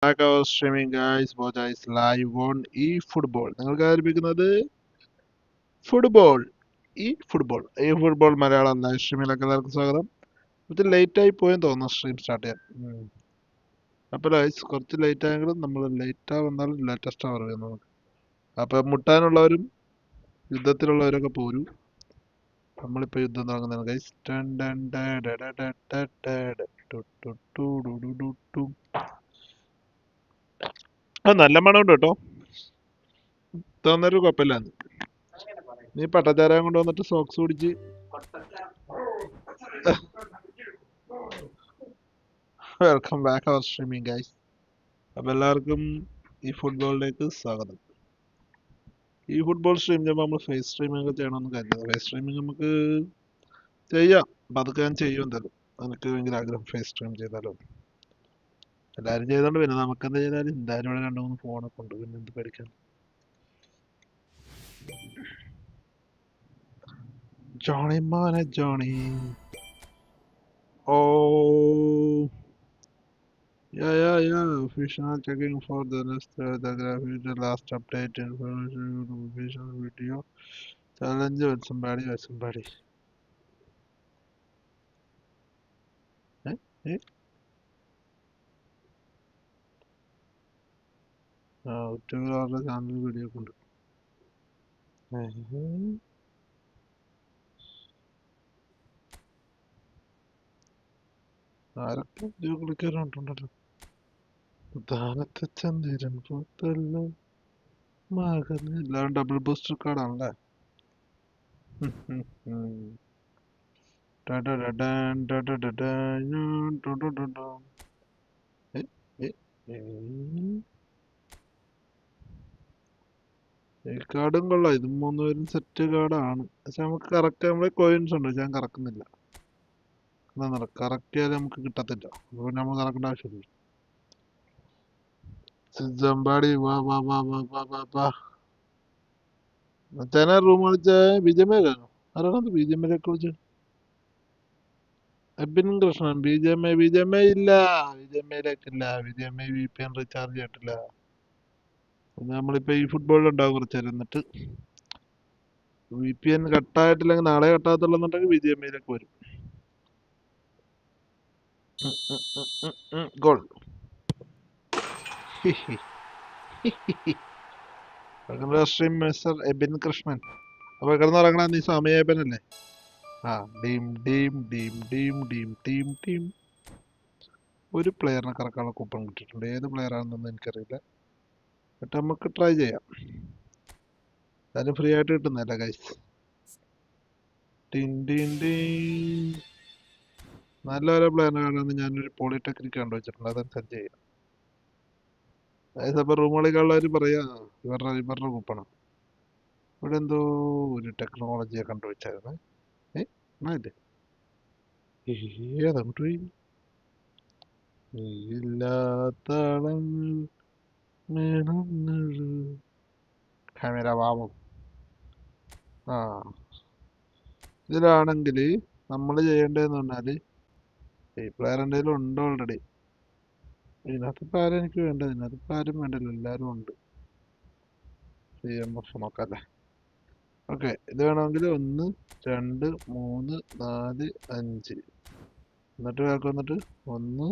Back our streaming guys. Bocha is live on e-football. നിങ്ങൾക്ക് ആരംഭിക്കുന്നത് football ഈ football Malayalam live സ്ട്രീമിലേക്ക് എല്ലാവർക്കും സ്വാഗതം. കുറച്ച് ലേറ്റ് ആയി പോയെന്ന് തോന്നുന്നു സ്ട്രീം സ്റ്റാർട്ട് ചെയ്യാൻ. അപ്പോൾ ഗൈസ് കുറച്ച് ലേറ്റ് ആയെങ്കിലും നമ്മൾ ലേറ്റ് ആവുന്നാലും ലേറ്റസ്റ്റ് അവർ നമുക്ക്. അപ്പോൾ മുട്ടാനുള്ളവരും യുദ്ധത്തിലുള്ളവരൊക്കെ പോരും. നമ്മളിപ്പോൾ യുദ്ധം തുടങ്ങുന്നതാണ് ഗൈസ്. നല്ല മണമുണ്ട് കേട്ടോ. തന്നൊരു കുഴപ്പമില്ലാന്ന്. നീ പട്ടച്ചാരം കൊണ്ട് വന്നിട്ട് സോക്സ് പിടിച്ച് welcome back our streaming guys. അപ്പോൾ എല്ലാവർക്കും ഈ ഫുട്ബോളിലേക്ക് സ്വാഗതം. ഈ ഫുട്ബോൾ സ്ട്രീം ചെയ്യുമ്പോൾ നമ്മൾ ഫേസ് സ്ട്രീമിംഗ് ഒക്കെ ചെയ്യണമെന്ന് കരുതുന്നത്. ഫേസ് സ്ട്രീമിംഗ് നമുക്ക് ചെയ്യാം. അപ്പം അതൊക്കെ ഞാൻ ചെയ്യും എന്തായാലും. എനിക്ക് ഭയങ്കര ആഗ്രഹം ഫേസ് സ്ട്രീം ചെയ്താലോ. എല്ലാവരും ചെയ്തോണ്ട് പിന്നെ നമുക്ക് എന്താ ചെയ്താലും എന്തായാലും ഇവിടെ 2-3 ഫോണൊക്കെ ഉണ്ട്. പിന്നെ എന്ത് പേടിക്കാൻ. ജോണി മോനെ Johnny. Oh Yeah. Official checking for the list. The graphic, the last update, information, official video. Challenge with somebody. Eh? ഒറ്റ ചാനൽ വീഡിയോ ഒക്കെ ഉണ്ട്. ആരൊക്കെ വീഡിയോ കളിക്കാറുണ്ടല്ലോ. ഉദാഹരണത്തെ ചന്ദ്രൻ പുത്തല്ലോ മകന് എല്ലാം ഡബിൾ ബൂസ്റ്റർ കാർഡാണല്ലേ. ഈ കാർഡും കൊള്ളാം. ഇത് 3 പേരും സെറ്റ് കാർഡാണ്. പക്ഷെ നമുക്ക് കറക്റ്റ് നമ്മളെ കോയിൻസ് ഉണ്ട്. ഞാൻ കറക്കുന്നില്ല. എന്താ കറക്റ്റ് ചെയ്യാതെ നമുക്ക് കിട്ടത്തില്ല. അപ്പൊ പിന്നെ നമ്മൾ കറക്കേണ്ട ആവശ്യമില്ല. സിസമ്പാടി വാ മച്ചാനെ റൂം കളിച്ച BGMI കാണോ? ആരാണത് BGMIയിലേക്ക് വിളിച്ചത്? എബിൻ കൃഷ്ണൻ. BGMI ഇല്ല. BGMIയിലേക്കില്ല. BGMI VPN റീചാർജ് ചെയ്തിട്ടില്ല. നമ്മളിപ്പോ ഈ ഫുട്ബോളിൽ ഉണ്ടാവും കുറച്ച് നേരം. എന്നിട്ട് VPN കട്ടായിട്ടില്ലെങ്കിൽ നാളെ കട്ടാകത്തുള്ളൂന്നുണ്ടെങ്കിൽ BGMIയിലേക്ക് വരും. Goal. Stream mister Ebin Krishnan. അപ്പൊ കിടന്നുറങ്ങണ നീ സമയപ്പനല്ലേ? ആ ടീം ഒരു പ്ലെയറിനെ കറക്കാനുള്ള കൂപ്പൺ കിട്ടിയിട്ടുണ്ട്. ഏത് പ്ലെയർ ആണെന്നൊന്നും എനിക്കറിയില്ല. എന്നിട്ട് നമുക്ക് ട്രൈ ചെയ്യാം. അതിന് ഫ്രീ ആയിട്ട് കിട്ടുന്നല്ല ഗൈസ്. നല്ലൊരു പ്ലെയറിനെ കാണുന്നത് ഞാനൊരു പോളിടെക്നിക് കണ്ടുവച്ചിട്ടുണ്ട്. അതനുസരിച്ച് ചെയ്യാം. അപ്പൊ റൂം കളിക്കാനുള്ളവർ പറയാ ഇവരുടെ കൂപ്പണം. ഇവിടെ എന്തോ ഒരു ടെക്നോളജിയെ കണ്ടുവച്ചായിരുന്നു. ഏതങ്ങോട്ട് പോയി ക്യാമറ പാവം. ആ ഇതിലാണെങ്കിൽ നമ്മൾ ചെയ്യേണ്ടതെന്ന് പറഞ്ഞാല് ഈ പ്ലെയർ എന്തെങ്കിലും ഉണ്ടോ ഓൾറെഡി. ഇതിനകത്തിപ്പോ ആരും എനിക്ക് വേണ്ടത്. ഇതിനകത്തിപ്പോ ആരും വേണ്ടല്ലോ, എല്ലാരും ഉണ്ട്. CMF നോക്കാല്ലേ. ഓക്കെ, ഇത് വേണമെങ്കിൽ 1 2 3 4 5. എന്നിട്ട് വന്നിട്ട് 1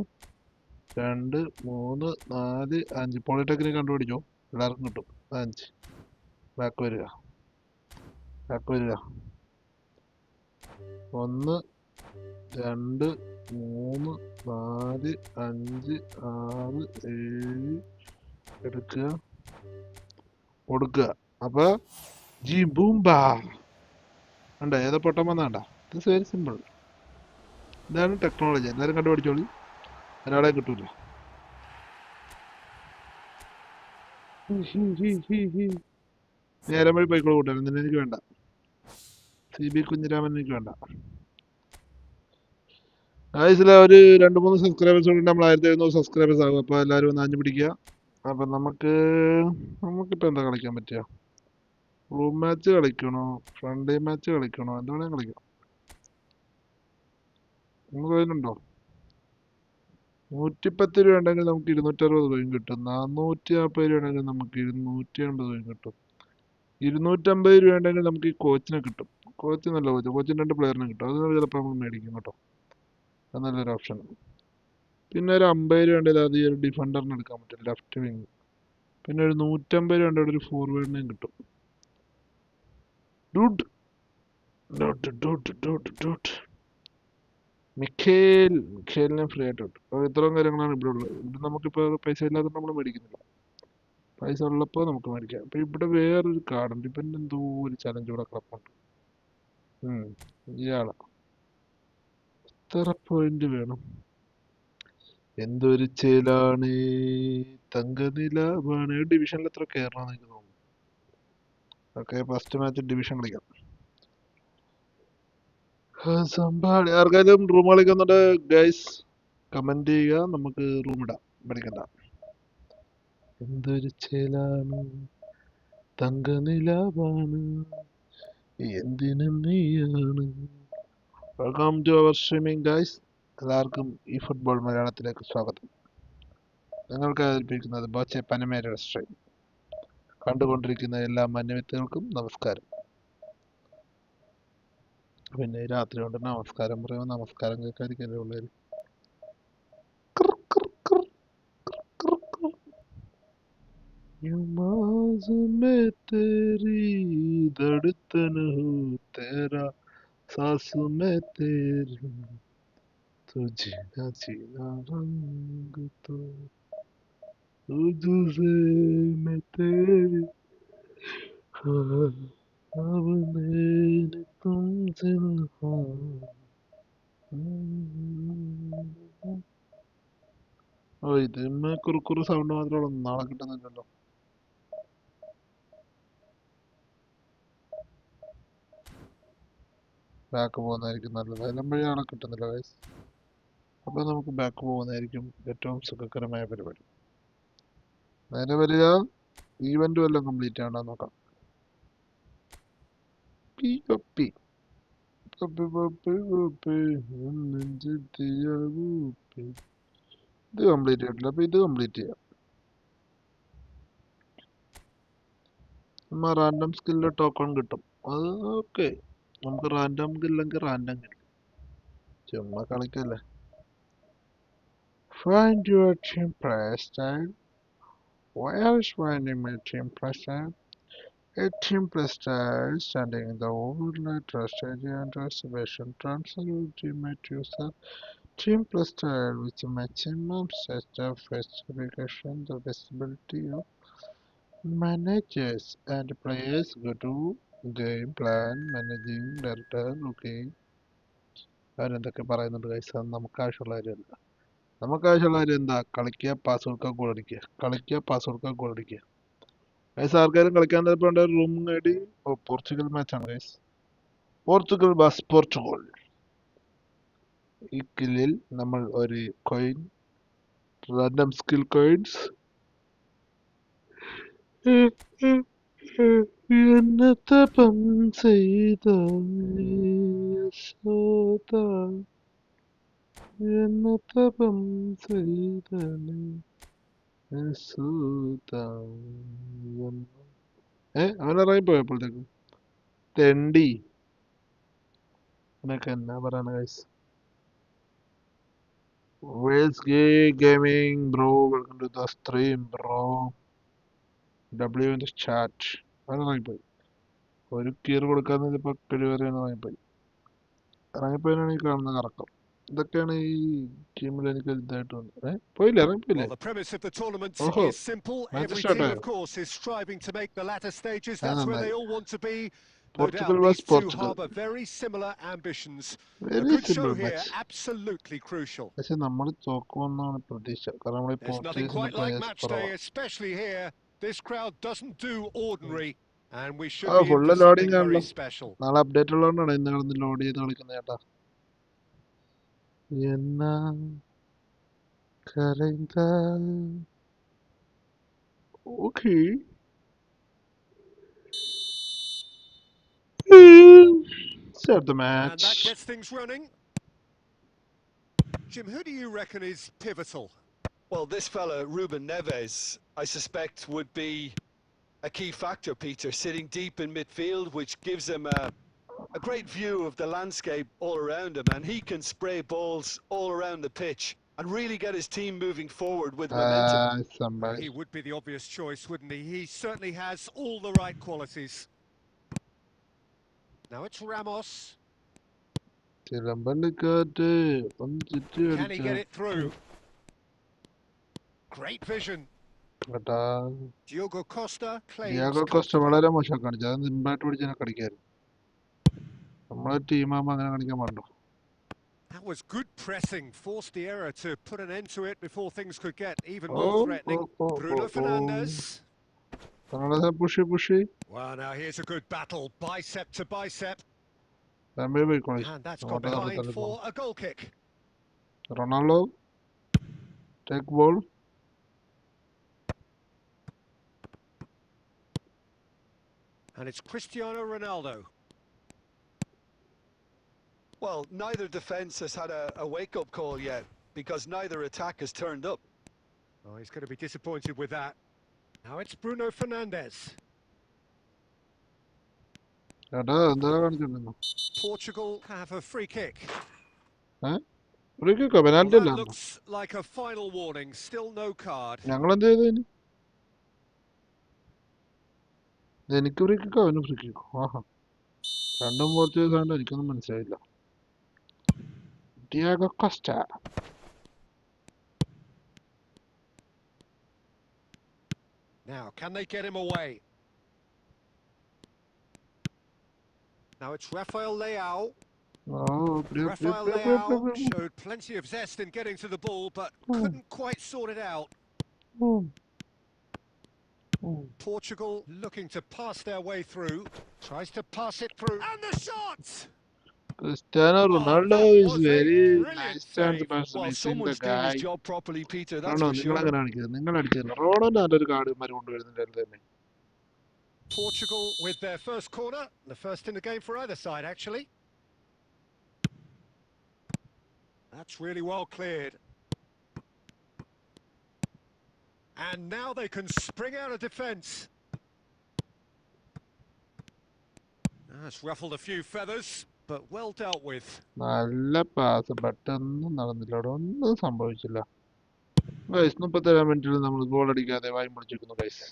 2 3 4 5. പോളിടെക്നിക് കണ്ടുപിടിച്ചോ, എല്ലാവർക്കും കിട്ടും. 5 ബാക്ക് വരിക. 1 2 3 4 5 6 7 എടുക്കുക, കൊടുക്കുക. അപ്പൊ ജി ബൂംബ വേണ്ട. ഏതോ പൊട്ടം വന്നാണ്ട. It's very simple. ഇതാണ് ടെക്നോളജി. എല്ലാവരും കണ്ടുപിടിച്ചോളി. ഒരാളെ കിട്ടൂല. നേരം വഴി പോയിക്കോളൂ കൂട്ടാൻ. നിന്നെ എനിക്ക് വേണ്ട. CB കുഞ്ഞിരാമൻ എനിക്ക് വേണ്ട. ആയുസിലെ ഒരു 2-3 സബ്സ്ക്രൈബേഴ്സ് കൊണ്ട് നമ്മൾ 1700 സബ്സ്ക്രൈബേഴ്സ് ആകും. അപ്പോൾ എല്ലാവരും ഒന്ന് ആഞ്ഞു പിടിക്കുക. അപ്പം നമുക്കിപ്പോൾ എന്താ കളിക്കാൻ പറ്റുക? റൂം മാച്ച് കളിക്കണോ, ഫ്രണ്ട്ലി മാച്ച് കളിക്കണോ, എന്താ വേണമെങ്കിൽ കളിക്കാം. നിങ്ങൾ കയ്യിലുണ്ടോ? 110 രൂപ ഉണ്ടെങ്കിൽ നമുക്ക് 260 കോയിൻ കിട്ടും. 440 രൂപ ഉണ്ടെങ്കിൽ നമുക്ക് 280 കോയിൻ കിട്ടും. 250 രൂപ ഉണ്ടെങ്കിൽ നമുക്ക് ഈ കോച്ചിനെ കിട്ടും. കോച്ച് നല്ല കോച്ച്. കോച്ചിന് 2 പ്ലെയറിനെ കിട്ടും. അത് ചിലപ്പോൾ നമ്മൾ മേടിക്കും കേട്ടോ. അത് നല്ലൊരു ഓപ്ഷൻ. പിന്നെ ഒരു 50 രൂപ ഉണ്ടെങ്കിൽ അത് ഈ ഒരു ഡിഫൻഡറിന് എടുക്കാൻ പറ്റും, ലെഫ്റ്റ് വിങ്. പിന്നെ ഒരു 150 രൂപ ഉണ്ടെങ്കിൽ ഒരു ഫോർവേഡിനെയും കിട്ടും. Dot dot dot dot dot മിഖേലിനെ ഫ്രീ ആയിട്ട് കിട്ടും. അപ്പോൾ ഇത്രയും കാര്യങ്ങളാണ് ഇവിടെ ഉള്ളത്. ഇവിടെ നമുക്കിപ്പോൾ പൈസ ഇല്ലാതെ നമ്മൾ മേടിക്കുന്നില്ല. പൈസ ഉള്ളപ്പോൾ നമുക്ക് മേടിക്കാം. അപ്പോൾ ഇവിടെ വേറൊരു കാർഡുണ്ട്. ഇപ്പം എന്തോ ഒരു ചലഞ്ച് ഇവിടെ കിടപ്പുണ്ട്. ഇയാളാ. എത്ര പോയിന്റ് വേണം? എന്തൊരു ചേലാണ്, തങ്കനിലാവാണ്. ഡിവിഷനിൽ എത്ര കയറണമെന്ന് എനിക്ക് തോന്നുന്നു. ഓക്കെ, ഫസ്റ്റ് മാച്ച് ഡിവിഷൻ കളിക്കാം. സംഭാളി ആർക്കാരും റൂം കളിക്കുന്നുണ്ട് ഗൈസ്, കമന്റ് ചെയ്യുക. നമുക്ക് റൂം ഇടാം, പഠിക്കണ്ട. എന്തൊരു ചേലാണ്, തങ്കനിലാവാണ്, എന്തിനും നീയാണ്. Welcome to our streaming guys. എല്ലാവർക്കും ഈ ഫുട്ബോൾ മലയാളത്തിലേക്ക് സ്വാഗതം. നിങ്ങൾക്ക് അവതരിപ്പിക്കുന്നത് ബോച്ച പനമേരയുടെ സ്ട്രീം. കണ്ടുകൊണ്ടിരിക്കുന്ന എല്ലാ മാന്യവ്യക്തികൾക്കും നമസ്കാരം. പിന്നെ രാത്രി കൊണ്ട് നമസ്കാരം പറയുമ്പോൾ നമസ്കാരം കേൾക്കാതിരിക്കല്ലേ ഉള്ളവർ. नमाज में तेरी धड़कन हो, तेरा सांस में तेरी, तो जीना जीना रंग तो तुझसे मैं तेरी, अब मैंने तुमसे ഓ ഇത് കുറുക്കുറു സൗണ്ട് മാത്രമേ നാളെ കിട്ടുന്നില്ലല്ലോ. ബാക്ക് പോകുന്നതായിരിക്കും നല്ലത്. എല്ലാം ആളെ കിട്ടുന്നില്ല ഗൈസ്. അപ്പോൾ നമുക്ക് ബാക്ക് പോകുന്നതായിരിക്കും ഏറ്റവും സുഖകരമായ പരിപാടി. നേരെ വരിക. ഈവന്റ് വല്ലതും കംപ്ലീറ്റ് ആണോ നോക്കാം. ഇത് കംപ്ലീറ്റ് ചെയ്തിട്ടില്ല. അപ്പൊ ഇത് കംപ്ലീറ്റ് ചെയ്യാം. നമ്മ റാൻഡം സ്കില്ലിന്റെ ടോക്കൺ കിട്ടും. അത് ഓക്കെ. നമുക്ക് റാൻഡം ഇല്ലെങ്കിൽ റാൻഡം കിട്ടും. ചുമ്മാ കളിക്കല്ലേ. Find your team play style. Where is finding my team play style? A team play style standing in the overlay strategy and reservation terms of ultimate user team play style with maximum set of specification, the visibility of managers and players. Go to game plan, managing director, looking. അവരെന്തൊക്കെ പറയുന്നുണ്ട് guys, അത് നമുക്ക് ആവശ്യമുള്ള കാര്യമല്ല. നമുക്ക് ആവശ്യമുള്ള കാര്യം എന്താ? കളിക്കുക, പാസ് കൊടുക്കുക, ഗോൾ അടിക്കുക. കളിക്കുക, പാസ് കൊടുക്കുക, ഗോൾ അടിക്കുക. ഗൈസ് ആർക്കാരും കളിക്കാൻ താല്പര്യമുണ്ട് റൂം നേടി. ഓ, പോർച്ചുഗൽ മാച്ചാണ് ഗൈസ്. പോർച്ചുഗൽ ബസ് പോർച്ചുഗൽ. ഈ കില്ലിൽ നമ്മൾ ഒരു കോയിൻ, റാൻഡം സ്കിൽ കോയിൻസ്, എന്നത്തപ്പം ചെയ്ത എന്നത്തപ്പം ചെയ്ത അവനിറങ്ങിപ്പോയപ്പോഴത്തേക്കും തെണ്ടി. എന്നൊക്കെ എന്നാ പറയണ guys. Gaming bro, welcome to the stream bro. W in the chat. അവനിറങ്ങിപ്പോയി. ഒരു കീർ കൊടുക്കാന്ന് ഇപ്പൊ കഴിവറി ഇറങ്ങിപ്പോയി. ഇറങ്ങിപ്പോയിനാണ് ഈ കാണുന്ന കറക്കം. ഇതൊക്കെയാണ് ഈ ടീമിൽ എനിക്ക് ഇതായിട്ട് വന്നത്. പോയില്ലേ, ഇറങ്ങിപ്പോയില്ലേ? ഓഹോ, match സ്റ്റാർട്ടായോ? Portugal was Portugal. Very simple match. പക്ഷെ നമ്മൾ തോക്കുമെന്നാണ് പ്രതീക്ഷ. കാരണം നമ്മുടെ പോർച്ചുഗീസിന്റെ പ്ലേയേഴ്സ് കുറവാണ്. ഫുള്ള് ലോഡിങ് ആണല്ലോ. നാളെ അപ്ഡേറ്റ് ഉള്ളതുകൊണ്ടാണ് ഇന്ന് കിടന്ന് ലോഡ് ചെയ്ത് കളിക്കുന്നത് ചേട്ടാ. എന്നാ okay. Start the match. That gets things running. Jim, who do you reckon is pivotal? Well, this fella, Ruben Neves, I suspect would be a key factor, Peter, sitting deep in midfield, which gives him a great view of the landscape all around him, and he can spray balls all around the pitch and really get his team moving forward with momentum. Somebody. He would be the obvious choice, wouldn't he? He certainly has all the right qualities. Now it's Ramos. Can he get it through? Great vision. Diogo Costa claims Costa comfortably. വളരെ മോശം കാണിച്ചത് അത് സിമ്പിളായിട്ട് പിടിച്ചാൽ കളിക്കായിരുന്നു നമ്മളെ ടീമാകുമ്പോൾ അങ്ങനെ കളിക്കാൻ പാടുണ്ടോ That was good pressing, forced the error to put an end to it before things could get even more threatening. Bruno Fernandes. Pushy. Well, now here's a good battle, bicep to bicep. And that's gone behind for a goal kick. Ronaldo. Take ball. And it's Cristiano Ronaldo. Well, neither defence has had a wake-up call yet, because neither attack has turned up. Oh, he's going to be disappointed with that. Now it's Bruno Fernandes. Portugal have a free kick. Huh? Free kick? Well, that looks like a final warning. Still no card. എനിക്ക് free കിക്കോ അവന് free കിക്കോ ആഹാ രണ്ടും Portuguese ആണ്ട് എനിക്കൊന്നും മനസ്സിലായില്ല Diego Costa Now can they get him away? Now it's Rafael Leao. Rafael Leao showed plenty of zest in getting to the ball but couldn't quite sort it out. Portugal looking to pass their way through, tries to pass it through, and the shot! Cristiano Ronaldo is very nice chance but well, missing the someone's doing his guy. job properly, Peter, that's for sure. Portugal with their first corner, the first in the game for either side actually. That's really well cleared. And now they can spring out of defence. That's ruffled a few feathers, but well dealt with. നല്ല pass ബട്ടൊന്നും നടന്നില്ല ഒന്നും സംഭവിച്ചില്ല guys 37 മിനിറ്റിൽ നമ്മൾ goal അടിക്കാതെ വായി മുടിച്ചിരിക്കുന്നു guys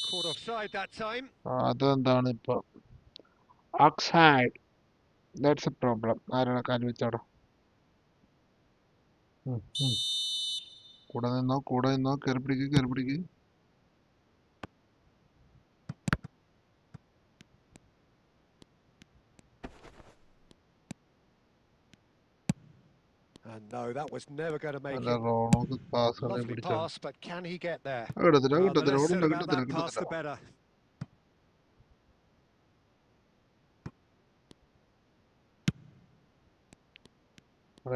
Caught offside that time. അതെന്താണ് ഇപ്പൊ ഓഫ്സൈഡ് ദാറ്റ്സ് എ പ്രോബ്ലം ആരാണ് കാല് വെച്ചവിടെ കൂടെ നിന്നോ കയറി പിടിക്ക് And no, that was never going to make it. Lovely pass, but can he get there? Well, the less said about that pass, the better.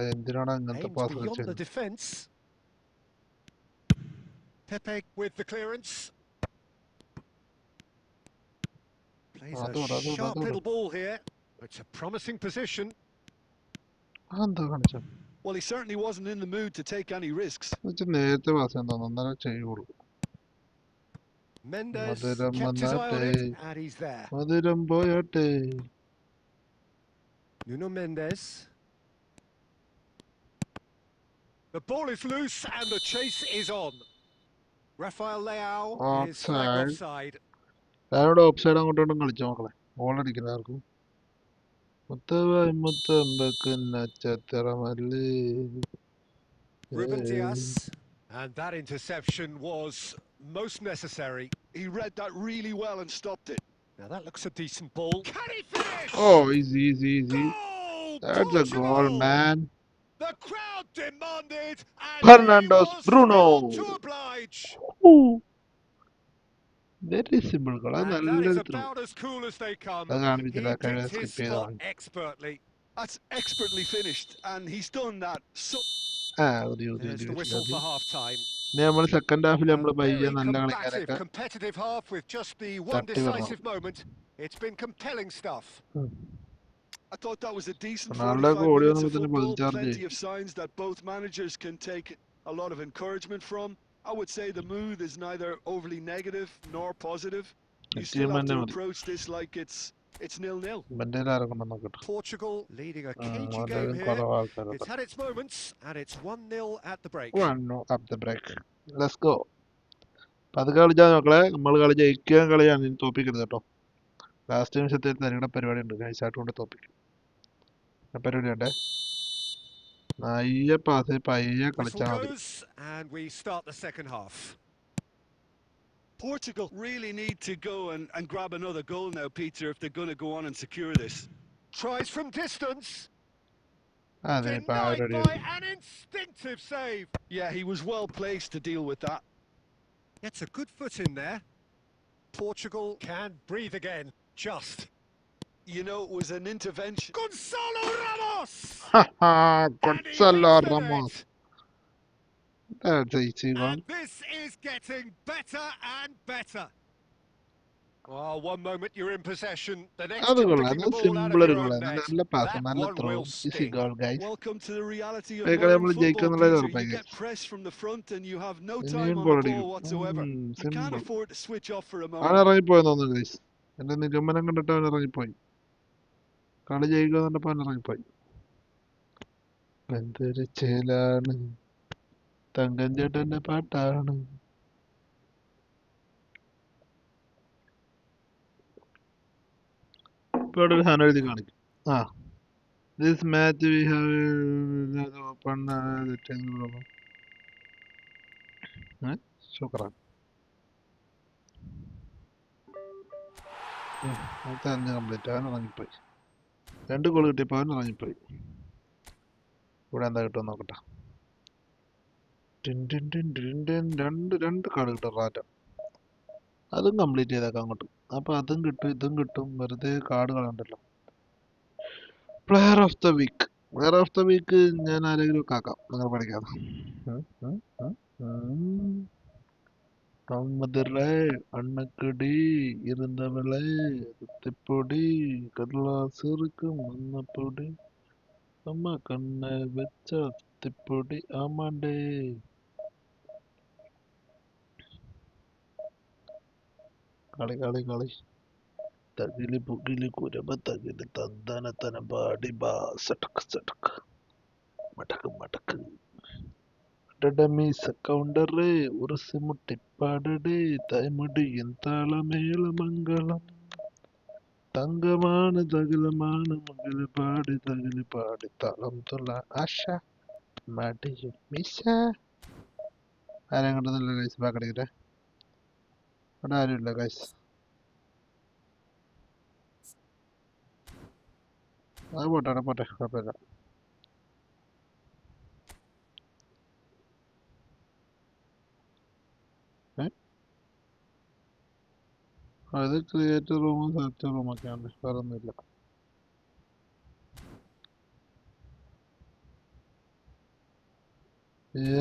Aimed beyond the defence. Pepe with the clearance. Plays a sharp little ball here. It's a promising position. Well, he certainly wasn't in the mood to take any risks. Mendes kept his eye on it, and he's there. Nuno Mendes. The ball is loose, and the chase is on. Rafael Leao is flagged offside. Offside അങ്ങോട്ടും കളിച്ചോ മക്കളെ goal അടിക്കുന്നവർക്കും Ruben Dias, and that interception was most necessary. He read that really well and stopped it. Now that looks a decent ball. Can he finish? Oh, easy. Goal! That's Portugal! A goal, man. The crowd demanded, and Fernandes, Bruno to oblige. Ooh. Very simple goal. That is about as cool as they come. He picked his spot expertly. That's expertly finished, and he's done that so... There's the whistle for half-time. Second half, very combative, competitive half with just the one decisive moment. It's been compelling stuff. I thought that was a decent Ronaldo 45 ഓടി minutes of വന്നപ്പോ തന്നെ football. പതിച്ചാർജ് Plenty of signs that both managers can take a lot of encouragement from. I would say the mood is neither overly negative nor positive. You still have to approach this like it's 0-0. Portugal leading a cagey game here. It's had its moments, and it's 1-0 at the break. 1-0 at the break. Let's go. അത് കളിച്ചാൽ മക്കളെ നമ്മൾ കളി ജയിക്കാൻ കളിയാണ് ഇനി തോപ്പിക്കരുത് കേട്ടോ. Last നിമിഷത്തിൽ തനിയുടെ പരിപാടി ഉണ്ട്, നൈസായിട്ട് കൊണ്ട് തോപ്പിക്കും. പരിപാടി ഉണ്ടേ. പയ്യെ പാസ് പയ്യെ കളിച്ചാൽ മതി. And we start the second half. Portugal really need to go and grab another goal now, Peter, if they're going to go on and secure this. Tries from distance. Denied by an instinctive save. Yeah, he was well placed to deal with that. Gets a good foot in there. Portugal can breathe again. Just. You know, it was an intervention. Gonzalo Ramos! Gonzalo Ramos. That's easy one. And this is getting better and better. Oh, one moment you're in possession, the next you're picking the ball out of your own net. That one will sting. Welcome to the reality of modern football, Peter. You get pressed from the front and you have no time on the ball whatsoever. You can't afford to switch off for a moment. എന്റെ നിഗമനം കണ്ടിട്ട് അവൻ ഇറങ്ങിപ്പോയി. കളി ജയിക്കുക കണ്ടപ്പോ അവൻ ഇറങ്ങിപ്പോയി. എന്തൊരു ചേലാണ്, തങ്കം ചേട്ടന്റെ പാട്ടാണ്. ഇപ്പൊ ഇവിടെ ഒരു സാധനം എഴുതി കാണിക്കും. This match we have open ശുക്രാൻ. കംപ്ലീറ്റ് അവൻ ഇറങ്ങിപ്പോയി. 2 ഗോൾ കിട്ടിയപ്പോ അവൻ ഇറങ്ങിപ്പോയി. ഇവിടെ എന്താ കിട്ടുമെന്ന് നോക്കട്ടെ. രണ്ട് കാർഡ് കിട്ടും റാറ്റ. അതും കംപ്ലീറ്റ് ചെയ്തേക്കാം അങ്ങോട്ട്. അപ്പൊ അതും കിട്ടും ഇതും കിട്ടും. വെറുതെ കാർഡ് കളണ്ടല്ലോ. Player of the week. Player of the week ഞാൻ ആരെങ്കിലും ഒക്കെ ആക്കാം, നിങ്ങൾ പഠിക്കാതെ. മധുരേ അണ്ണക്കടി ഇരുന്നവളെ കുത്തിപ്പൊടി കടലാസ് ഇറുക്കും മണ്ണപ്പൊടി അമ്മ കണ്ണ വെച്ച കുത്തിപ്പൊടി ആമാണ്ടേ. കളി കളി കളി തകില് പുകില് കുരമ തകില് തന്തന പാടി ബാ സടക്ക് സടക്ക് മടക്ക് മടക്ക് മീസ കൗണ്ടറ് ഉറസ് മുട്ടിപ്പാടട് തൈമുടിയും താളമേള മംഗളം തങ്കമാണ് തകിലമാണ് മകള് പാടി തകില് പാടി താളം തൊള്ള ആശ മടിയും മീശ. ആരെയും കണ്ടതല്ല ഗൈസ്, ബാക്കടിക്കട്ടെ. അവിടെ ആരുമില്ല ഗൈസ്. അത് പോട്ടെ പോട്ടെ, കുഴപ്പമില്ല. അത് ക്രിയേറ്റ് റൂമും സെർച്ച് റൂമൊക്കെയാണ്, വേറെ ഒന്നുമില്ല.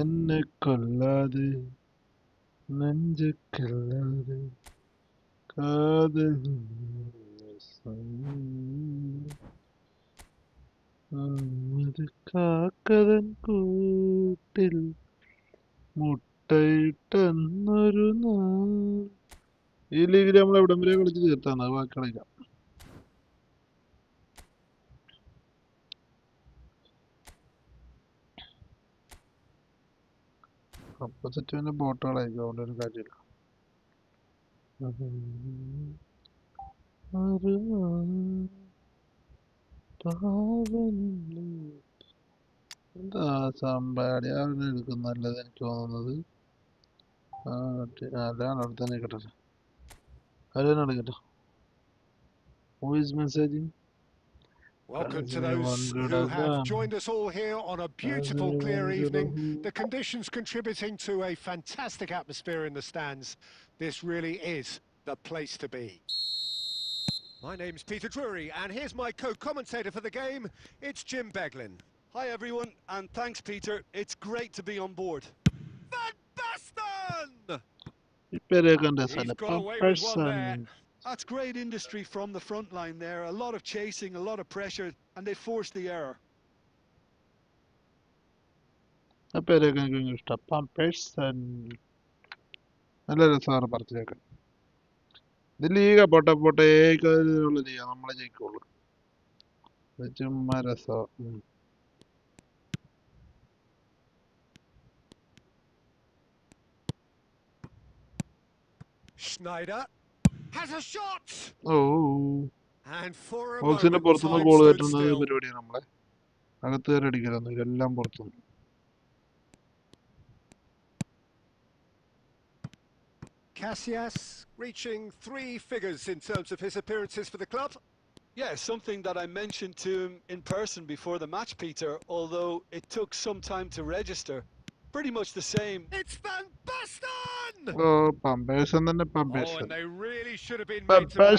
എന്നെ കൊല്ലാതെ നെഞ്ചക്കല്ലാതെ കാതൽ കാക്കതൻ കൂട്ടിൽ മുട്ടയിട്ടെന്നൊരു നാൾ. ഈ ലീഗിൽ നമ്മൾ എവിടം വരെ കളിച്ച് തീർത്താണ്, അത് ബാക്കി കളിക്കാം. ഓപ്പോസിറ്റ് പിന്നെ ബോട്ടുകളായിരിക്കും, അതുകൊണ്ട് ഒരു കാര്യമില്ല. എന്താ സാമ്പാടി അവനെ എടുക്കും നല്ലത് എനിക്ക് തോന്നുന്നത്. അതാണ് അവിടെ തന്നെ കിട്ടട്ടെ. അവരെന്നെ എടുക്കട്ടെ. Who is messaging? Welcome to those who have joined us all here on a beautiful clear evening. The conditions contributing to a fantastic atmosphere in the stands. This really is the place to be. My name's Peter Drury, and here's my co-commentator for the game. It's Jim Beglin. Hi everyone, and thanks Peter. It's great to be on board. Van Basten! He's got away with one there. That's great industry from the front line there. A lot of chasing, a lot of pressure, and they forced the error. ആ പേരൊക്കെ എനിക്ക് ഇഷ്ടം. പമ്പേഴ്സൺ. നല്ല രസമാണ് പറച്ചിലൊക്കെ. ഇത് ലീഗ പോട്ടെ പോട്ടെ ഏക്കുള്ള ലീഗ നമ്മളെ ജയിക്കുള്ളൂ. ചുമ്മാ രസം. Schneider has a shot. And for a ബോക്സിന്റെ moment, പുറത്തുനിന്ന് time ഗോൾ stood കയറ്റുന്ന still. പരിപാടിയാണ് നമ്മളെ. അകത്ത് കയറി അടിക്കലൊന്നും എല്ലാം പുറത്തുനിന്ന്. Casillas reaching 3 figures in terms of his appearances for the club. Yeah, something that I mentioned to him in person before the match, Peter, although it took some time to register. Pretty much the same. It's Van Basten! പമ്പേഴ്സൺ തന്നെ Oh, പമ്പേഴ്സൺ. and they really should have been made to pay.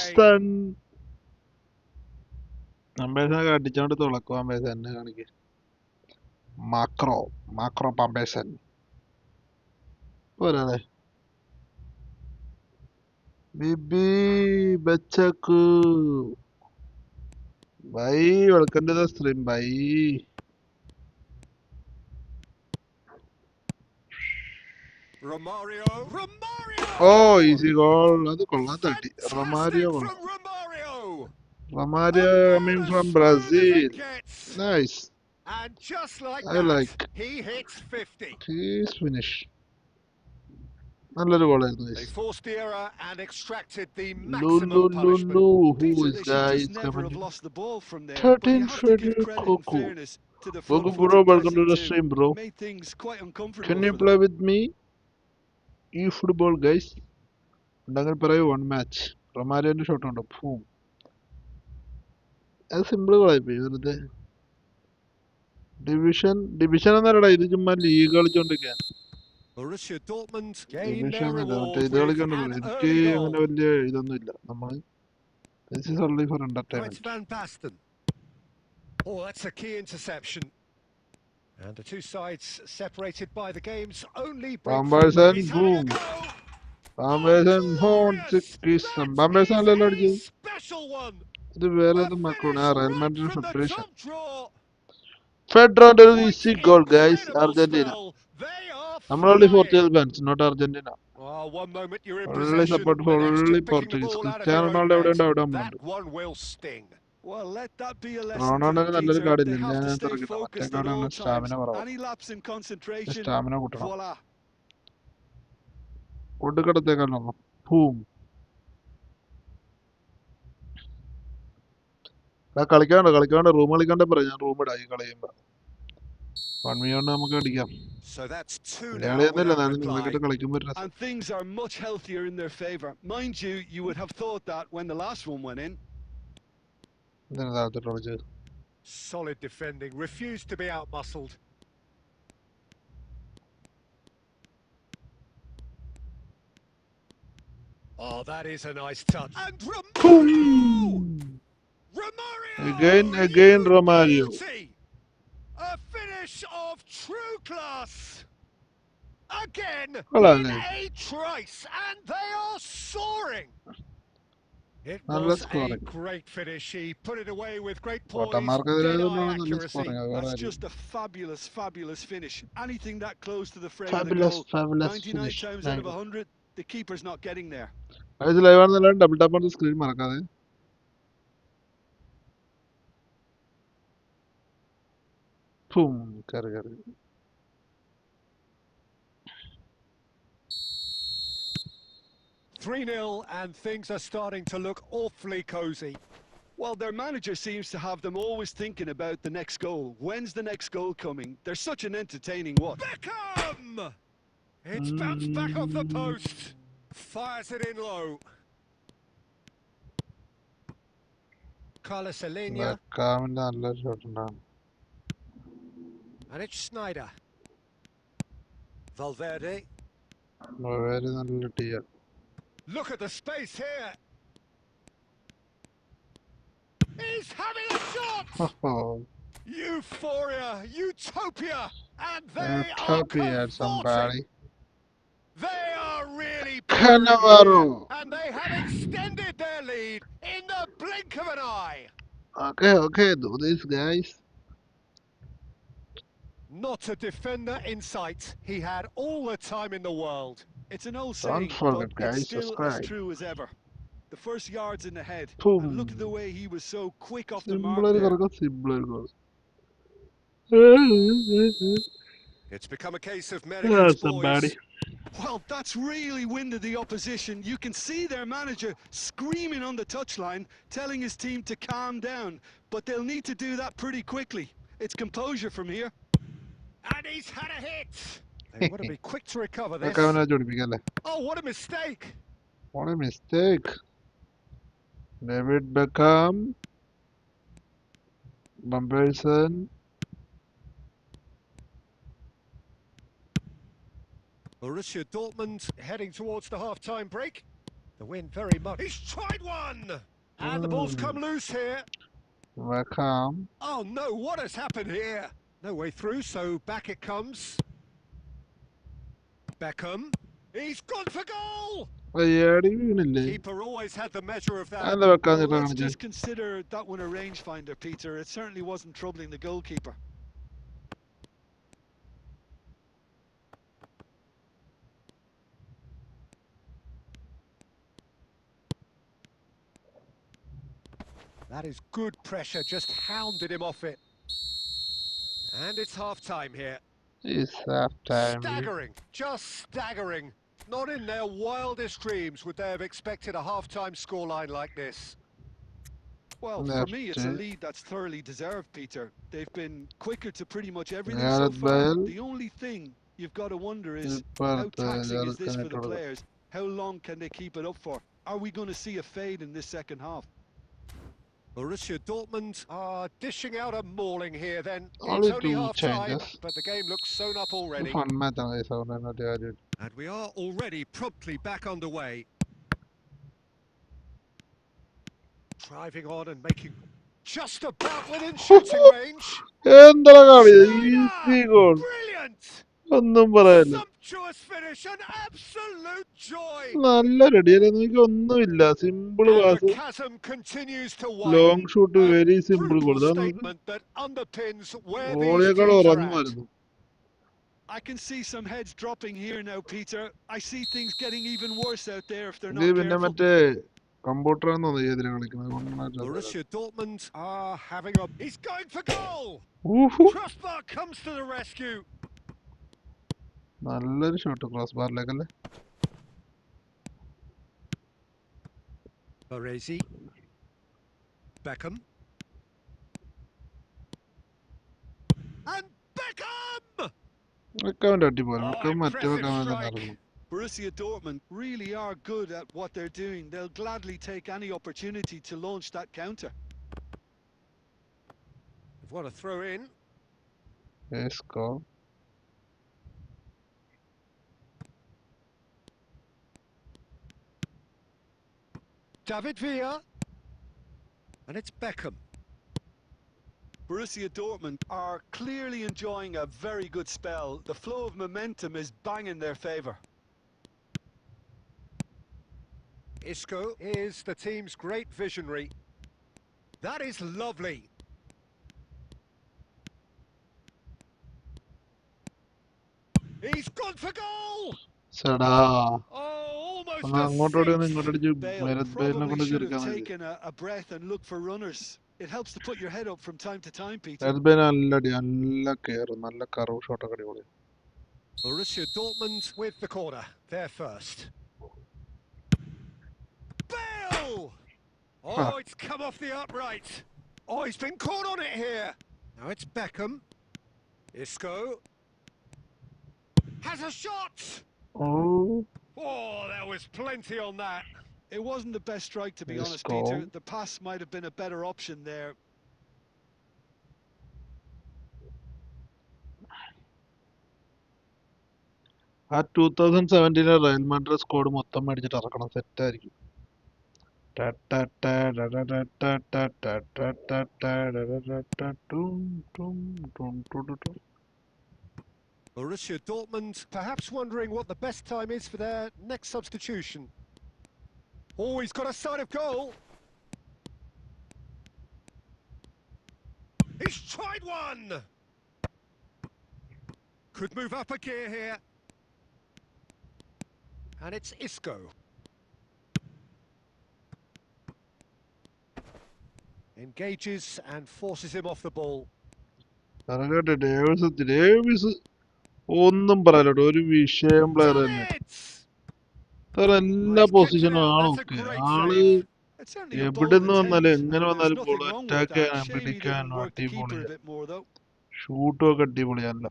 പമ്പേഴ്സനൊക്കെ അടിച്ചോണ്ട് തുളക്കും. പമ്പേഴ്സൺ എന്നെ കാണിക്ക്. മാക്രോ പമ്പേഴ്സൺ പോരാതെ. ബിബി ബച്ചക്കു bye, welcome to the stream bye. Romario! Oh easy goal. അത് കൊള്ളാൻ തട്ടി. റൊമാരിയോ കൊള്ളാം. Romario coming from Brazil. Nice. And just like I that, like. he hits 50. He's finished. നല്ലൊരു ഗോളായിരുന്നു. They forced the error and extracted the maximum punishment. Who Peter, is they should guys just never coming? have lost the ball from there. 13 But you have to give credit and Coco. fairness to the Coco bro, front-footed welcome to the pressing stream, too. bro. Made things quite uncomfortable Can you for play them. with me? E-football, guys. ഉണ്ടെങ്കിൽ പറയൂ. 1 match. റൊമാരിയോന്റെ shot ഉണ്ടോ? ഫൂം. അത് simple കളായിപ്പോയി വെറുതെ. Division എന്നല്ലടാ, ഇത് ചുമ്മാ ലീഗ് കളിച്ചോണ്ടിരിക്കാൻ. Borussia Dortmund gain division their അല്ല, reward മറ്റേ ഇത് with കളിക്കണ്ടല്ലോ. an എനിക്ക് early അങ്ങനെ goal. വലിയ ഇതൊന്നും ഇല്ല. നമ്മള് this is only for Now it's entertainment. Van Basten. Oh, that's a key interception. And the two sides separated by the game's only break. Pamberson, He's boom. having a go. Pamberson, Pamberson അല്ലല്ലോ അടിച്ചത്. Special one. ഇത് വേറെ A മക്കളാണ്. finish Real right Madrid from the federation. top draw. ഫെഡറോന്റെ ഒരു Quite easy goal guys. incredible Argentina. spell. They are നമ്മൾ only flying. Portugal fans, not Argentina. Oh, one moment you're in Only possession, support the next fully you're picking the Portuguese. ball out of Cristiano your own Ronaldo എവിടെ net. ഉണ്ട് അവിടെ നമ്മളുണ്ട്. That one will sting. Well, let that be a lesson to റൊണാൾഡോന് them, നല്ലൊരു Peter. കാർഡില്ല. They have to ഞാൻ stay തിരക്കില്ല. മറ്റേ focused at കാർഡാണ് all stamina times. കുറവാണ്. Any lapse in concentration, stamina കൂട്ടണം. voila. ഒടുക്കടത്തേക്കാണോ? ഭൂം. കളിക്കാണ്ട് റൂം കളിക്കാണ്ട് പറയാം. ഞാൻ റൂം ഇടാം ഈ കളിയുമ്പോ. 1v1 നമുക്ക് അടിക്കാം. So that's 2 now കളിയൊന്നുമില്ല. without ഞാൻ reply. നിങ്ങൾക്കിട്ട് കളിക്കുമ്പോ ഒരു രസം. And things are much healthier in their favour. Mind you, you would have thought that when the last one went in. എന്താണ് താഴത്തോട്ട് കളിച്ചത്? Solid defending, refused to be outmuscled. Oh, that is a nice touch. And Romario! Again Romario. A finish of true class. Again, Hello, in guys. a trice, and they are soaring. It നല്ല was a scoring. great finish. He put it away with great poise, കോട്ടന്മാർക്കെതിരെ dead-eye നല്ല accuracy. Scoring. വേറെ That's കാര്യം. just a fabulous finish. Anything that close to the frame of the Fabulous goal, 99 finish. times out of 100, the keeper's not getting there. Guys live ആണെന്നല്ല double tap on the screen മറക്കാതെ. ഫൂം. കയറി. 3-0 and things are starting to look awfully cosy. Well, their manager seems to have them always thinking about the next goal. When's the next goal coming? They're such an entertaining watch. Beckham! It's bounced back off the post. Fires it in low. Carlos Alenia. ബെക്കാമിന്റെ നല്ല shot ഉണ്ടാകും. And it's Schneider. Valverde. വളരെ നല്ല team. Look at the space here. He's having a shot. Euphoria, utopia, and they are cavorting. They are really Cannavaro. and they have extended their blink of an eye. Okay, do this, guys. Not a defender in sight. He had all the time in the world. It's an old Don't saying, but forget, it's guys, still as subscribe. true as ever. The first yard's in the head, and look at the Boom. way he was so quick off the mark Simple there. simple. It's become a case of men Ah, against somebody. boys. Well, that's really winded the opposition. You can see their manager screaming on the touchline, telling his team to calm down, but they'll need to do that pretty quickly. It's composure from here. And he's had a hit. They want to be quick to recover this. Oh, what a mistake. What a mistake. David Beckham. Bumperson. Borussia Dortmund heading towards the half-time break. The win very much. He's tried one! And the ball's come loose here. Beckham. Oh no, what has happened here? No way through, so back it comes. Beckham. He's gone for goal! Keeper always had the measure of that. Well, let's just consider that one a rangefinder, Peter. It certainly wasn't troubling the goalkeeper. That is good pressure, just hounded him off it. And it's half-time here. It's half time. Staggering, just staggering. Not in their wildest dreams would they have expected a half-time scoreline like this. Well, for me, it's a lead that's thoroughly deserved, Peter. They've been quicker to pretty much everything so far. The only thing you've got to wonder is, how taxing is this for the players? How long can they keep it up for? Are we going to see a fade in this second half? Borussia Dortmund are dishing out a mauling here then. Only It's only two half-time, changes. but the game looks sewn up already. And we are already promptly back underway. Driving on and making just about within shooting range. Easy goal. Brilliant! ഒന്നും പറയാനില്ല. Sumptuous finish, an absolute joy. നല്ല റെഡിയായിരുന്നു. എനിക്ക് ഒന്നുമില്ല. Simple pass. The chasm continues to widen. Long shoot very simple goal. Statement that underpins where these ഗോളിയേക്കാൾ teams are at. ഉറങ്ങുമായിരുന്നു. I can see some heads dropping here now, Peter. I see things getting even worse out there if they're ഇത് not പിന്നെ careful. മറ്റേ കമ്പ്യൂട്ടറാന്ന് തോന്നുന്നു എതിരെ കളിക്കുന്നത്. Borussia Dortmund are having a... He's going for goal! Crossbar comes to the rescue. നല്ലൊരു shot cross ബാറിലേക്കല്ലേ. Baresi. Beckham. And Beckham! വെക്കാവിന്റെ അടിപോലെ. വെക്കാൻ മറ്റേ വെക്കാൻ നടന്നു. Borussia Dortmund really are good at what they're doing. They'll gladly take any opportunity to launch that counter. What a throw in. Yes, goal. David Villa. And it's Beckham. Borussia Dortmund are clearly enjoying a very good spell. The flow of momentum is bang in their favour. Isco is the team's great visionary. That is lovely. He's gone for goal! Sada. Oh, almost Probably should have taken a breath and looked for runners. It helps to put your head up from time to time, Peter. Borussia Dortmund with the corner. They're first. Bale! Oh, it's come off the upright. Oh, he's been caught on it here. Now it's Beckham. Isco. Has a shot! Oh, there was plenty on that. It wasn't the best strike, to be honest, Peter. The pass might have been a better option there. ആ 2017 Real Madrid squad മൊത്തം മേടിച്ചിട്ട് ഇറക്കണം. Set ആയിരിക്കും. Borussia Dortmund perhaps wondering what the best time is for their next substitution. Oh, he's got a sight of goal. He's tried one! Could move up a gear here. And it's Isco. Engages and forces him off the ball. Davis ഒന്നും പറയാലോ, ഒരു വിഷയം player തന്നെ. എല്ലാ പൊസിഷനും ആളൊക്കെ. ആള് എവിടെന്ന് വന്നാലും എങ്ങനെ വന്നാലും ബോൾ അറ്റാക്ക് ചെയ്യാൻ പിടിക്കാനും അടിപൊളിയാണ്. ഷൂട്ടും ഒക്കെ അടിപൊളിയല്ല.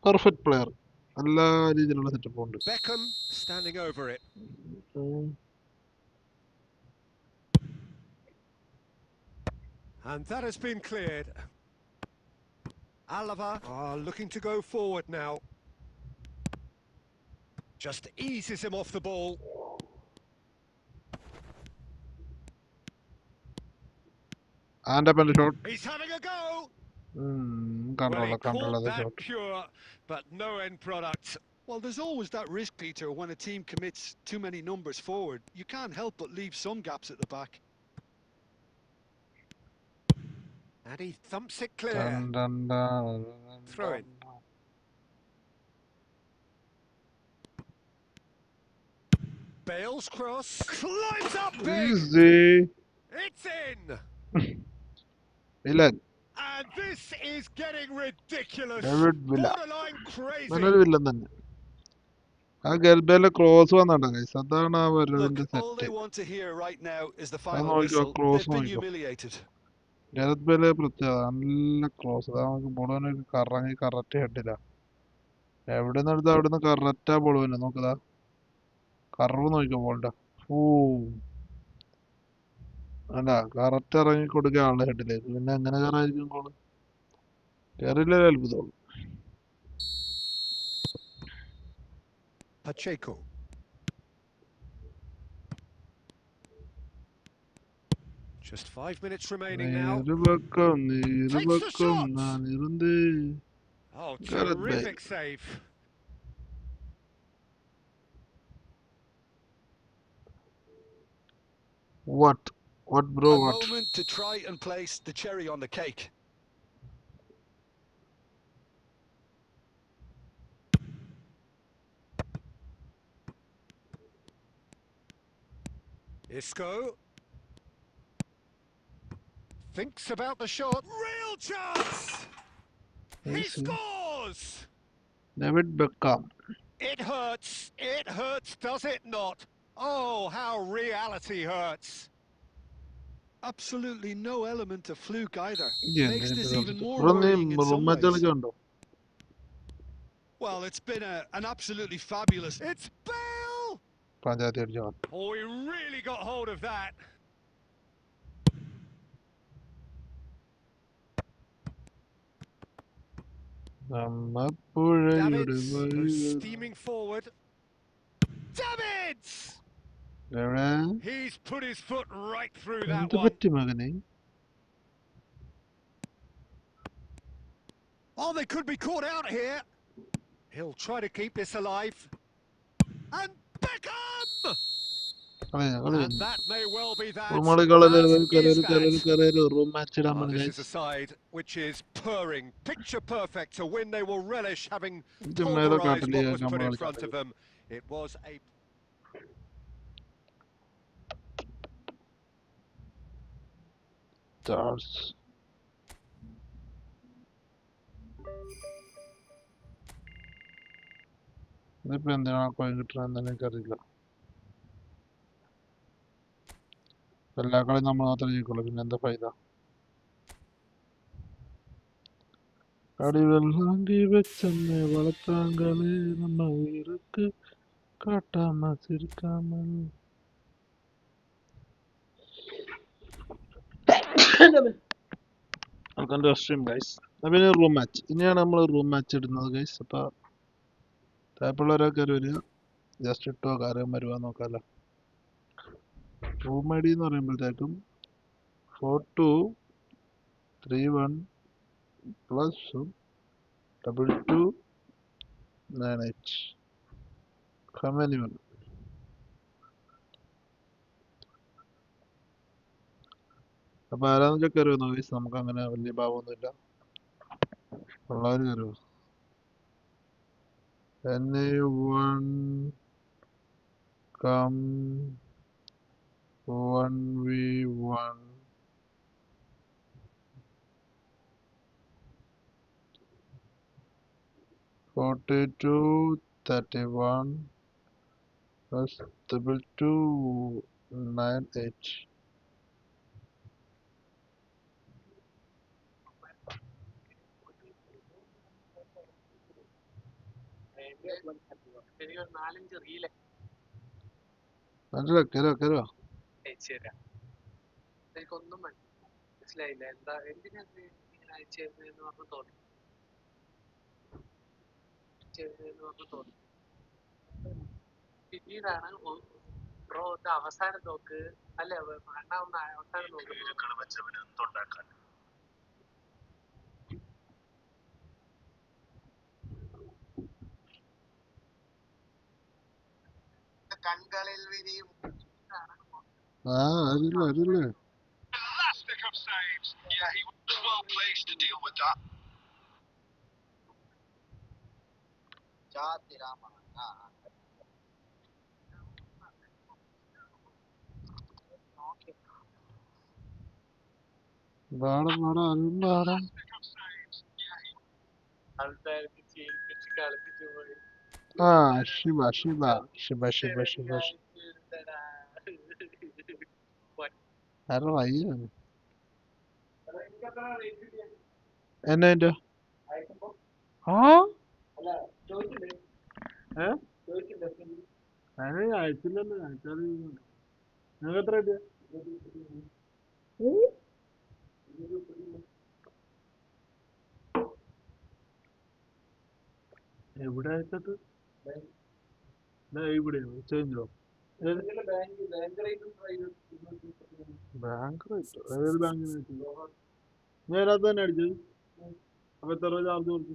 Perfect player. എല്ലാ രീതിയിലുള്ള സെറ്റപ്പും ഉണ്ട്. Beckham standing over it. And that has been cleared. Alava are looking to go forward now. Just eases him off the ball. And up in the shot. He's having a go. Control the shot. Pure, but no end product. Well, there's always that risk, Peter, when a team commits too many numbers forward. You can't help but leave some gaps at the back. And he thumps it clear. Throw in. Bale's cross. Climbs up big. Easy. It's in. Villain. And this is getting ridiculous. Borderline crazy. Villain തന്നെ. ആ ഗൽബയിലെ cross വന്നാണ് guys. അതാണ് ആ വരവിന്റെ Look, all they set. want to hear right now is the final whistle. They've been humiliated. ഗൽബയിലെ പ്രത്യേകത നല്ല cross. നമുക്ക് ബോളിന് കറങ്ങി correct ഹെഡില്ല. എവിടെ നിന്ന് എടുത്താൽ അവിടെ നിന്ന് കറക്റ്റാ ബോൾ തന്നെ. നോക്കതാ കറവ് നോക്കിക്കോ ബോളിന്റെ. അല്ല കറക്റ്റ് ഇറങ്ങി കൊടുക്കുക ആളുടെ ഹെഡിലേക്ക്. പിന്നെ എങ്ങനെ കയറായിരിക്കും goal? കയറിയില്ലേ അത്ഭുതമുള്ളൂ. Pacheco. Just 5 minutes remaining now. Oh, terrific save. What, bro? A what? moment to try and place the cherry on the cake. Isco thinks about the shot. Real chance! He scores! David Beckham. It hurts. It hurts, does it not? Oh, how reality hurts. Absolutely no element of fluke either. Yeah, Makes this even more Running worrying in some ways. Well, it's been an absolutely fabulous... It's Bale! Oh, he really got hold of that. Davids goes steaming forward. Davids! He's put his foot right through that one. Oh, they could be caught out here. He'll try to keep this alive. And Beckham! And that may well be that. This is a side which is purring, picture perfect, a win they will relish, having pulverized what was put in front of them. It was a... Stars. ഇതിപ്പോ എന്തിനാണ് coin കിട്ടണമെന്ന് എനിക്കറിയില്ല. എല്ലാ കളിയും നമ്മൾ മാത്രമേ ജയിക്കുള്ളൂ, പിന്നെ എന്താ ഫൈദ? അടിവെള്ളാണ്ടി വെച്ചെന്നെ വളർത്താങ്കളെ നമ്മ ഉയർക്ക് കാട്ടാമ ചിരിക്കാമ. Welcome stream guys. പിന്നെ റൂം മാച്ച്, ഇനിയാണ് നമ്മൾ റൂം മാച്ച് ഇടുന്നത് ഗൈസ്. അപ്പൊ താല്പര്യമുള്ളവരൊക്കെ വരിക, ജസ്റ്റ് ഇട്ടോ കാര്യം വരുവാ നോക്കാമല്ലോ. റൂം ഐ ഡി എന്ന് പറയുമ്പോഴത്തേക്കും 4231+2298. അപ്പൊ ആരാന്ന് വെച്ചാൽ കയറുമെന്നോ ഗൈസ്? നമുക്ക് അങ്ങനെ വലിയ ഭാവമൊന്നുമില്ല. ഉള്ളവര് കയറുമോ? Anyone come 1v1? $42, $31 plus $2, 98. കയറുക കയറുക കയറുക. എനിക്കൊന്നും മനസ്സിലായില്ല. എന്താ എന്തിനാ ഇങ്ങനെ അയച്ചിരുന്നതെന്ന് പറഞ്ഞു തോന്നി. പിന്നീടാണ് ബ്രോ ഒന്ന് അവസാനം നോക്ക്, അല്ലെ അണ്ണ ഒന്ന് അവസാനം നോക്ക്. കൺകളിൽ വിരിയും. അറിയില്ല അറിയില്ലേ. ആൾക്കാർക്ക് ചിരിപ്പിച്ച് കളിപ്പിച്ചു പോയി. ശിവ ശിവ ശിവ ശിവ ശിവ. ആരുടെ വയ്യാണ്? എന്നാ ആ അയച്ചില്ലല്ലോ. അയച്ചാൽ നിങ്ങൾക്ക് എത്ര കിട്ടിയ? എവിടെ അയച്ചത്? ഇവിടെയോ? ചേഞ്ചോ? ബാങ്ക് റേറ്റ് ഏത് ബാങ്കിന്? ഞാൻ അതിനകത്ത് തന്നെ അടിച്ചത്. അപ്പൊ എത്ര രൂപ ചാർജ് കൊടുത്തു?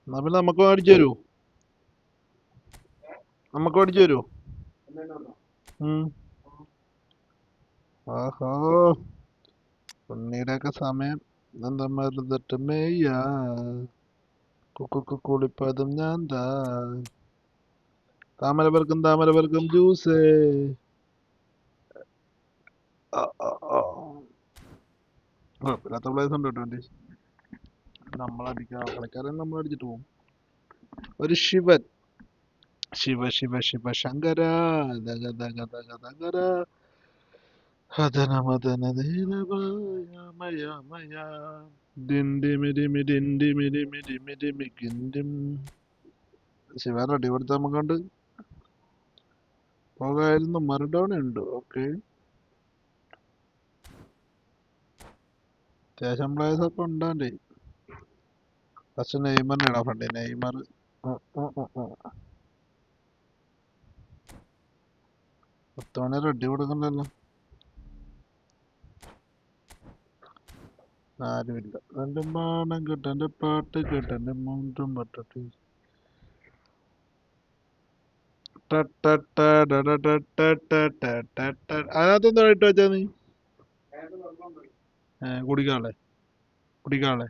എന്നാ പിന്നെ നമുക്ക് മേടിച്ചു തരുമോ? നമുക്ക് മേടിച്ചു തരുമോ? ആഹോ, ഉണ്ണീടെയൊക്കെ സമയം എന്താ മരുന്നിട്ട് മെയ്യ കുളിപ്പതും ഞാൻ താമരവർക്കും ജ്യൂസ്. കുഴപ്പമില്ലാത്ത പ്ലേസ് ഉണ്ട് കേട്ടോ. നമ്മളടിക്കാം, കളിക്കാരൻ നമ്മൾ അടിച്ചിട്ട് പോകും. ഒരു ശിവൻ, ശിവ ശിവ ശിവ ശങ്കര ദഗ ദഗ ദഗ ദഗര ഹദന മദന ദേനമയ മയ ഡിൻഡിമിഡിമി ഡിൻഡിമിഡിമിഡിമിഡിമി ഗിൻഡിം. ശിവൻ റെഡി കൊടുത്ത നമുക്കുണ്ട് പോകായിരുന്നു. മറഡോണ ഉണ്ട്. ഓക്കെ, അത്യാവശ്യം പ്ലേയേഴ്സ് ഒക്കെ ഉണ്ടാണ്ടേ. ഫസ്റ്റ് നെയ്മറിനെ ഇടാൻ ഫണ്ട്. നെയ്മർ പത്തോണി റെഡി കൊടുക്കണ്ടല്ലോ. ആരുമില്ല. എന്റെ മാണം കേട്ട, എന്റെ പാട്ട് കേട്ട, എന്റെ മൂന്നും പട്ടി. അതിനകത്തൊന്നും ഇട്ട് വെച്ചാ നീ കുടിക്കാളെ കുടിക്കാളെ.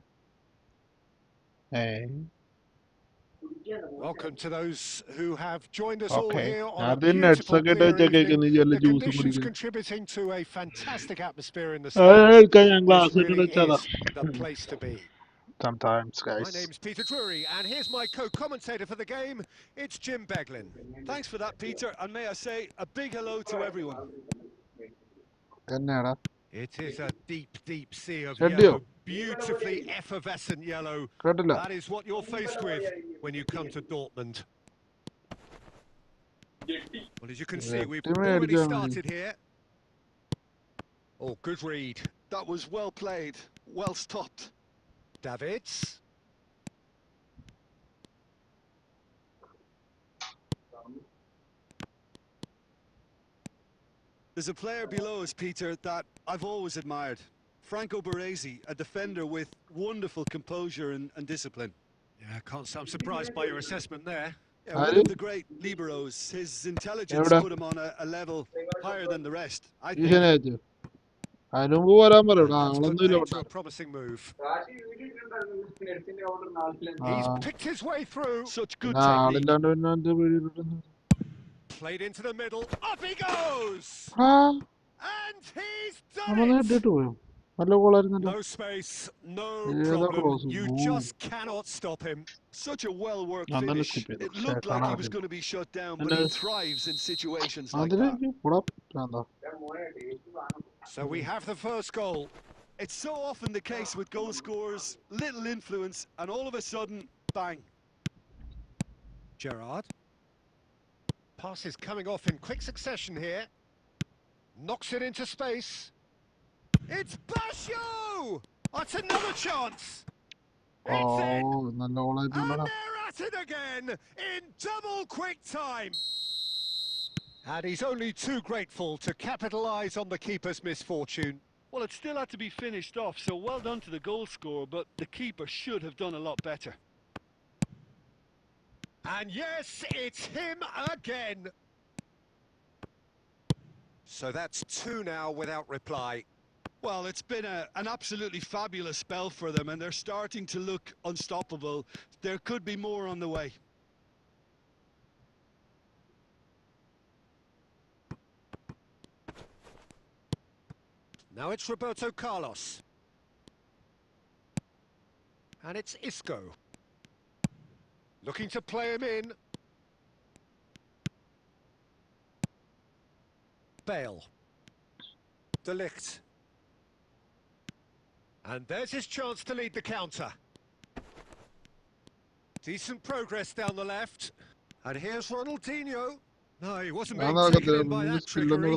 Welcome to those who have joined us all okay, here on a അത് നെറ്റ്സ് beautiful ഒക്കെ ഇട്ട് clear വെച്ചേക്ക്. evening. നീ ചെല്ല The ജ്യൂസും conditions കുടിക്കും. contributing to a fantastic atmosphere in the stands. എടുക്കാൻ ഞാൻ This ഗ്ലാസ് ഇട്ട് really വെച്ചതാ. is the place to be. Sometimes, My guys. name's Peter Drury, and here's my co-commentator for the game. It's Jim Beglin. Thanks for that, Peter, and may I say a big hello to everyone. എന്നാടാ It is a deep, deep sea of ഷെഡിയോ? yellow, beautifully effervescent yellow. കേട്ടില്ല. That is what you're faced with when you come to Dortmund. Well, as you can see, we've already started here. Oh, good read. That was well played, well stopped. Davids. There's a player below us, Peter, that I've always admired. Franco Baresi, a defender with wonderful composure and discipline. Yeah, can't say I'm surprised by your assessment there. Yeah, one of the great liberos. His intelligence put him on a level higher than the rest, I think. That's put paid to a promising move. He's picked his way through. Such good technique. Played into the middle. Up he goes! Ah, And he's done it! No space, no problem. You just cannot stop him. Such a well-worked finish. It looked like he was going to be shut down, but he thrives in situations like that. So we have the first goal. It's so often the case with goal scorers, little influence, and all of a sudden, bang. Gerrard. Pass is coming off in quick succession here. Knocks it into space. It's Basho! That's another chance. It's in. And they're at it again in double quick time. And he's only too grateful to capitalise on the keeper's misfortune. Well, it still had to be finished off, so well done to the goal scorer, but the keeper should have done a lot better. And yes, it's him again. So that's two now without reply. Well, it's been an absolutely fabulous spell for them, and they're starting to look unstoppable. There could be more on the way. Now it's Roberto Carlos. And it's Isco. Looking to play him in. Bale. De Ligt. And there's his chance to lead the counter. Decent progress down the left. And here's Ronaldinho. No, he wasn't being taken in by that trickery.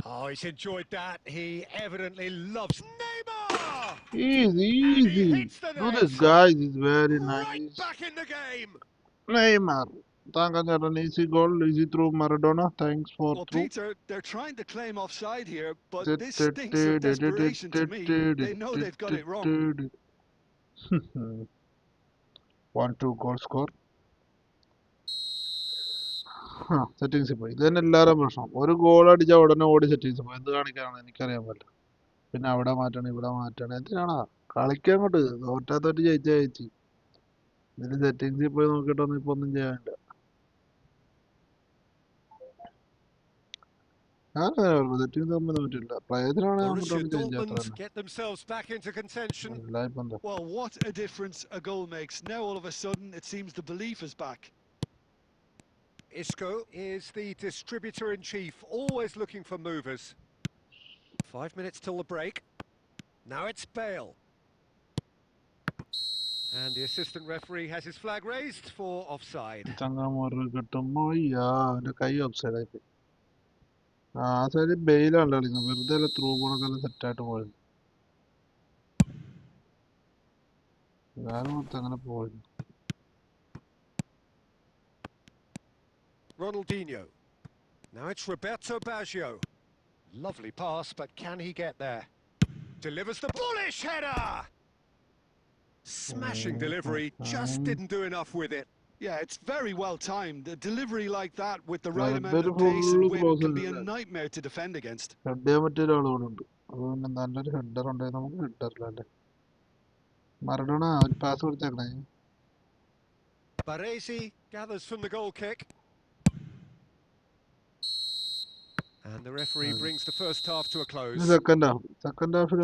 Oh, he's enjoyed that. He evidently loves Neymar! Easy. Do this, guys. It's very nice. Right back in the game. Neymar. An easy goal, easy through Maradona. Thanks for well, through. Peter, they're trying to claim offside here, but this stinks of desperation to me. They know they've got it wrong. 1-2 goal score. സെറ്റിങ്സിൽ പോയി ഇത് തന്നെ എല്ലാവരും പ്രശ്നം ഒരു goal അടിച്ചാൽ ഉടനെ ഓടി സെറ്റിങ്സ് പോയി എന്ത് കാണിക്കാനാണ് എനിക്കറിയാൻ പറ്റില്ല പിന്നെ അവിടെ മാറ്റണം ഇവിടെ മാറ്റണം എന്തിനാണോ കളിക്കാൻ കൊണ്ട് തോറ്റാത്തോട്ട് ജയിച്ചു ഇതിന് സെറ്റിങ്സിൽ പോയി നോക്കിയിട്ടൊന്നും ഇപ്പൊ ഒന്നും ചെയ്യാനില്ല ഞാനങ്ങനെ പറഞ്ഞു സെറ്റിങ്സ് ഒന്നും പറ്റില്ല പ്രയോജനമാണ് അങ്ങോട്ടൊന്ന് ചേഞ്ച് ചെയ്യാത്ത Well, what a difference a goal makes. Now all of a sudden it seems the belief is back. Isco is the distributor-in-chief, always looking for movers. 5 minutes till the break. Now it's Bale. And the assistant referee has his flag raised for offside. ആ side ബെയിലാണല്ലോ കളിക്കുന്നത് വെറുതെ through ബോളൊക്കെ സെറ്റായിട്ട് പോയത് ഞാനും അങ്ങനെ പോയത് Ronaldinho. Now it's Roberto Baggio. Lovely pass, but can he get there? Delivers the bullish header! Smashing delivery, just didn't do enough with it. Yeah, it's very well timed. A delivery like that with the right amount of pace and whip can be a nightmare to defend against. നല്ലൊരു header ഉണ്ടായിരുന്നു നമുക്ക് ഹെഡറിലല്ലേ Maradona ഒരു pass കൊടുത്തേക്കണേ Baresi gathers from the goal kick. And the referee brings the first half to a close. Second half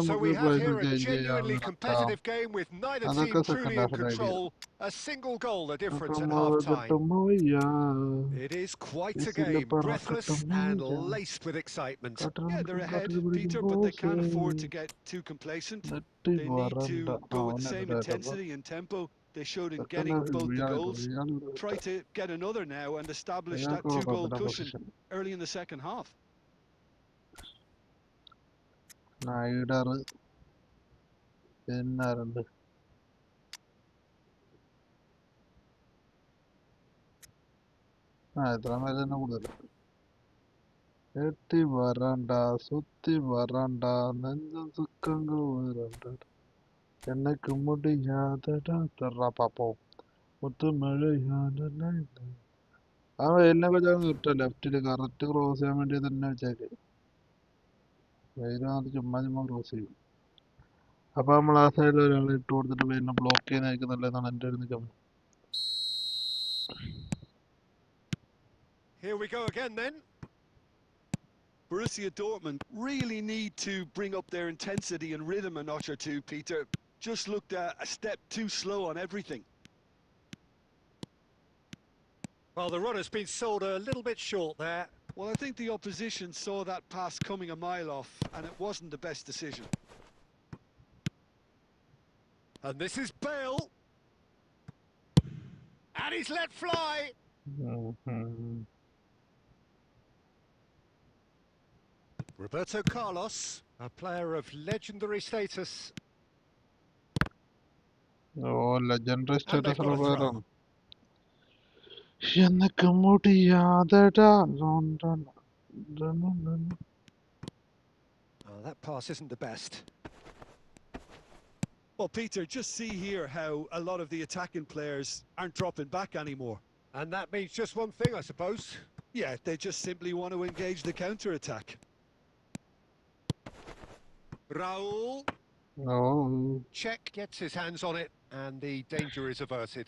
So we have here a genuinely competitive game with neither team truly in control. A single goal, the difference at half-time. It is quite a game, breathless and laced with excitement. Yeah, they're ahead, Peter, but they can't afford to get too complacent. They need to go with the same intensity and tempo they showed in getting both the goals. Try to get another now and establish that two-goal cushion early in the second half. Naidar എന്നാറുണ്ട് എത്ര മേലെ തന്നെ കൂടുതൽ എത്തി വരണ്ട സുത്തി വരണ്ട നെഞ്ചം സുഖങ്ങൾ വരണ്ട എന്നയ്ക്ക് മുടിയാതെ പാപ്പോ ആ വെയിലിനൊക്കെ ഞാൻ കിട്ടുക ലെഫ്റ്റില് കറക്റ്റ് ക്രോസ് ചെയ്യാൻ വേണ്ടി തന്നെ വെച്ചേക്ക്. വെയിലിനകത്ത് ചുമ്മാ ക്രോസ് ചെയ്യും. അപ്പൊ നമ്മൾ ആ സൈഡിൽ ഒരാൾ ഇട്ട് കൊടുത്തിട്ട് വെയിലിനെ ബ്ലോക്ക് ചെയ്യുന്നതായിരിക്കും നല്ലതെന്നാണ് എൻ്റെ ഒരു നിഗമനം. Here we go again then. Borussia Dortmund really need to bring up their intensity and rhythm a notch or two, Peter. Just looked a step too slow on everything. Well, the run has been sold a little bit short there. Well, I think the opposition saw that pass coming a mile off, and it wasn't the best decision. And this is Bale. And he's let fly. Roberto Carlos, a player of legendary status. ഓ legendary And they've status ഉള്ള got a throw. പ്ലെയറാണ്. എന്നൊക്കെ മുടിയാതെടാ. Oh, that pass isn't the best. Well, Peter, just see here how a lot of the attacking players aren't dropping back anymore. And that means just one thing, I suppose. Yeah, they just simply want to engage the counter-attack. Raul. ഓ Czech gets his hands on it, and the danger is averted.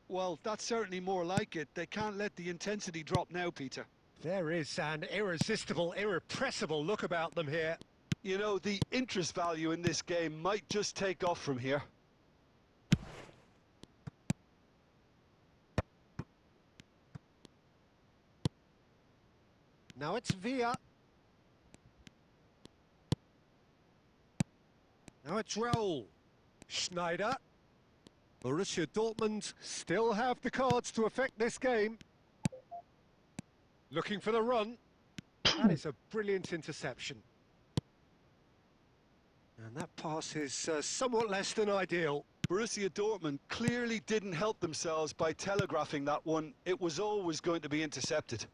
Well, that's certainly more like it. They can't let the intensity drop now, Peter. There is an irresistible, irrepressible look about them here. You know, the interest value in this game might just take off from here. Now it's Villa. Now it's Raul. Schneider. Borussia Dortmund still have the cards to affect this game. Looking for the run. That is a brilliant interception. And that pass is somewhat less than ideal. Borussia Dortmund clearly didn't help themselves by telegraphing that one. It was always going to be intercepted.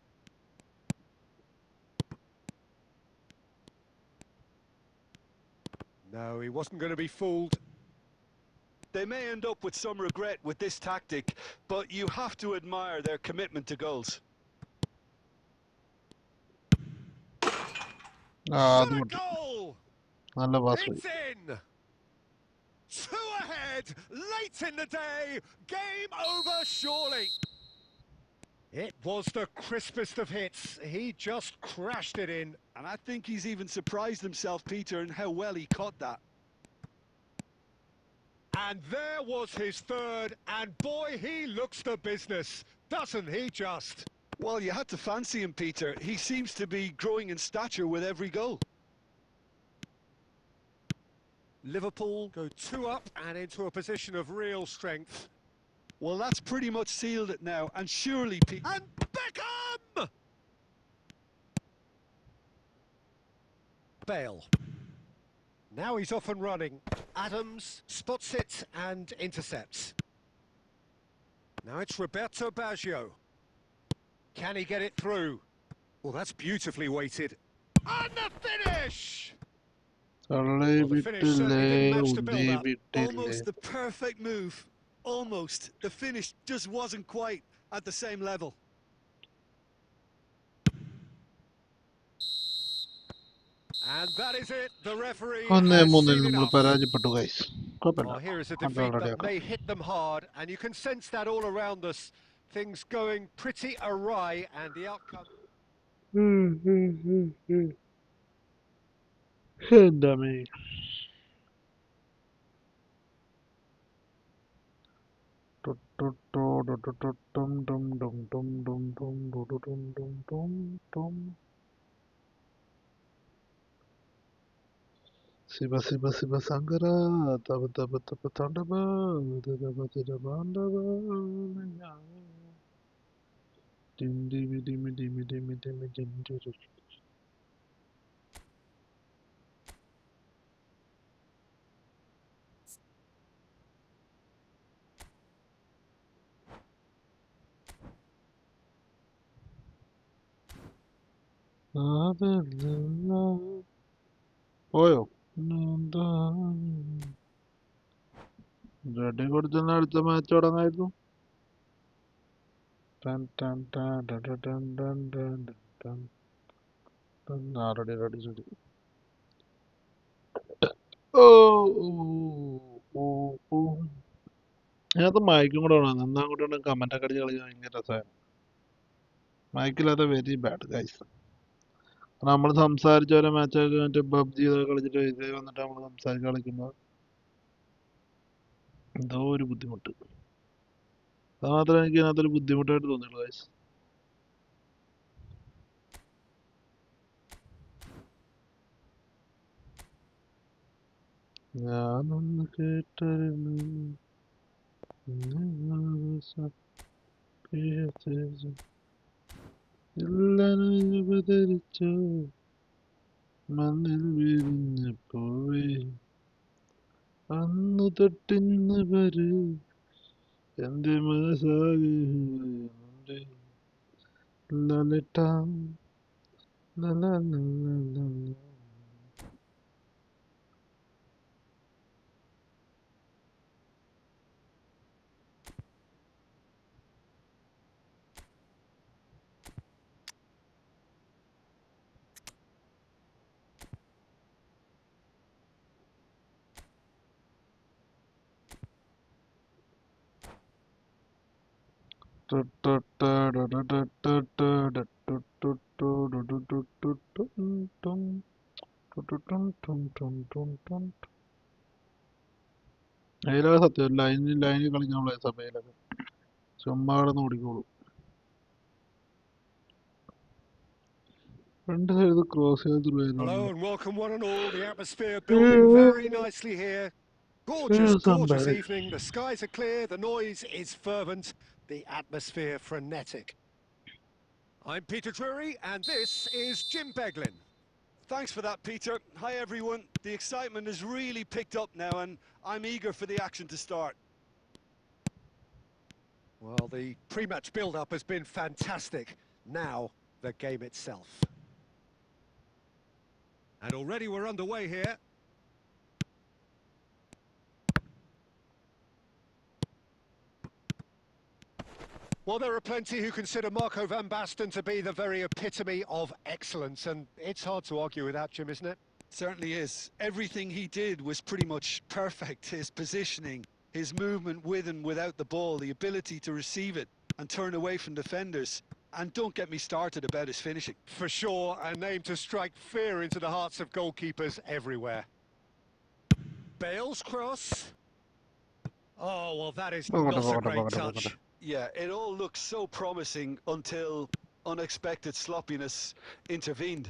No, he wasn't going to be fooled. They may end up with some regret with this tactic, but you have to admire their commitment to goals. What a goal! നല്ല pass. It's in! 2 ahead, late in the day, game over surely. It was the crispest of hits, he just crashed it in. And I think he's even surprised himself, Peter, in how well he caught that. And there was his third, and boy, he looks the business, doesn't he just? Well, you had to fancy him, Peter. He seems to be growing in stature with every goal. Liverpool go 2 up and into a position of real strength. Well, that's pretty much sealed it now, and surely, Peter... And Beckham! Bale. Now he's off and running. Adams spots it and intercepts. Now it's Roberto Baggio. Can he get it through? Well, that's beautifully weighted. And the finish! തള്ളി വിട്ടില്ലേ ഉന്തി വിട്ടില്ലേ. Almost the perfect move. Almost. The finish just wasn't quite at the same level. And that is it. The referee 1-3 has seen നമ്മൾ enough. പരാജയപ്പെട്ടു guys. Oh, കുഴപ്പമില്ല. here is a അത് defeat already that ആക്കാം. may hit them hard, and you can sense that all around us. Things going pretty awry, and the outcome... എന്താ may Shiva Shiva Shiva Shankara തപ തപ തപ താണ്ഡവ തപ തിര പാണ്ഡവ ഡിമി ഡിമി ഡിമി ഡിമി ഡിമി ഡിമി. പോയോ? Ready കൊടുത്തുന്ന അടുത്ത match തുടങ്ങായിരുന്നു. Ready. അതിനകത്ത് മയക്കും കൂടെ വേണം. എന്നാ അങ്ങോട്ട് കമന്റ് ഒക്കെ അടിച്ച് കളിക്കാൻ ഭയങ്കര രസമായിരുന്നു. മയക്കില്ലാത്ത വെരി ബാഡ് ഗൈസ്. നമ്മൾ സംസാരിച്ച ഓരോ മാച്ചൊക്കെ മറ്റേ പബ്ജി കളിച്ചിട്ട് ഇത് വന്നിട്ട് നമ്മൾ സംസാരിച്ച് കളിക്കുമ്പോൾ എന്തോ ഒരു ബുദ്ധിമുട്ട്. അത് മാത്രമേ എനിക്ക് അതിനകത്തൊരു ബുദ്ധിമുട്ടായിട്ട് തോന്നിയുള്ളൂ ഗൈസ്. ഞാനൊന്ന് കേട്ടിരുന്നു ഉപകരിച്ചു മണ്ണിൽ വിരിഞ്ഞ പോവേ അന്ന് തൊട്ടിന്ന് വരെ എന്റെ മനസ്സാകെ ലലട്ടാ ലലലലലല. അതിലൊക്കെ സത്യം ലൈനിൽ കളിക്കാനുള്ള സഭയിലൊക്കെ ചുമ്മാ കിടന്ന് ഓടിക്കോളൂ. രണ്ട് സൈഡ് ക്രോസ് ചെയ്ത് Hello and welcome one and all. The atmosphere building very nicely here. Gorgeous evening. The skies are clear. The noise is fervent. The atmosphere frenetic. I'm Peter Drury and this is Jim Beglin. Thanks for that, Peter. Hi, everyone. The excitement has really picked up now, and I'm eager for the action to start. Well, the pre-match build-up has been fantastic. Now, the game itself. And already we're underway here. Well, there are plenty who consider Marco van Basten to be the very epitome of excellence, and it's hard to argue with that, Jim, isn't it? Certainly is. Everything he did was pretty much perfect. His positioning, his movement with and without the ball, the ability to receive it and turn away from defenders. And don't get me started about his finishing. For sure, a name to strike fear into the hearts of goalkeepers everywhere. Bale's cross. Oh, well, that is not a great touch. Yeah, it all looked so promising until unexpected sloppiness intervened.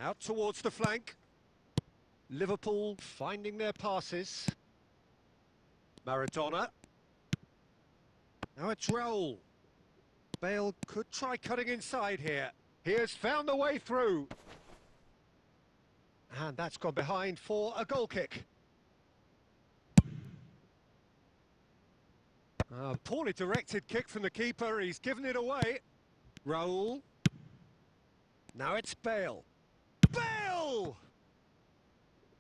Out towards the flank. Liverpool finding their passes. Maradona. Now it's Raul. Bale could try cutting inside here. He has found the way through. And that's gone behind for a goal kick. A poorly directed kick from the keeper. He's given it away. Raul. Now it's Bale. Bale!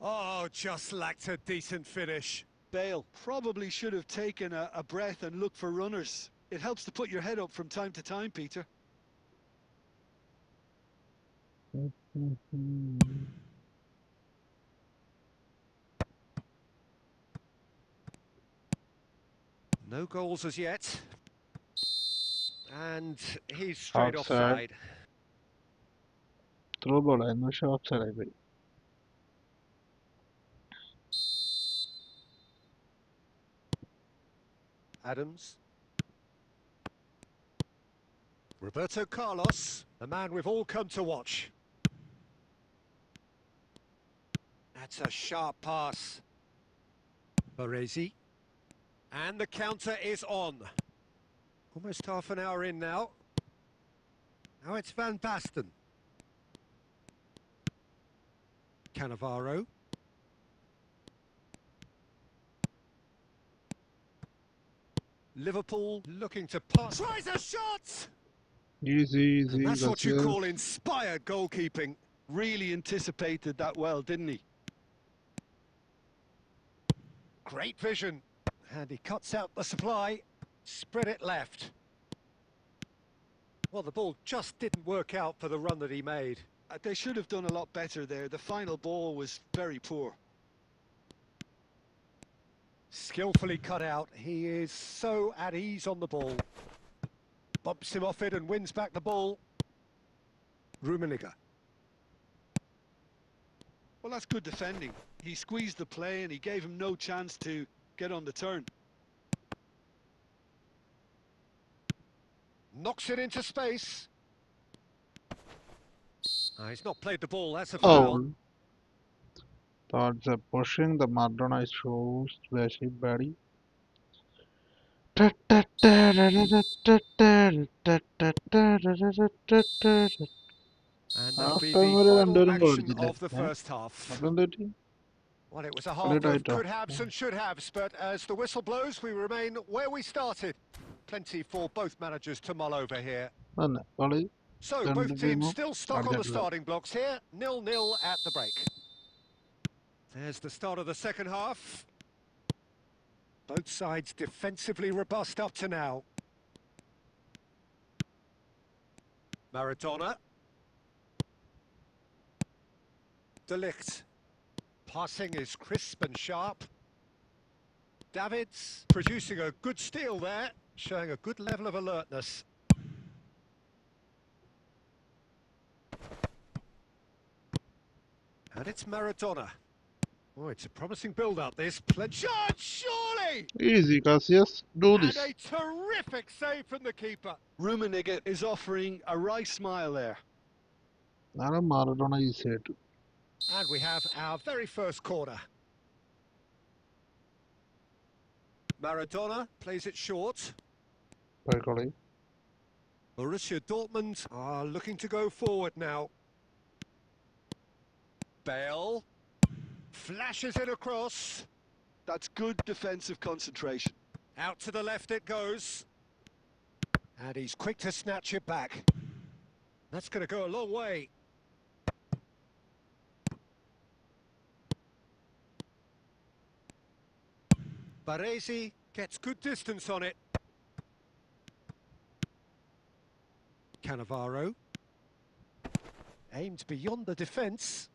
Oh, just lacked a decent finish. Bale probably should have taken a breath and looked for runners. It helps to put your head up from time to time, Peter. No goals as yet. And he's straight offside. Throw ball, I'm not sure offside I will. Adams. Roberto Carlos, the man we've all come to watch. That's a sharp pass. Baresi. And the counter is on. Almost half an hour in now. Now it's Van Basten. Cannavaro. Liverpool looking to pass. Tries a shot! Easy, And easy, that's what you call Cassius. inspired goalkeeping. Really anticipated that well, didn't he? Great vision. And he cuts out the supply. Spread it left. Well, the ball just didn't work out for the run that he made. They should have done a lot better there. The final ball was very poor. Skillfully cut out. He is so at ease on the ball. Bumps him off it and wins back the ball. Rummenigge. Well, that's good defending. He squeezed the play and he gave him no chance to get on the turn. Knocks it into space. He's not played the ball, that's a Oh, foul. thoughts are pushing the Maradona shows where she body. And that'll be After the final action of the first half. Well, it was a half of could haves and should haves, but as the whistle blows, we remain where we started. Plenty for both managers to mull over here. So, both teams still stuck on the starting blocks here. 0-0 at the break. There's the start of the second half. Both sides defensively robust up to now. Maradona. De Ligt. Passing is crisp and sharp. Davids producing a good steal there, showing a good level of alertness. And it's Maradona. Oh, it's a promising build-up, this. Shot, surely! Easy, Cassius. Do this. And a terrific save from the keeper. Rummenigge is offering a wry smile there. Maradona is here too. And we have our very first corner. Maradona plays it short. Borussia Dortmund are looking to go forward now. Bale flashes it across. That's good defensive concentration. Out to the left it goes. And he's quick to snatch it back. That's going to go a long way. Baresi gets good distance on it. Cannavaro. Aimed beyond the defence.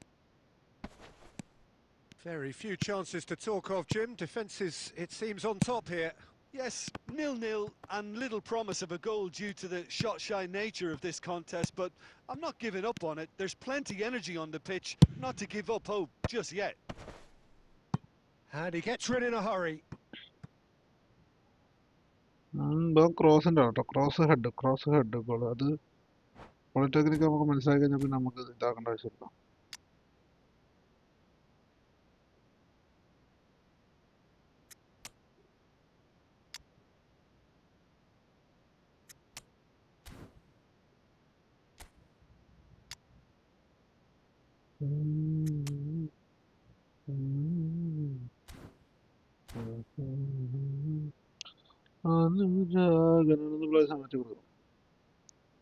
Very few chances to talk of, Jim. Defence is, it seems, on top here. Yes, 0-0 and little promise of a goal due to the shot-shy nature of this contest, but I'm not giving up on it. There's plenty energy on the pitch, not to give up hope just yet. And he gets rid in a hurry. cross and out, cross head goal. That's polytechnic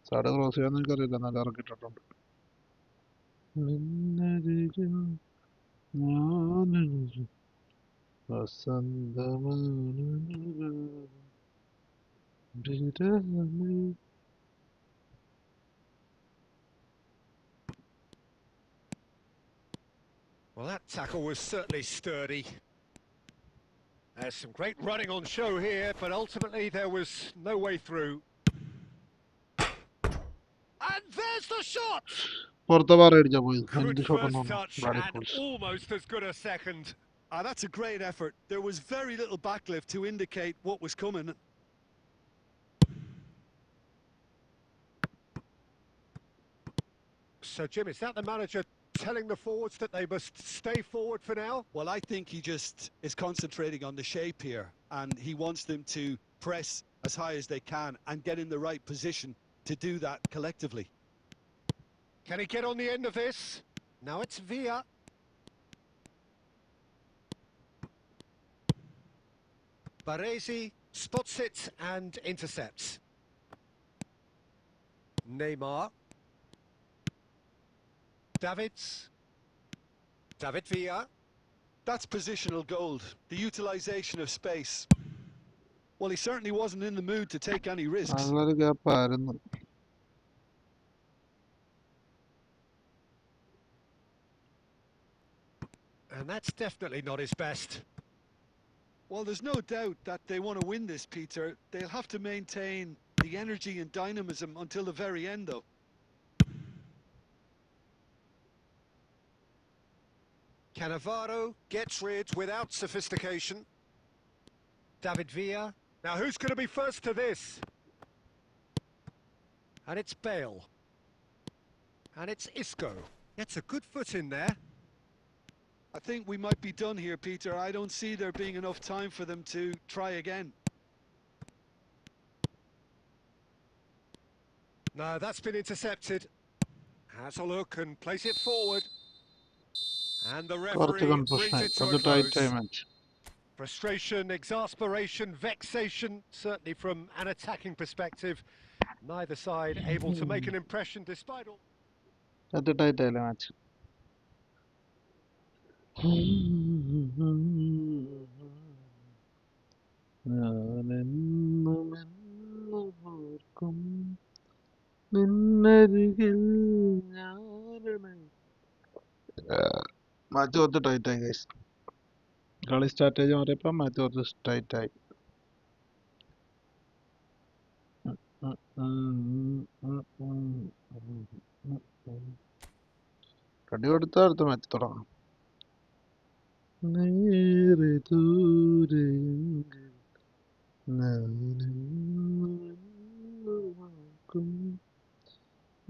Sada cross ചെയ്യാൻ എനിക്കറിയില്ല നല്ല ഇറക്കിയിട്ടുണ്ട് Well, that tackle was certainly sturdy. There's some great running on show here, but ultimately there was no way through. And there's the shot! Good first touch and almost as good a second. That's a great effort. There was very little backlift to indicate what was coming. So, Jim, is that the manager telling the forwards that they must stay forward for now? Well, I think he just is concentrating on the shape here, and he wants them to press as high as they can and get in the right position to do that collectively. Can he get on the end of this? Now it's Villa. Baresi spots it and intercepts. Neymar. David Villa. That's positional gold, the utilisation of space. Well, he certainly wasn't in the mood to take any risks. നല്ലൊരു ഗ്യാപ്പായിരുന്നു. And that's definitely not his best. Well, there's no doubt that they want to win this, Peter. They'll have to maintain the energy and dynamism until the very end, though. Cannavaro gets rid without sophistication. David Villa. Now who's going to be first to this? And it's Bale. And it's Isco. Gets a good foot in there. I think we might be done here, Peter. I don't see there being enough time for them to try again. No, that's been intercepted. Has a look and plays it forward. And the കുറച്ച് referee brings confusion ആയി, it to a കുറച്ച് tight close. ആയി match. Frustration, exasperation, vexation, certainly from an attacking perspective. Neither side able to make an impression despite all... കുറച്ച് tight ആയില്ലേ match. ഞാനെന്നുമെന്നും നിന്നരികിൽ match കുറച്ച് tight ആയി guys. കളി strategy മാറിയപ്പോൾ match കുറച്ച് ടൈറ്റ് ആയി. കടി കൊടുത്താൽ അടുത്ത മാച്ച് തുടങ്ങാം. നേരെ ദൂരെയെങ്കിൽ ഞാനെന്നുമെന്നും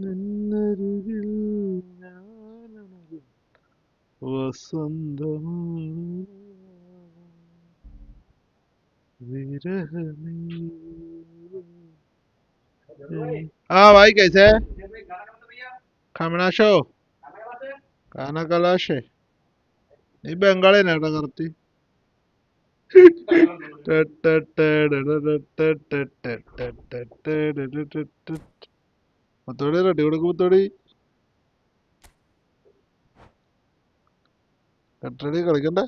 നിന്നരികിൽ ഞാനണയും വസന്തമാണ് വിരഹമേ. हाँ भाई कैसे है? खाना शो खाना कलाशे नहीं बंगाली नाटक करती മുത്തോടി റെഡി കൊടുക്കും. മുത്തോടി റെഡി കളിക്കണ്ടേ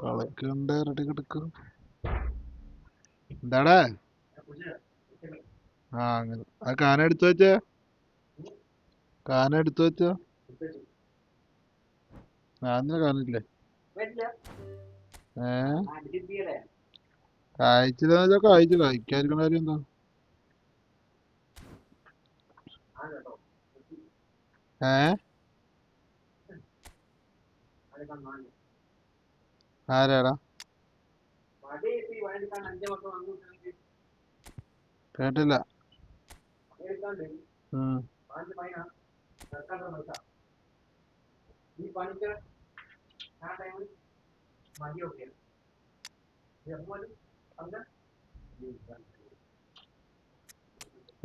കളിക്കണ്ടേ റെഡി കൊടുക്കും. എന്താടാ ആ അങ്ങനെ ആ കാന എടുത്തു വെച്ചാ കാന എടുത്തു വെച്ചാ ഞാൻ കാണില്ലേ കഴിച്ചില്ലെന്ന് വെച്ചാ കഴിച്ചു കഴിക്കാതിരിക്കണ കാര്യം എന്താ? ആരാടാ കേട്ടില്ല.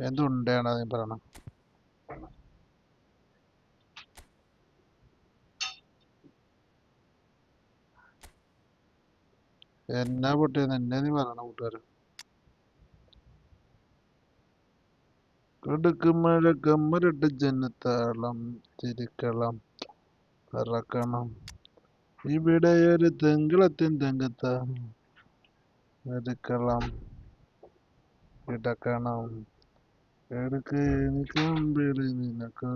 എന്തുണ്ടാണ് നീ പറയണ? എന്നാ പൊട്ടിയെന്ന് എന്നെ നീ പറയണ കൂട്ടുകാരൻ. കൊടുക്കുമഴ കമ്മരട്ട് ജനത്താളം തിരിക്കണം പറക്കണം ഇവിടെ ഒരു തെങ്കളത്തിൻ തെങ്കത്ത എടുക്കണം കിടക്കണം എടുക്ക് എനിക്ക് മുമ്പിൽ നിനക്ക്.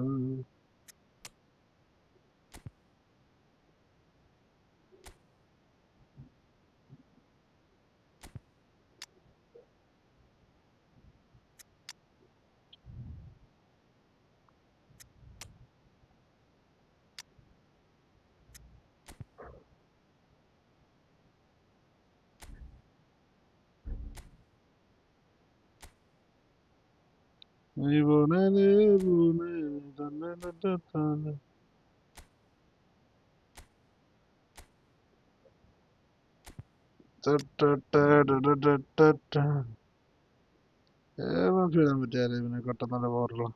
പറ്റിയാലേ പിന്നെ കട്ടന്നല്ല പോറുള്ള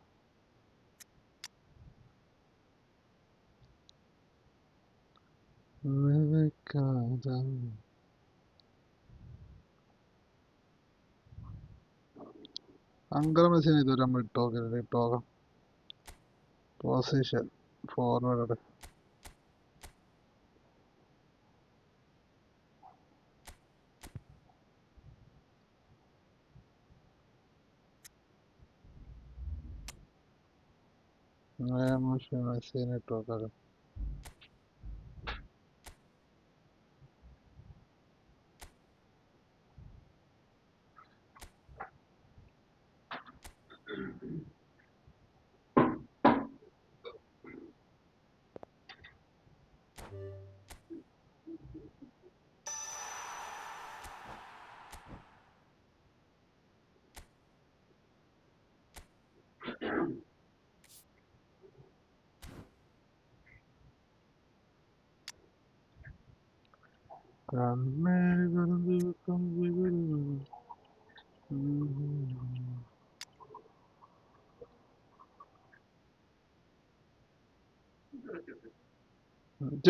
അങ്കർ മെസ്സിനെ ഇതുവരെ നമ്മൾ ഇട്ടോക്കാം. Position forward. മെസ്സിനെ ഇട്ടോക്കാം.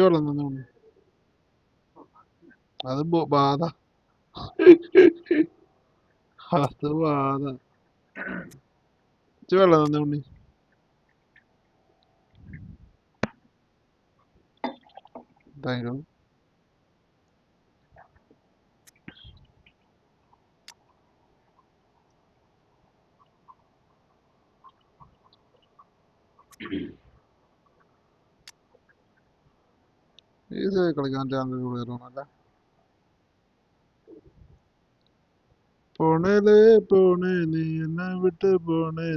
വെള്ളം തന്നു. അത് ബാധ. അത് ബാധ. വെള്ളം തന്നുണ്ണി. Thank you. ഈസിയായി കളിക്കാൻ ചാൻസ് കൂടുതലാണല്ലേ. പോണേലേ പോണേ നീ എന്നെ വിട്ട് പോണേ.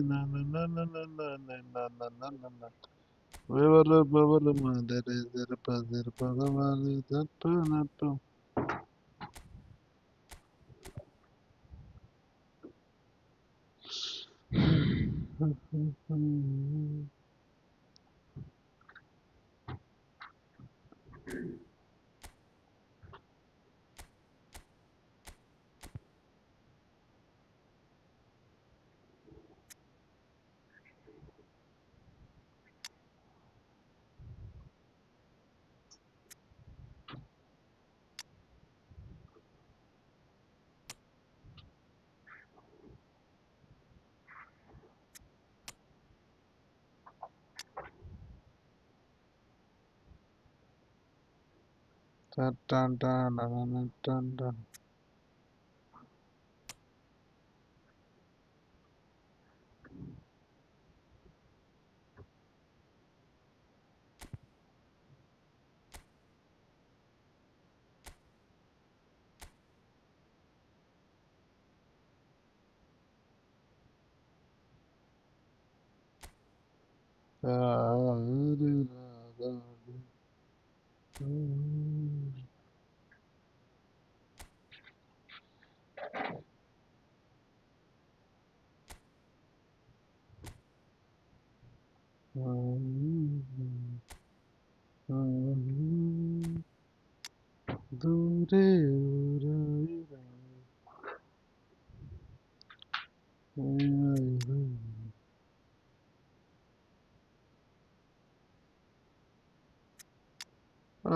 ദൂരെ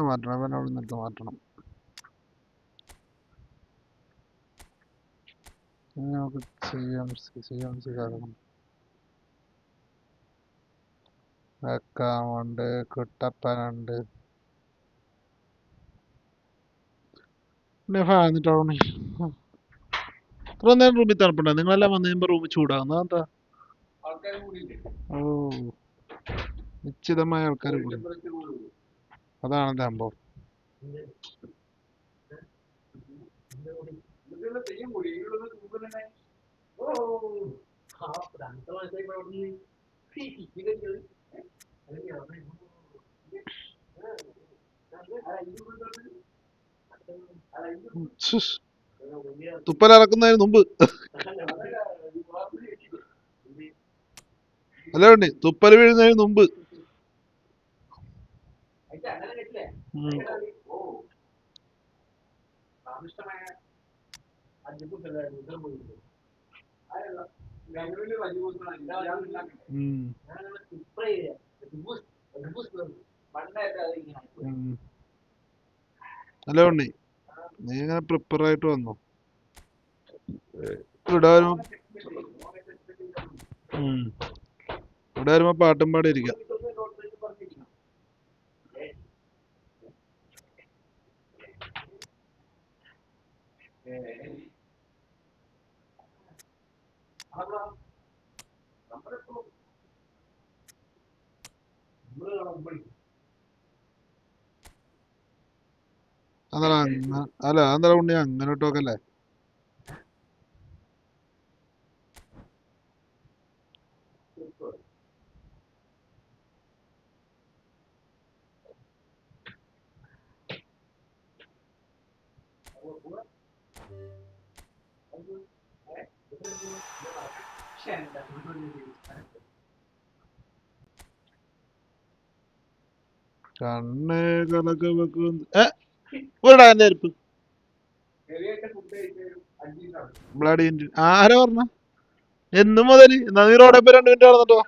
മാറ്റണം. അവൻ അവിടെ നിന്നിട്ട് മാറ്റണം. നമുക്ക് CMC കാരണം വെക്കാമുണ്ട്. കുട്ടപ്പനുണ്ട്. പിന്നെ ഫാന്നിട്ടാവണേ. ഇത്ര നേരം റൂമിൽ തണുപ്പുണ്ടോ? നിങ്ങളെല്ലാം വന്നു കഴിയുമ്പോ റൂമിൽ ചൂടാകുന്നത് എന്താ? ഓ, നിശ്ചിതമായ ആൾക്കാർ കൂടി. അതാണ് സംഭവം. തുപ്പലിറക്കുന്നതിന് മുമ്പ് അല്ല വേണ്ടി തുപ്പല് വീഴുന്നതിന് മുമ്പ്. അല്ല ഉണ്ണി, നീ ഇങ്ങനെ പ്രിപ്പയർ ആയിട്ട് വന്നോ? ഇടാനും ഇവിടെ വരുമ്പോ പാട്ടും പാടിയിരിക്കാം. അല്ല അതെന്താ ഉണ്ണി അങ്ങനെ ഇട്ടോക്കല്ലേ? കണ്ണ് കലക്ക് വെക്കും. ഇവിടെ എന്റെ അരിപ്പ് ബ്ലഡി ആരാ പറഞ്ഞ? എന്നും മുതല് നന്ദി റോഡപ്പോ 2 മിനിറ്റ് നടന്നിട്ടോ.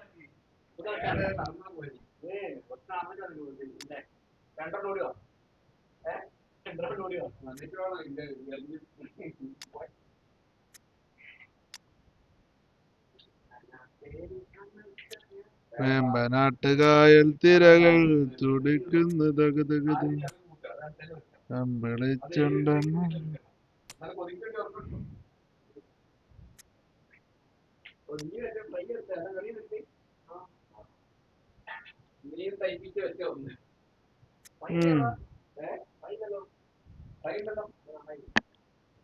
വേമ്പനാട്ടുകായൽ തിരകൾ തുടിക്കുന്നു വിളിച്ചുണ്ടെന്ന്.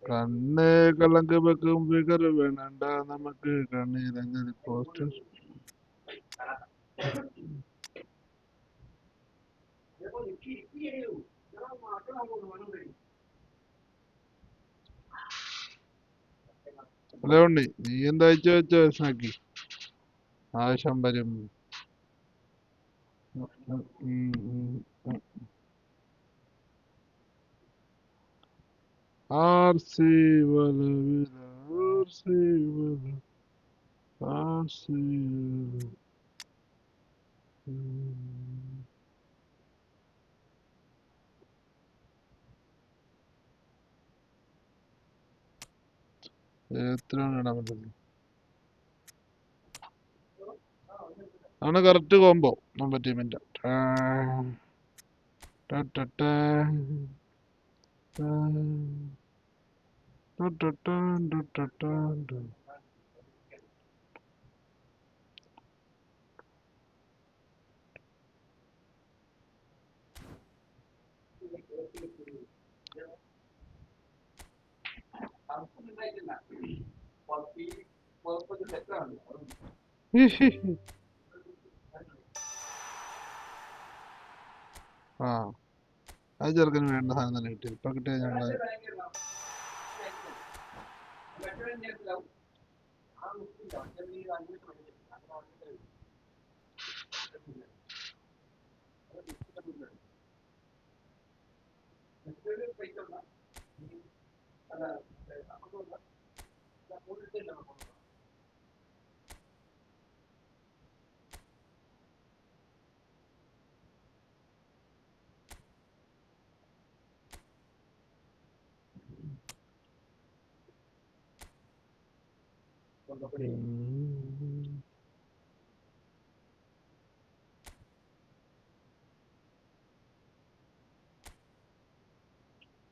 കണ്ണ് കലങ്ക് വെക്കും ഫിഗർ വേണണ്ട നമുക്ക് കണ്ണീരങ്ങനെ പോസ്റ്റ്. ഹലോ ഉണ്ണി, നീ എന്താ വെച്ചോ സ്നാക്കി ആവശ്യം വരും. ആർസി വലവില ആർസി വല ആർസി എത്രയാണ് ഇടാൻ പറ്റുന്നത്? ആണ് കറക്റ്റ് കോമ്പോ നമ്മുടെ ടീമിന്റെ. ആ അത് ചെറുക്കന് വേണ്ട സാധനം തന്നെ കിട്ടി. ഇപ്പൊ കിട്ടിയ ഞങ്ങള്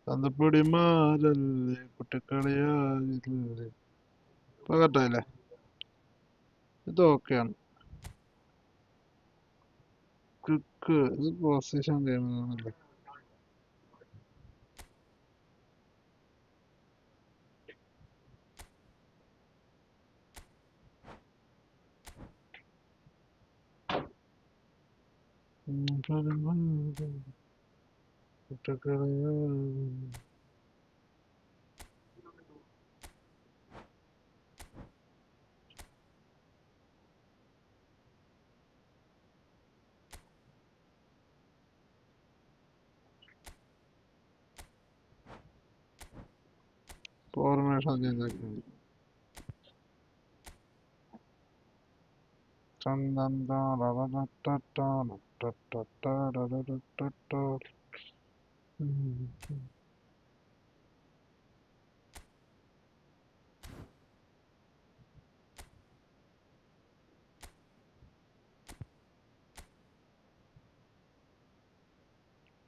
തന്തപ്പൊടി മാറല്ലേ കുട്ടിക്കളിയാകില്ലേ. ഇപ്പൊ കറക്റ്റായില്ലേ? ഇത് ഓക്കെയാണ്. ക്വിക്ക് ഇത് പൊസിഷൻ ഗെയിമാണല്ലേ. കുട്ടിക്കളിയാ ഫോർമേഷൻ ചേഞ്ച് ആക്കി.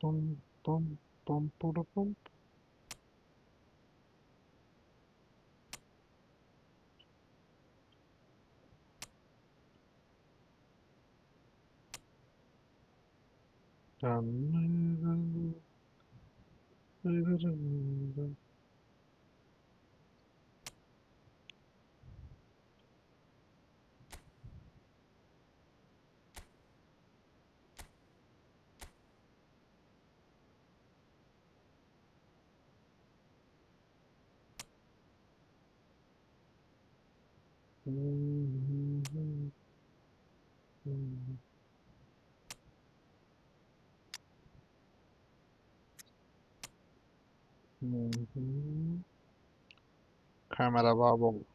Pum, pum, pum, pum, pum. Camera Babu.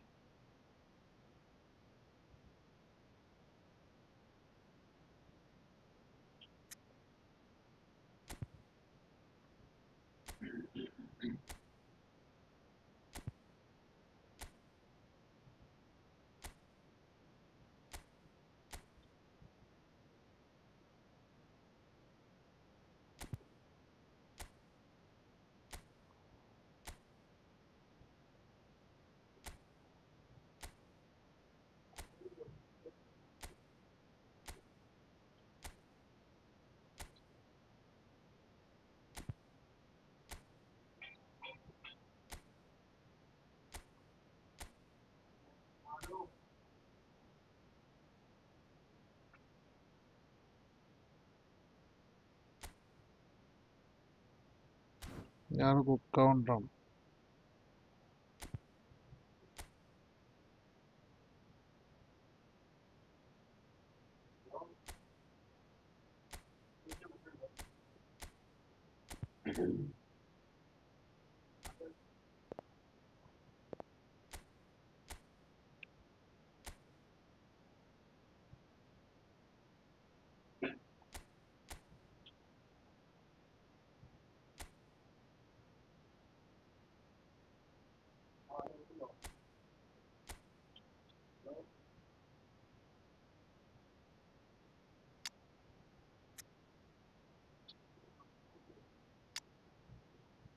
ഞാൻ കുക്ക് കൗണ്ടറാണ്.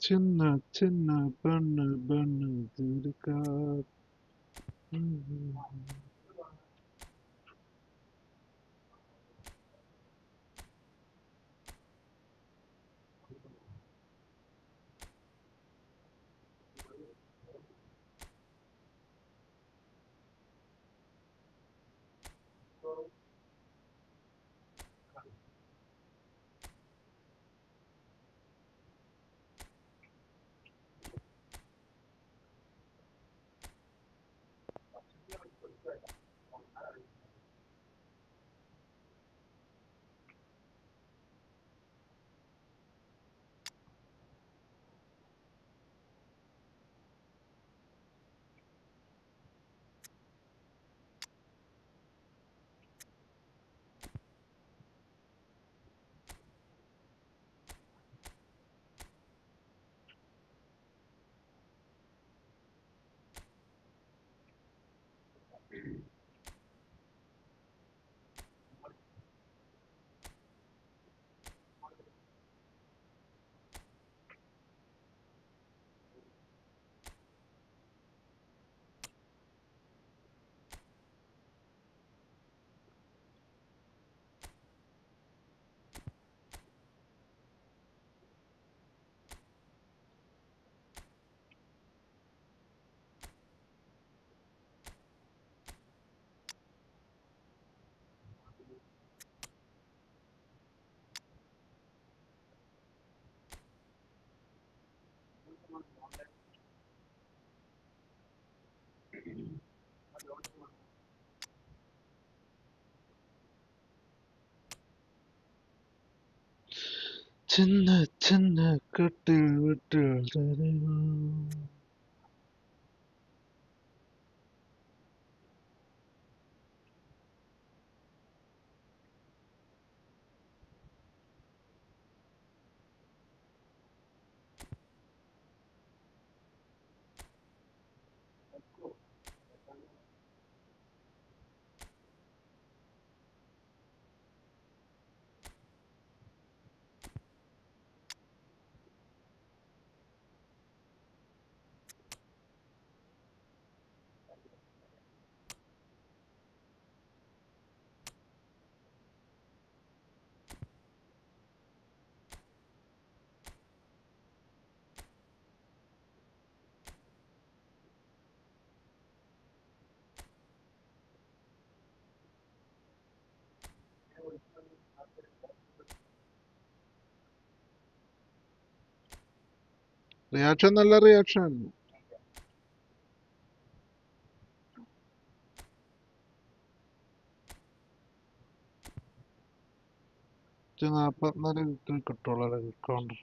ചിന്ന ചിന്ന പെണ്ണ് പെണ്ണ് തീർക്കാ. ചിന്ന ചിന്ന കെട്ടിൽ വിട്ടിൽ തരുമോ. റിയാക്ഷൻ നല്ല റിയാക്ഷൻ. 44 കിട്ടുള്ളൂ കൗണ്ടർ.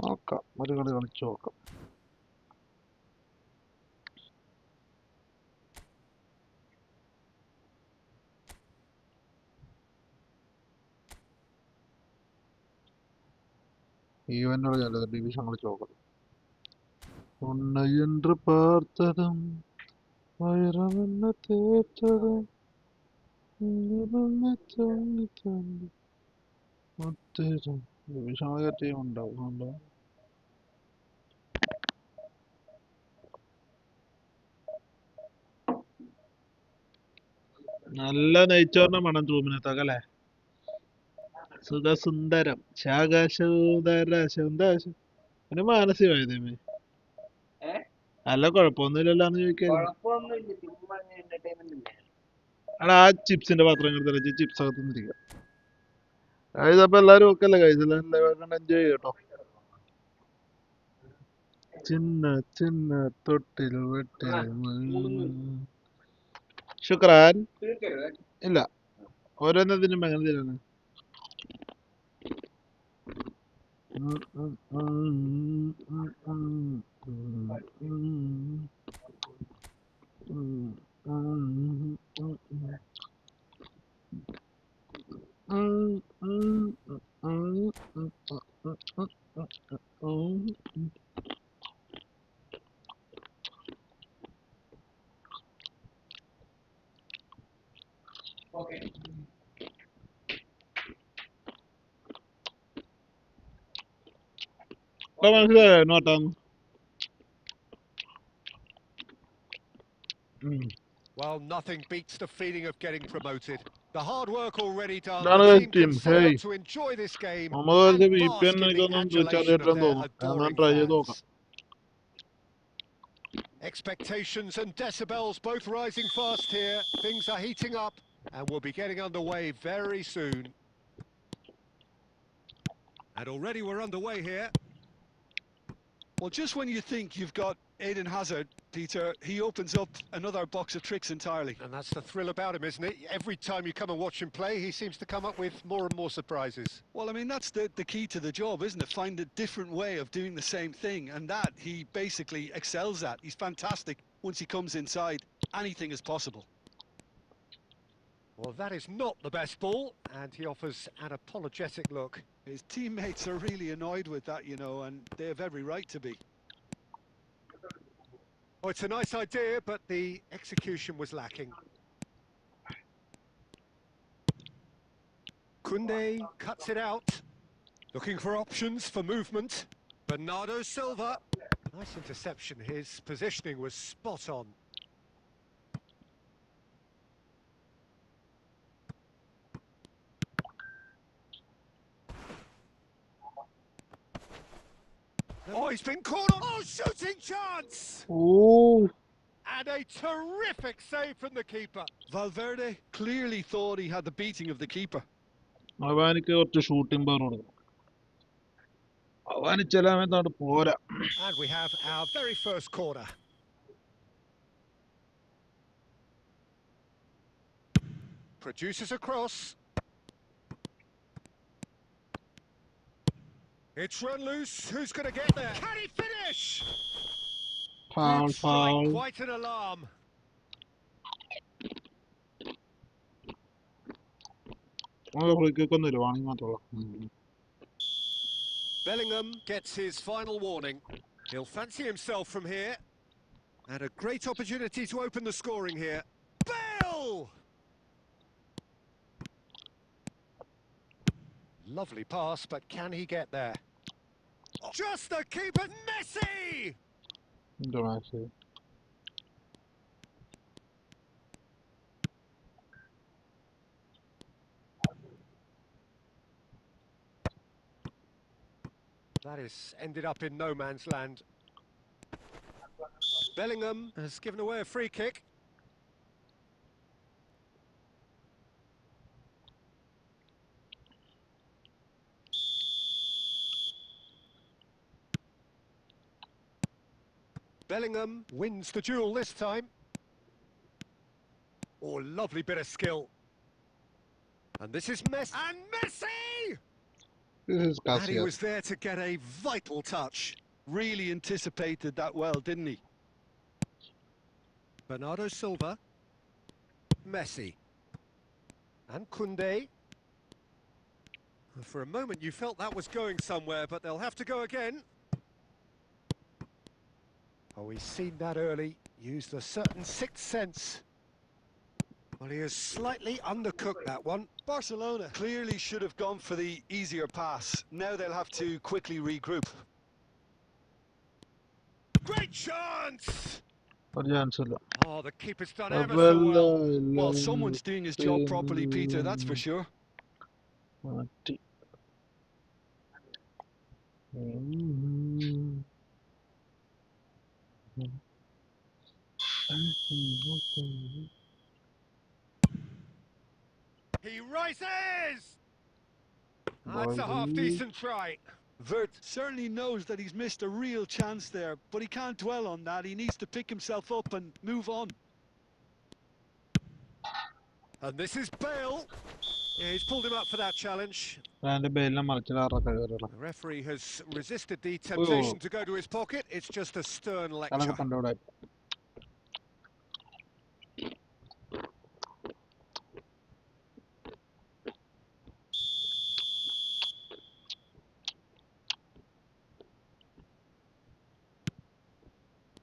നോക്കാം, ഒരു കളി കളിച്ചു നോക്കാം. ഈവനോട് നല്ലത് ഡിവിഷൻ കളിച്ചു നോക്കാം. உன்னை என்று பார்த்ததும் ஆயிரம் என்ன தேற்றதும் ഡിവിഷൻ കളിച്ച ടീം ഉണ്ടാവും. നല്ല നെയ്ച്ചോറിന്റെ മണം റൂമിനകത്തൊക്കെ അല്ലേ? സുഖസുന്ദരം ശാഖസുന്ദര സുന്ദര മാനസികമായതേ. അല്ല കുഴപ്പമൊന്നുമില്ലല്ലോന്ന് ചോദിക്കായിരുന്നു. എടാ ആ ചിപ്സിന്റെ പാത്രം എടുത്തല്ല, ചിപ്സ് ഒക്കെ തിന്നിരിക്കുക. ഇതപ്പോ എല്ലാരും ഒക്കെ അല്ലേ കഴിച്ചത്, എൻജോയ് ചെയ്യട്ടോ. ചിന്ന ചിന്ന തൊട്ടിൽ വെട്ടിൽ ശുക്രാൻ. ഇല്ല, ഓരോന്നതിനും എങ്ങനെ തരാണ്. മനസ്സിലായോ നോട്ടാന്ന്? Well, nothing beats the feeling of getting promoted. The hard work already done, ഇതാണ് the team team. can set hey, out to enjoy this game Muhammad and V P N bask in the എനിക്കൊന്നും recharge adulation of ചെയ്തിട്ടെന്ന് their തോന്നുന്നു. ഞാൻ adoring try ചെയ്ത് നോക്കാം. fans. Expectations and decibels both rising fast here. Things are heating up and we'll be getting underway very soon. And already we're underway here. Well, just when you think you've got Eden Hazard, Peter, he opens up another box of tricks entirely. And that's the thrill about him, isn't it? Every time you come and watch him play, he seems to come up with more and more surprises. Well, I mean, that's the key to the job, isn't it? Find a different way of doing the same thing, and that he basically excels at. He's fantastic once he comes inside. Anything is possible. Well, that is not the best ball, and he offers an apologetic look. His teammates are really annoyed with that, you know, and they have every right to be. Oh, it's a nice idea, but the execution was lacking. Kunde cuts it out, looking for options for movement. Bernardo Silva. Nice interception. His positioning was spot on. Oh, he's been caught on. Oh, shooting chance! Oh, And a terrific save from the keeper. Valverde clearly thought he had the beating of the keeper. അവനിക്ക് കുറച്ച് shooting power കൊടുക്കണം. അവന് ചില സമയത്തോണ്ട് പോരാ. And we have our very first corner. Produces a cross. It's run loose. Who's going to get there? Can he finish? Foul, Good strike, foul. quite an alarm. Free kick ഒന്നുമില്ല, warning മാത്രമല്ല. Bellingham gets his final warning. He'll fancy himself from here. And a great opportunity to open the scoring here. Bale! Lovely pass, but can he get there? Just the keeper, Messi! എന്താണ് actually? That has ended up in no man's land. Bellingham has given away a free kick. Bellingham wins the duel this time. Oh, lovely bit of skill. And this is Messi. And Messi! This is And he Cassius. was there to get a vital touch. Really anticipated that well, didn't he? Bernardo Silva. Messi. And Koundé. For a moment you felt that was going somewhere, but they'll have to go again. Oh, he's seen that early. Used a certain sixth sense. Well, he has slightly undercooked that one. Barcelona clearly should have gone for the easier pass. Now they'll have to quickly regroup. Great chance! Answer. Oh, the keeper's done ever so well. Well, someone's doing his job properly, Peter, that's for sure. He rises! That's a half-decent try. Vert certainly knows that he's missed a real chance there, but he can't dwell on that. He needs to pick himself up and move on. And this is Bale. Yeah, he's pulled him up for that challenge. The The referee has resisted the temptation to go to his pocket. It's just a stern lecture.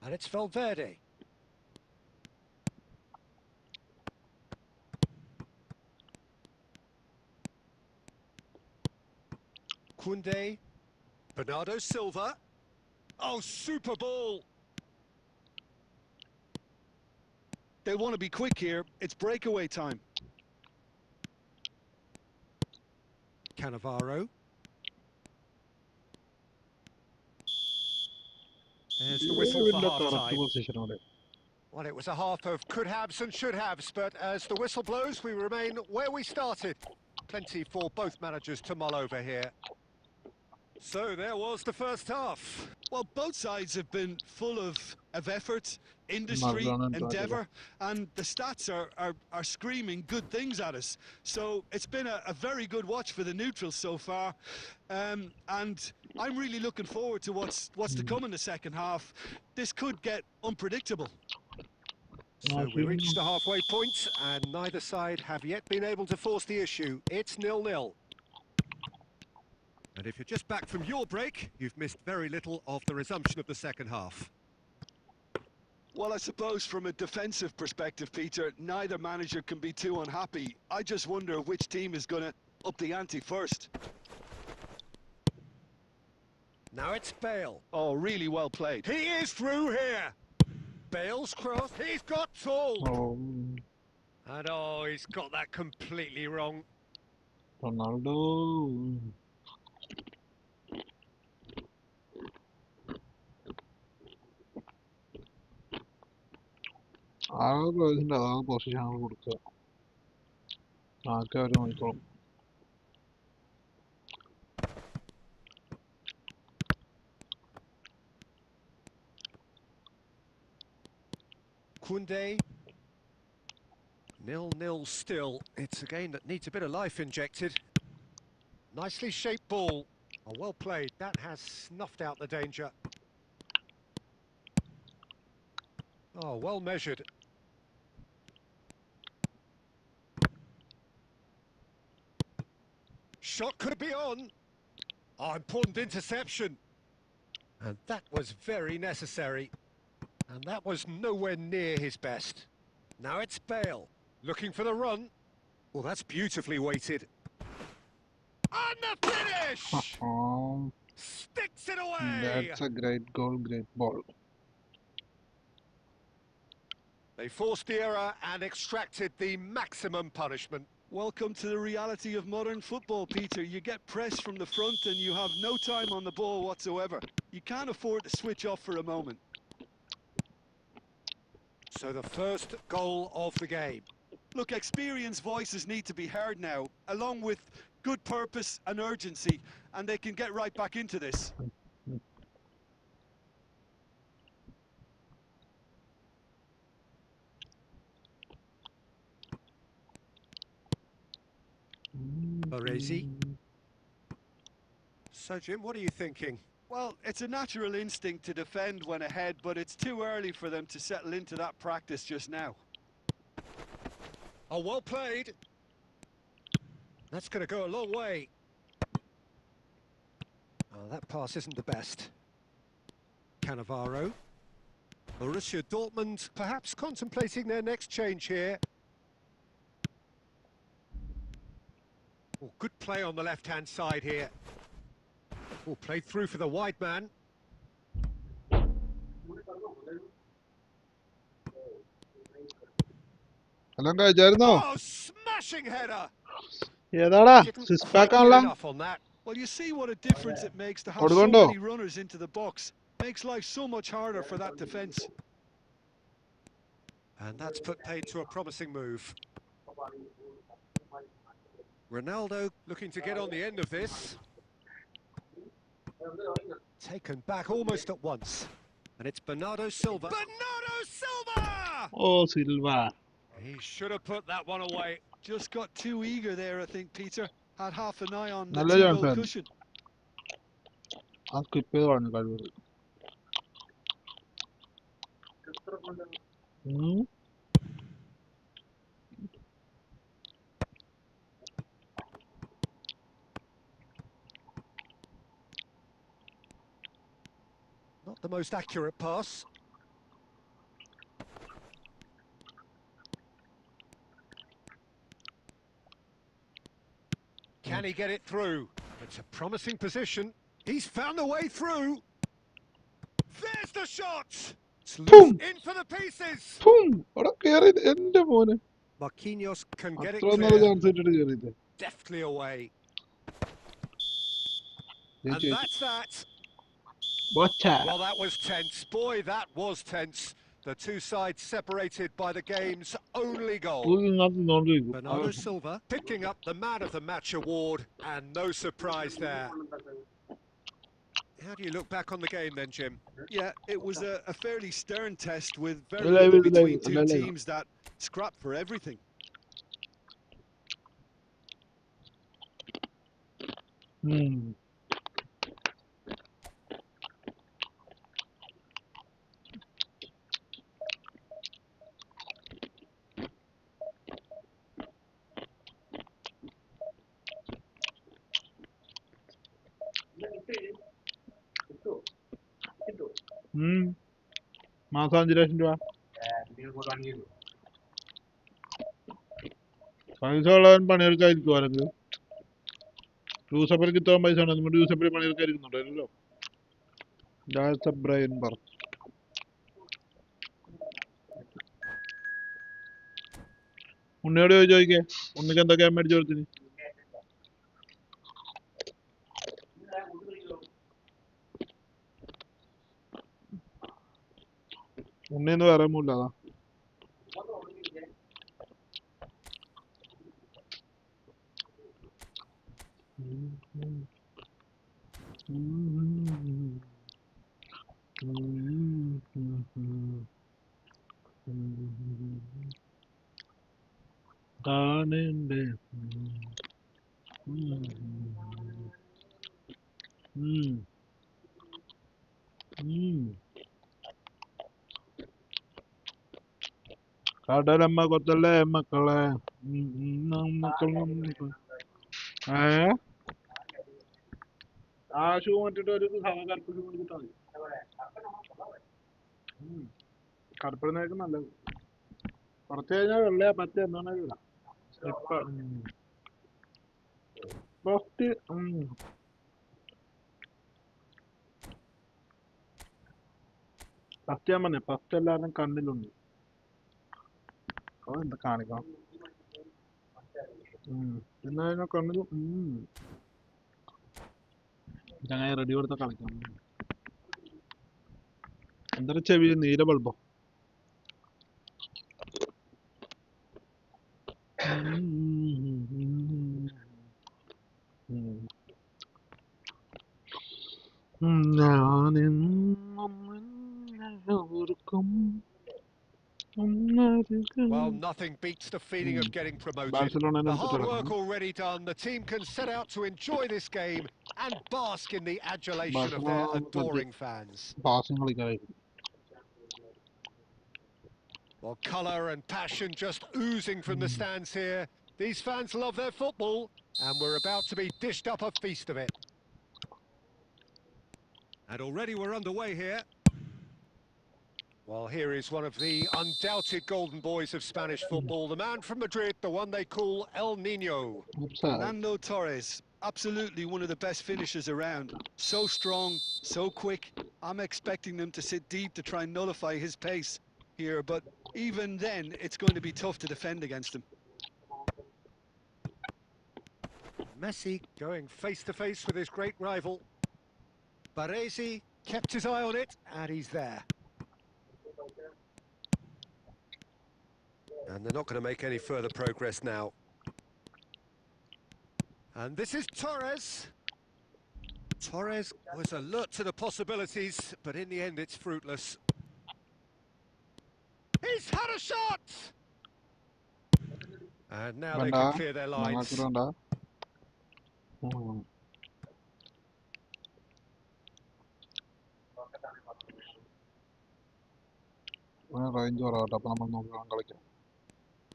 And it's Valverde. Koundé. Bernardo Silva. Oh, super ball. They want to be quick here. It's breakaway time. Cannavaro. There's the whistle for half-time. Well, it was a half of could-haves and should-haves, but as the whistle blows, we remain where we started. Plenty for both managers to mull over here. So there was the first half. Well, both sides have been full of effort, industry, endeavour, and the stats are screaming good things at us. So it's been a very good watch for the neutrals so far, and I'm really looking forward to what's to come in the second half. This could get unpredictable. So we reached the halfway point, and neither side have yet been able to force the issue. It's 0-0. And if you're just back from your break, you've missed very little of the resumption of the second half. Well, I suppose from a defensive perspective, Peter, neither manager can be too unhappy. I just wonder which team is going to up the ante first. Now it's Bale. Oh, really well played. He is through here. Bale's cross. He's got tall. And oh, he's got that completely wrong. Ronaldo. Position കൊടുക്കുക ആൾക്കാർ നോക്കിക്കോളും. Koundé. 0-0 still. It's a game that needs a bit of life injected. Nicely shaped ball. Oh, well played. That has snuffed out the danger. Oh, well measured. Shot could be on. Oh, important interception. And that was very necessary. And that was nowhere near his best. Now it's Bale, looking for the run. Well, that's beautifully weighted. And the finish! Sticks it away! That's a great goal, great ball. They forced the error and extracted the maximum punishment. Welcome to the reality of modern football, Peter. You get pressed from the front and you have no time on the ball whatsoever. You can't afford to switch off for a moment. So the first goal of the game. Look, experienced voices need to be heard now, along with good purpose and urgency, and they can get right back into this. Baresi. So, Jim, what are you thinking? Well, it's a natural instinct to defend when ahead, but it's too early for them to settle into that practice just now. Oh, well played. That's going to go a long way. Oh, that pass isn't the best. Cannavaro. Borussia Dortmund perhaps contemplating their next change here. Oh, good play on the left-hand side here. Oh, played through for the wide man. Oh, smashing header! Didn't quite get enough on that. Well, you see what a difference it makes to have so many runners into the box. Makes life so much harder for that defence. And that's put paid to a promising move. Ronaldo looking to get on the end of this. Taken back almost at once. And it's Bernardo Silva. Bernardo Silva! Oh, Silva. He should have put that one away. Just got too eager there, I think, Peter. Had half an eye on the നല്ല two-goal chance cushion. ആ skip ചെയ്ത് കളഞ്ഞു കഴിവ്. Not the most accurate pass. Can he get it through? It's a promising position. He's found the way through. There's the shot! It's loose in for the pieces. Marquinhos can get it clear. Deftly away. And that's that. Bocha. Well, that was tense. Boy, that was tense. The two sides separated by the game's only goal. Bernardo Silva picking up the Man of the Match award, and no surprise there. How do you look back on the game then, Jim? Yeah, it was a fairly stern test with very little between two teams that scrapped for everything. മാസം 5 ലക്ഷം രൂപ പൈസ ഉള്ളവൻ പണിയെടുക്കാതിരിക്കും ആരെങ്കിലും യൂസഫർക്ക് ഇത്രയും പൈസ ഉണ്ടോ നമ്മുടെ യൂസഫിൽ പണിയെടുക്കാതിരിക്കുന്നുണ്ടല്ലോ brine പറ ഉണ്ണിയോട് ചോദിക്കേ ഉണ്ണിക്ക് എന്തൊക്കെയാ മേടിച്ചു കൊടുത്തിന് ഉണ്ണിന്ന് വേറെ ഒന്നുമില്ല അതാ കാണേണ്ടേ കടലമ്മ കൊത്തല്ലേ മക്കളെ ആ ഷൂ മറ്റിട്ട് ഒരു കറുപ്പ് ഷൂ കിട്ടാ മതി കറുപ്പിടുന്നതായിരിക്കും നല്ലത് കുറച്ച് കഴിഞ്ഞാൽ വെള്ളയാ പച്ച എന്താണെങ്കിലും ഇടാം ഫസ്റ്റ് ഫസ്റ്റ് ഞാൻ പറഞ്ഞേ ഫസ്റ്റ് എല്ലാവരും കണ്ണിലുണ്ട് എന്താ കാണിക്കണം പിന്നെ കണ്ണിലും ചങ്ങായി റെഡി കൊടുത്ത കളിക്കണം എന്തൊരു ചെവിയിൽ നീല ബൾബോ ഞാനെന്നും ഓർക്കും Well, nothing beats the feeling of getting promoted. Barcelona The hard work already done, the team can set out to enjoy this game and bask in the adulation of their adoring fans. Well, colour and passion just oozing from the stands here. These fans love their football, and we're about to be dished up a feast of it. And already we're underway here. Well, here is one of the undoubted golden boys of Spanish football, the man from Madrid, the one they call El Nino. Fernando Torres, absolutely one of the best finishers around. So strong, so quick. I'm expecting them to sit deep to try and nullify his pace here, but even then, it's going to be tough to defend against him. Messi going face-to-face with his great rival. Baresi kept his eye on it, and he's there. And they're not going to make any further progress now. And this is Torres. Torres was alert to the possibilities, but in the end it's fruitless. He's had a shot! And now they can clear their lines.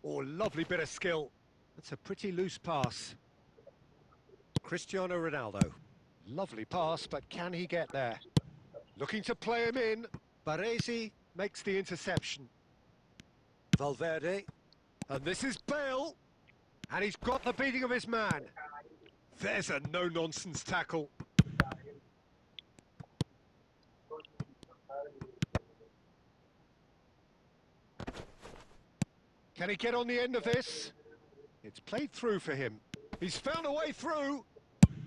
Oh, lovely bit of skill. That's a pretty loose pass. Cristiano Ronaldo. Lovely pass, but can he get there? Looking to play him in. Baresi makes the interception. Valverde. And this is Bale. And he's got the beating of his man. There's a no-nonsense tackle. Can he get on the end of this? It's played through for him. He's found a way through.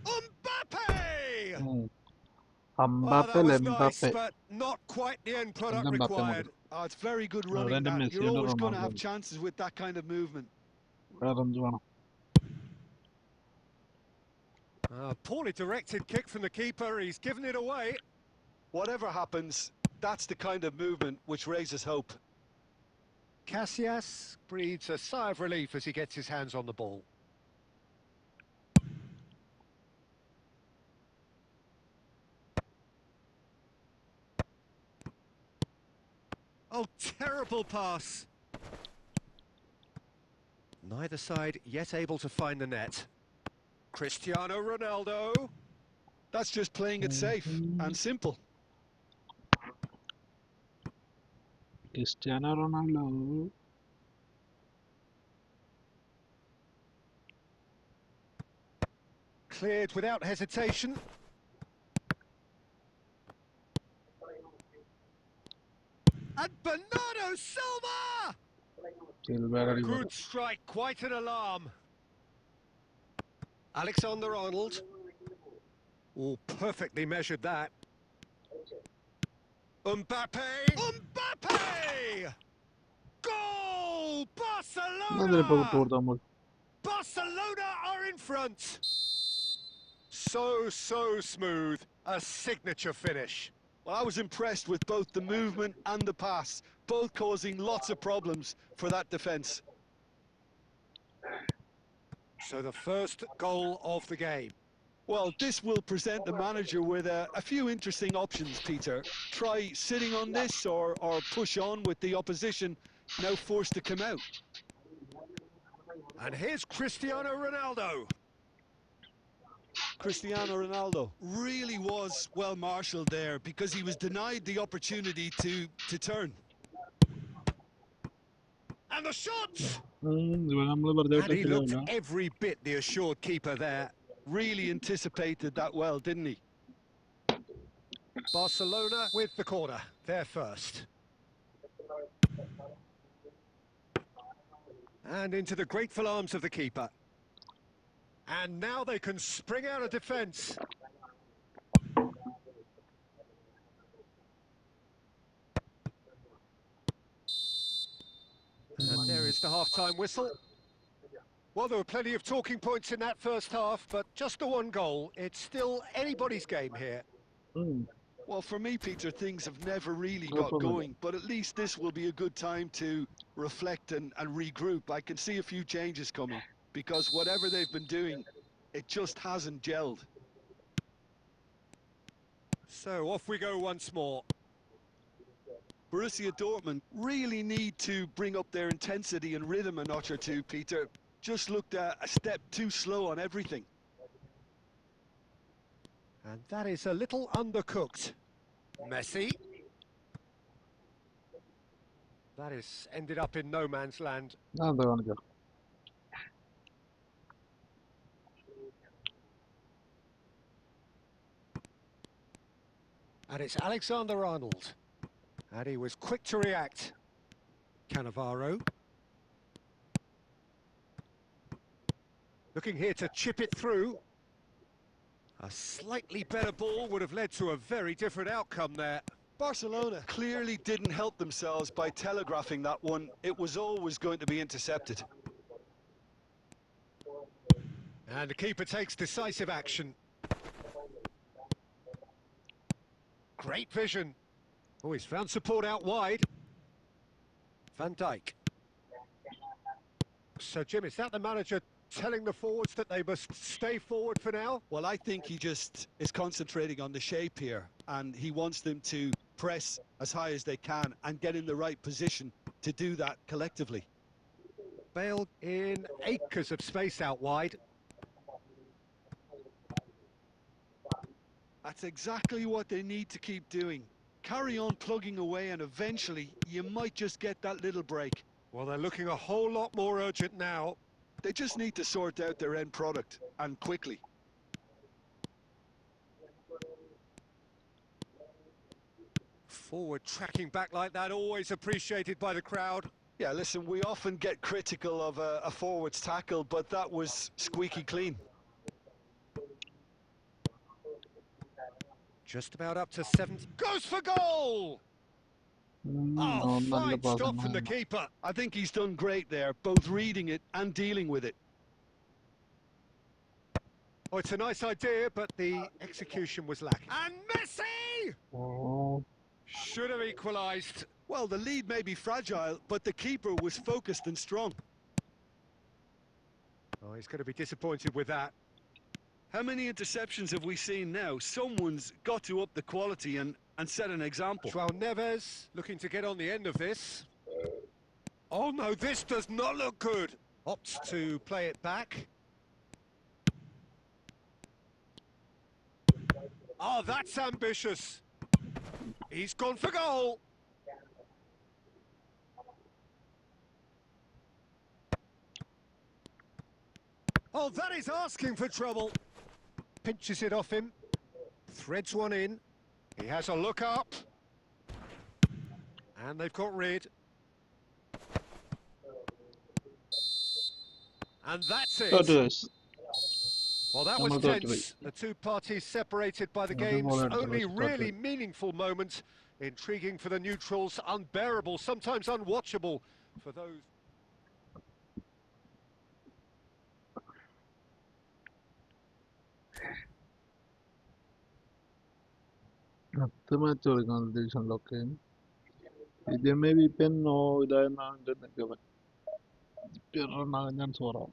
Mbappe! Oh, that was nice, but not quite the end product required. Oh, it's very good running. That. You're always going to have chances with that kind of movement. Poorly directed kick from the keeper. He's given it away. Whatever happens, that's the kind of movement which raises hope. Casillas breathes a sigh of relief as he gets his hands on the ball. Oh, terrible pass. Neither side yet able to find the net. Cristiano Ronaldo. That's just playing it safe and simple. Cristiano Ronaldo. Cleared without hesitation. And Bernardo Silva! Good strike, quite an alarm. Alexander-Arnold. Oh, perfectly measured that. Mbappe! Mbappe! Goal! Barcelona! Barcelona are in front. So smooth. A signature finish. Well, I was impressed with both the movement and the pass, both causing lots of problems for that defence. So the first goal of the game. Well, this will present the manager with a few interesting options, Peter. Try sitting on this or push on with the opposition now forced to come out. And here's Cristiano Ronaldo. Cristiano Ronaldo really was well marshalled there because he was denied the opportunity to turn. And the shot! And he looked every bit the assured keeper there. Really anticipated that well, didn't he? Barcelona with the corner. They're first. And into the grateful arms of the keeper. And now they can spring out of defence. And there is the half-time whistle. Well, there were plenty of talking points in that first half, but just the one goal. It's still anybody's game here. Well, for me, Peter, things have never really got going, but at least this will be a good time to reflect and regroup. I can see a few changes coming, because whatever they've been doing, it just hasn't gelled. So off we go once more. Borussia Dortmund really need to bring up their intensity and rhythm a notch or two, Peter. Just looked a step too slow on everything. And that is a little undercooked. Messi. That is ended up in no man's land. എന്താ കാണിക്കാം? And it's Alexander-Arnold. And he was quick to react. Cannavaro. Looking here to chip it through. A slightly better ball would have led to a very different outcome there. Barcelona clearly didn't help themselves by telegraphing that one. It was always going to be intercepted. And the keeper takes decisive action. Great vision. Oh, he's found support out wide. Van Dijk. So, Jim, is that the manager telling the forwards that they must stay forward for now? Well, I think he just is concentrating on the shape here, and he wants them to press as high as they can and get in the right position to do that collectively. Bale in acres of space out wide. That's exactly what they need to keep doing. Carry on plugging away, and eventually you might just get that little break. Well, they're looking a whole lot more urgent now. They just need to sort out their end product, and quickly. Forward tracking back like that, always appreciated by the crowd. Yeah, listen, we often get critical of a forward's tackle, but that was squeaky clean. Just about up to 70. Goes for goal! Oh, fine stop from the keeper. I think he's done great there, both reading it and dealing with it. Oh, it's a nice idea, but the execution was lacking. And Messi! Oh. Should have equalised. Well, the lead may be fragile, but the keeper was focused and strong. Oh, he's going to be disappointed with that. How many interceptions have we seen now? Someone's got to up the quality and set an example. João Neves looking to get on the end of this. Oh no, this does not look good. Opts to play it back. Oh, that's ambitious. He's gone for goal. Oh, that is asking for trouble. Pinches it off him. Threads one in. He has a look up. And they've got rid. And that's it. Well, that was tense. The two parties separated by the game's only really meaningful moment. Intriguing for the neutrals, unbearable, sometimes unwatchable for those. Match കളിക്കാൻ ഉദ്ദേശമുള്ളൊക്കെ ഇത് maybe പെണ്ണോ ഇതായെന്നാണ് ഞാൻ Zoram.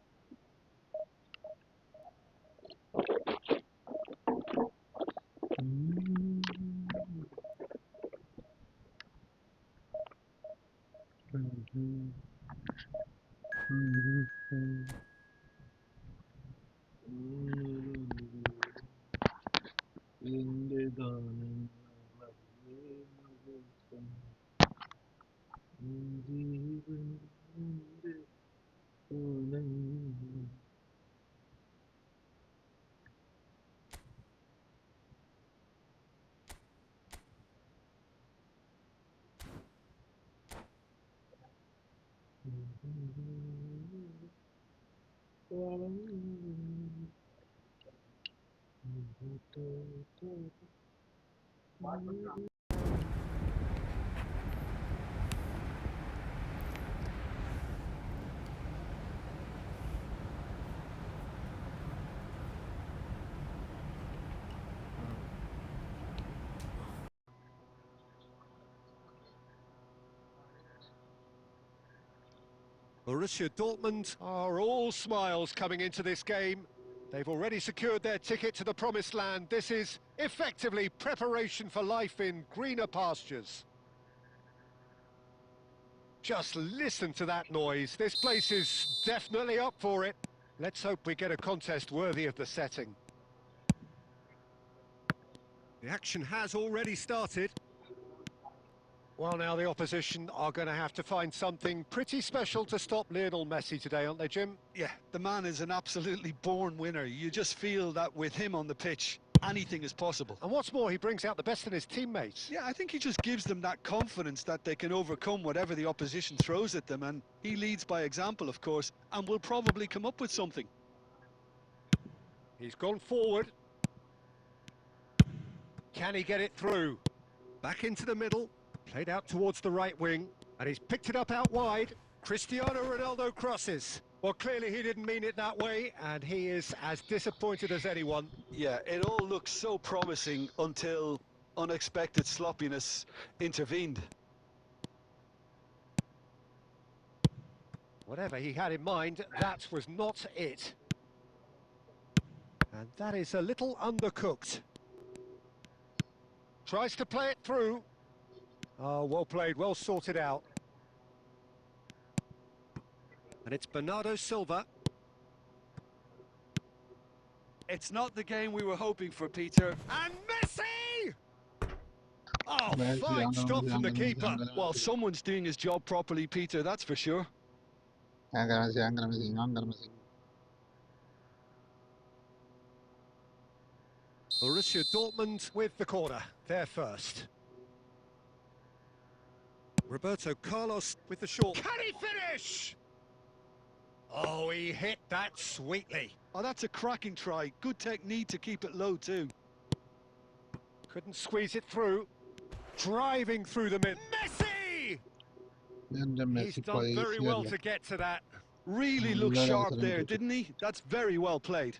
Borussia Dortmund are all smiles coming into this game. They've already secured their ticket to the promised land. This is effectively preparation for life in greener pastures. Just listen to that noise. This place is definitely up for it. Let's hope we get a contest worthy of the setting. The action has already started. Well, now the opposition are going to have to find something pretty special to stop Lionel Messi today, aren't they, Jim? Yeah, the man is an absolutely born winner. You just feel that with him on the pitch, anything is possible. And what's more, he brings out the best in his teammates. Yeah, I think he just gives them that confidence that they can overcome whatever the opposition throws at them, and he leads by example, of course, and will probably come up with something. He's gone forward. Can he get it through? Back into the middle. Played out towards the right wing, and he's picked it up out wide. Cristiano Ronaldo crosses. Well, clearly he didn't mean it that way, and he is as disappointed as anyone. Yeah, it all looked so promising until unexpected sloppiness intervened. Whatever he had in mind, that was not it. And that is a little undercooked. Tries to play it through. Oh, well played, well sorted out. And it's Bernardo Silva. It's not the game we were hoping for, Peter. And Messi! Oh, Messi, fine stop from the keeper. Well, someone's doing his job properly, Peter, that's for sure. Borussia Dortmund with the corner. They're first. Roberto Carlos with the short. Can he finish? Oh, he hit that sweetly. Oh, that's a cracking try. Good technique to keep it low, too. Couldn't squeeze it through. Driving through the mid. Messi! He's done very well to get to that. Really looked sharp there, didn't he? That's very well played.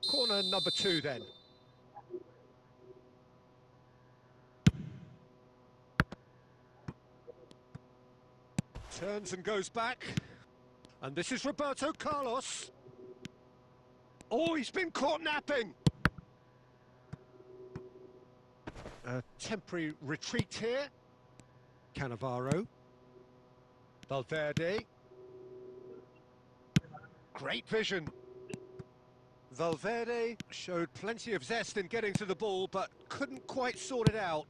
Corner number 2 then. Turns and goes back. And this is Roberto Carlos. Oh, he's been caught napping. A temporary retreat here. Cannavaro. Valverde. Great vision. Valverde showed plenty of zest in getting to the ball, but couldn't quite sort it out.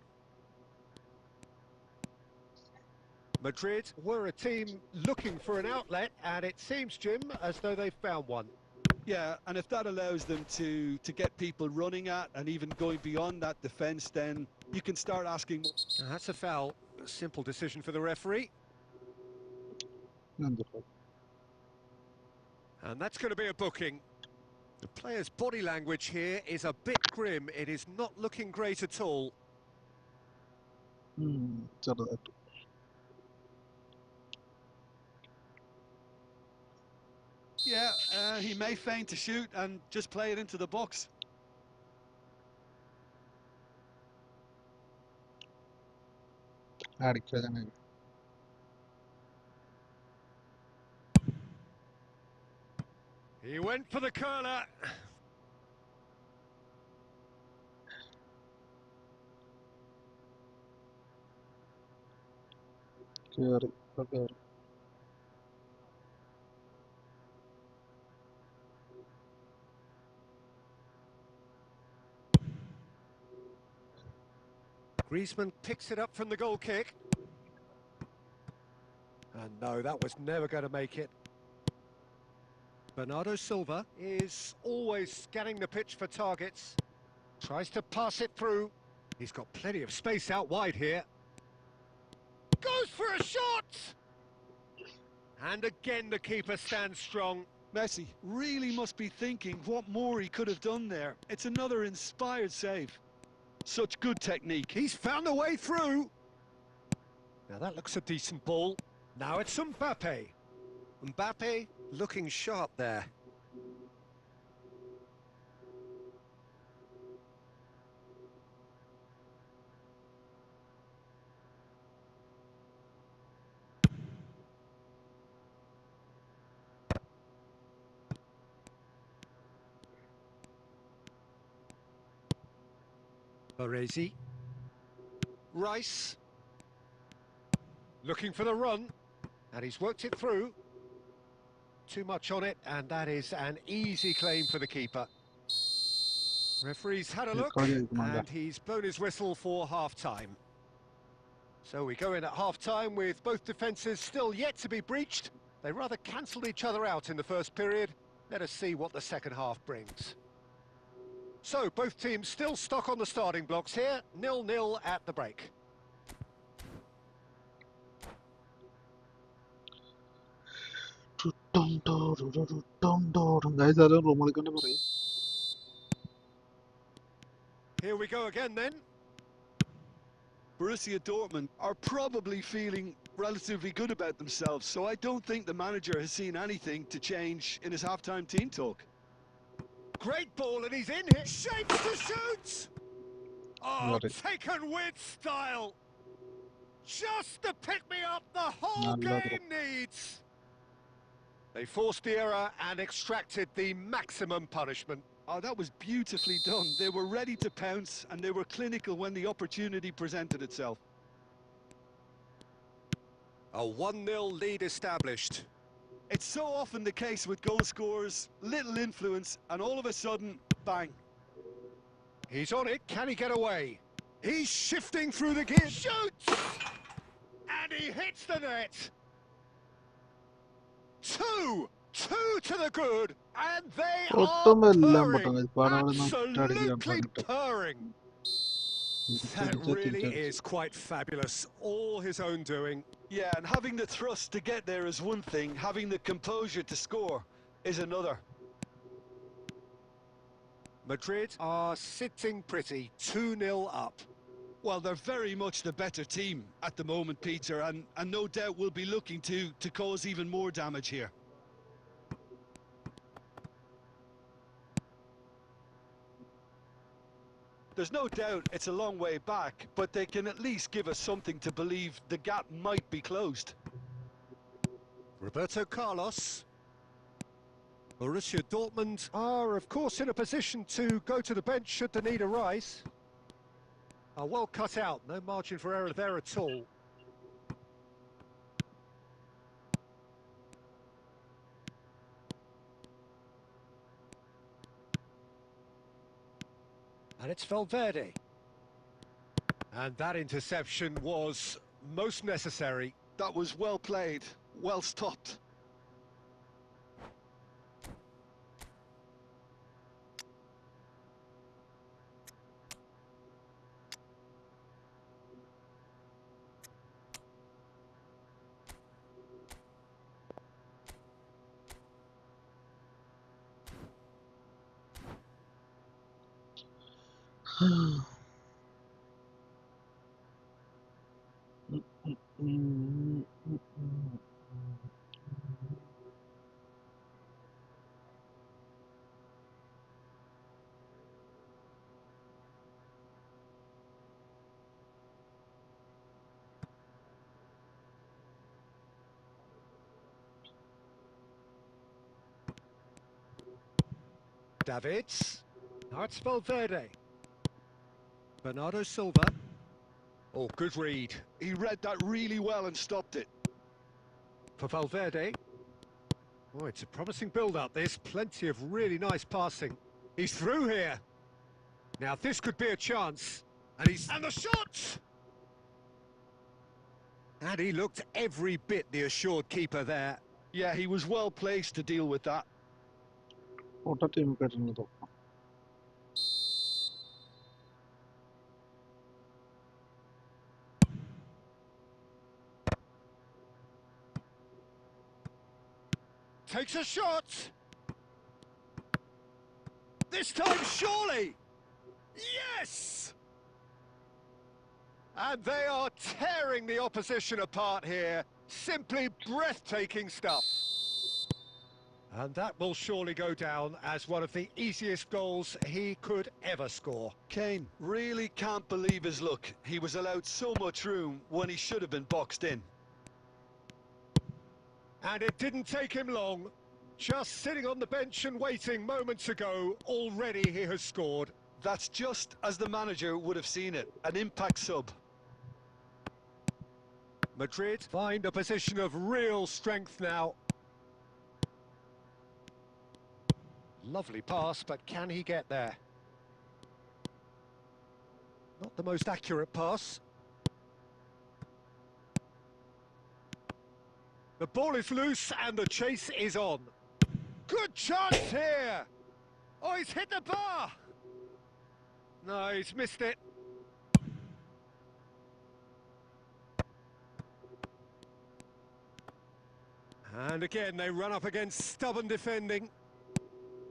Madrid were a team looking for an outlet, and it seems, Jim, as though they've found one. Yeah, and if that allows them to get people running at and even going beyond that defence, then you can start asking... That's a foul. A simple decision for the referee. Wonderful. And that's going to be a booking. The player's body language here is a bit grim. It is not looking great at all. ചെറുതായിട്ട്. Yeah, he may feign to shoot and just play it into the box. അടിക്കുക തന്നെ. He went for the curler. കേറി ഇപ്പൊ കേറി. Griezmann picks it up from the goal kick. And no, that was never going to make it. Bernardo Silva is always scanning the pitch for targets. Tries to pass it through. He's got plenty of space out wide here. Goes for a shot! And again the keeper stands strong. Messi really must be thinking what more he could have done there. It's another inspired save. Such good technique. He's found a way through. Now that looks a decent ball. Now it's Mbappe. Mbappe looking sharp there. Baresi. Rice. Looking for the run. And he's worked it through. Too much on it, and that is an easy claim for the keeper. Referee's had a look, and he's blown his whistle for half-time. So we go in at half-time with both defences still yet to be breached. They rather cancelled each other out in the first period. Let us see what the second half brings. So both teams still stuck on the starting blocks here, 0-0 at the break. Here we go again then. Borussia Dortmund are probably feeling relatively good about themselves, so I don't think the manager has seen anything to change in his half-time team talk. Great ball, and he's in here. Shapes to shoot! Oh, taken with style. Just the pick-me-up the whole game needs. They forced the error and extracted the maximum punishment. Oh, that was beautifully done. They were ready to pounce, and they were clinical when the opportunity presented itself. A 1-0 lead established. It's so often the case with goal scorers, little influence, and all of a sudden, bang. He's on it, can he get away? He's shifting through the gears, shoots! And he hits the net! Two to the good, and they are purring, absolutely purring. That really is quite fabulous, all his own doing. Yeah, and having the thrust to get there is one thing, having the composure to score is another. Madrid are sitting pretty, 2-0 up. Well, they're very much the better team at the moment, Peter, and no doubt will be looking to cause even more damage here. There's no doubt it's a long way back, but they can at least give us something to believe the gap might be closed. Roberto Carlos. Borussia Dortmund are, of course, in a position to go to the bench should the need arise. Are well cut out, no margin for error there at all. And it's Valverde. And that interception was most necessary. That was well played, well stopped. Davids. Now it's Valverde. Bernardo Silva. Oh, good read. He read that really well and stopped it. For Valverde. Oh, it's a promising build-up. There's plenty of really nice passing. He's through here. Now this could be a chance. And the shot! And he looked every bit the assured keeper there. Yeah, he was well placed to deal with that. Takes a shot. This time, surely. Yes! And they are tearing the opposition apart here. Simply breathtaking stuff. And that will surely go down as one of the easiest goals he could ever score. Kane really can't believe his luck. He was allowed so much room when he should have been boxed in. And it didn't take him long. Just sitting on the bench and waiting moments ago, already he has scored. That's just as the manager would have seen it, an impact sub. Madrid find a position of real strength now. Lovely pass, but can he get there? Not the most accurate pass. The ball is loose and the chase is on. Good chance here! Oh, he's hit the bar! No, he's missed it. And again, they run up against stubborn defending.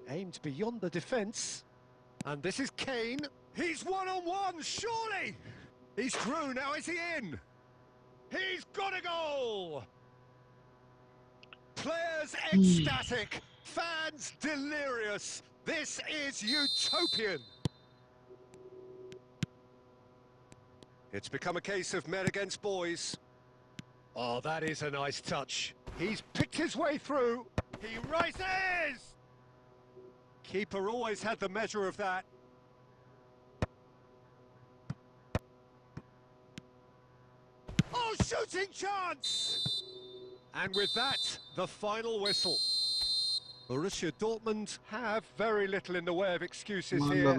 Aimed beyond the defence. And this is Kane. He's one-on-one, surely! He's through, now is he in? He's got a goal! Players ecstatic, fans delirious. This is utopian. It's become a case of men against boys. Oh, that is a nice touch. He's picked his way through. He rises! Keeper always had the measure of that. Oh, shooting chance! And with that, the final whistle. Borussia Dortmund have very little in the way of excuses here,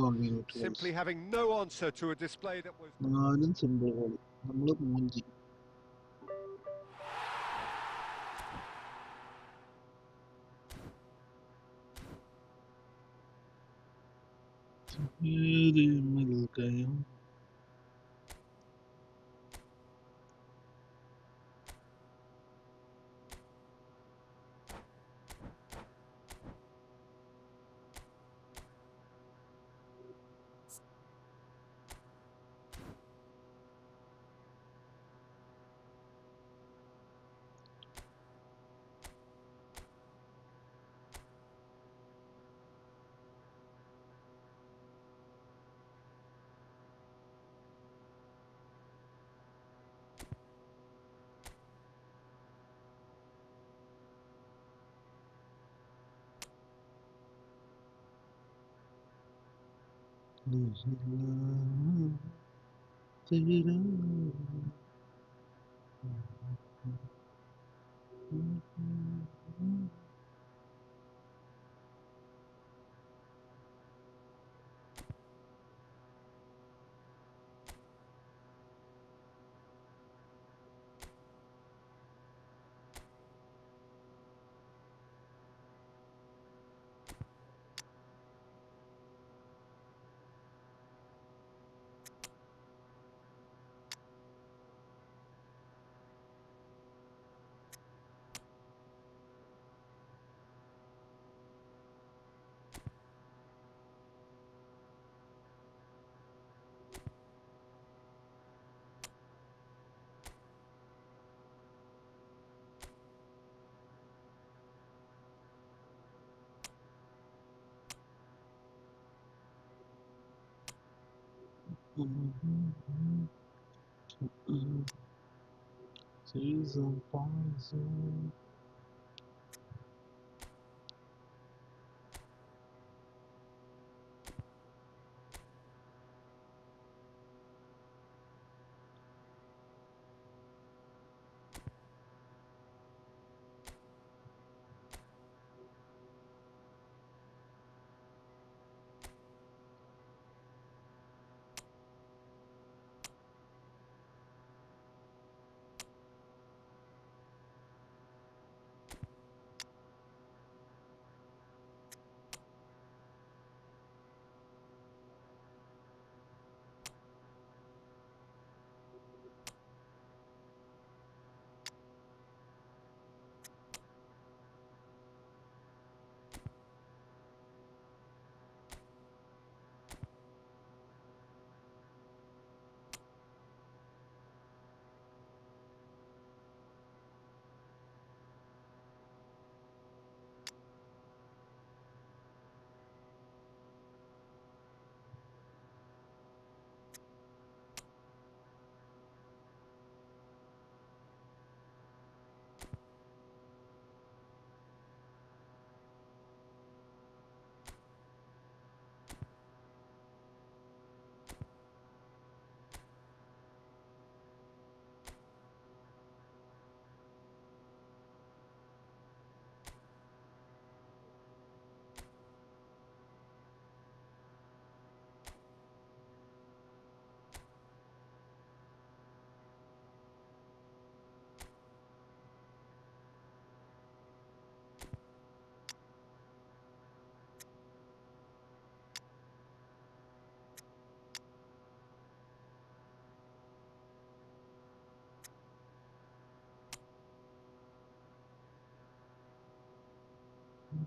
simply having no answer to a display that was... Season poison. From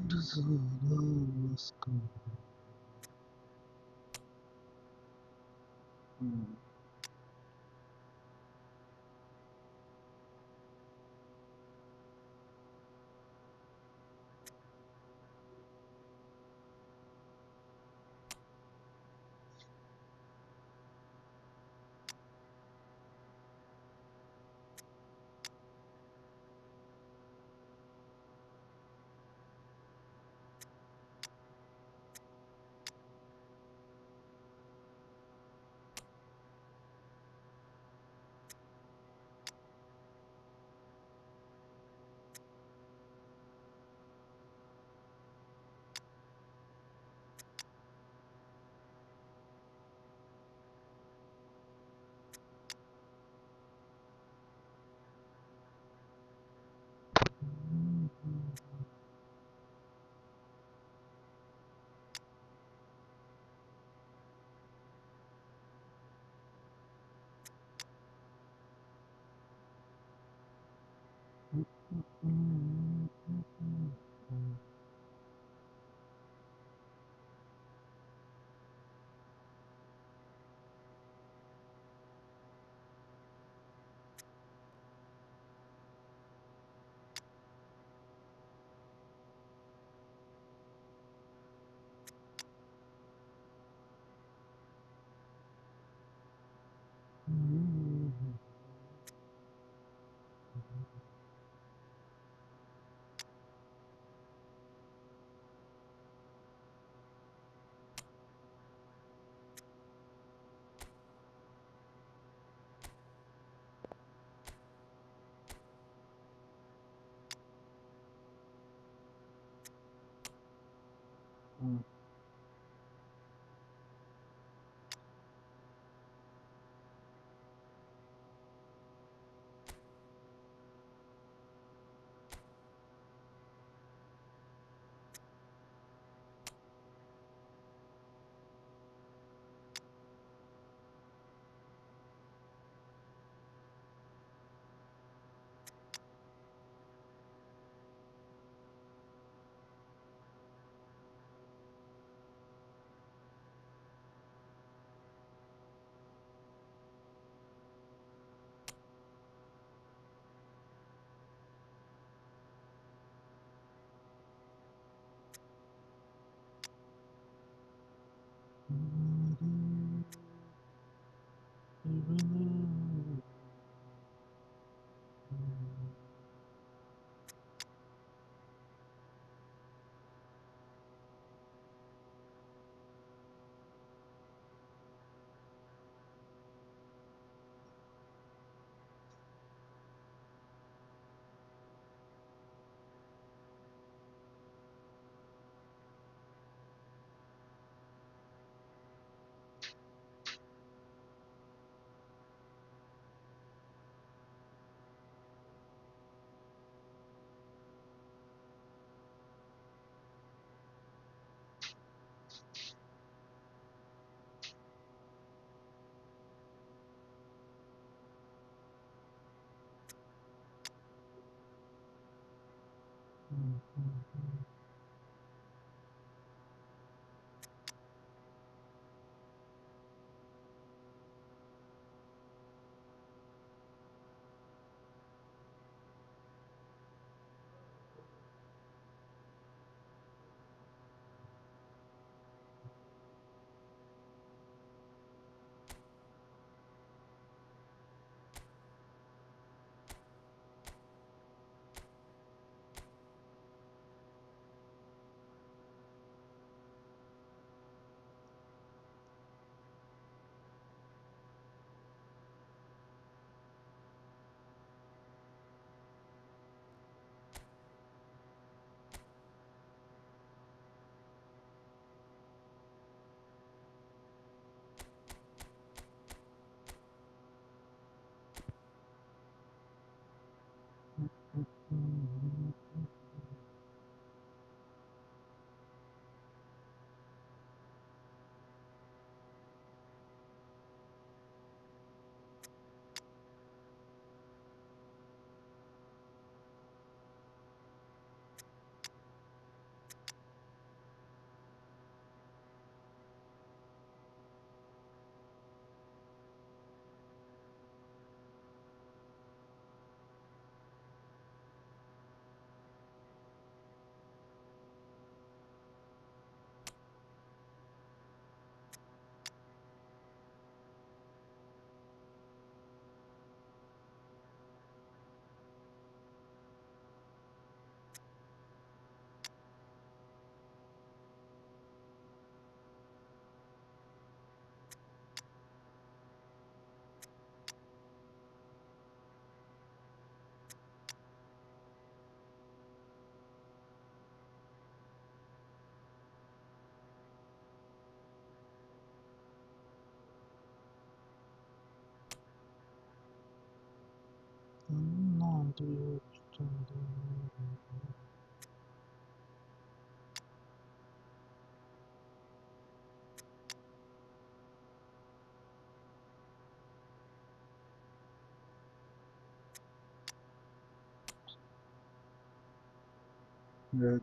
the zone of Moscow.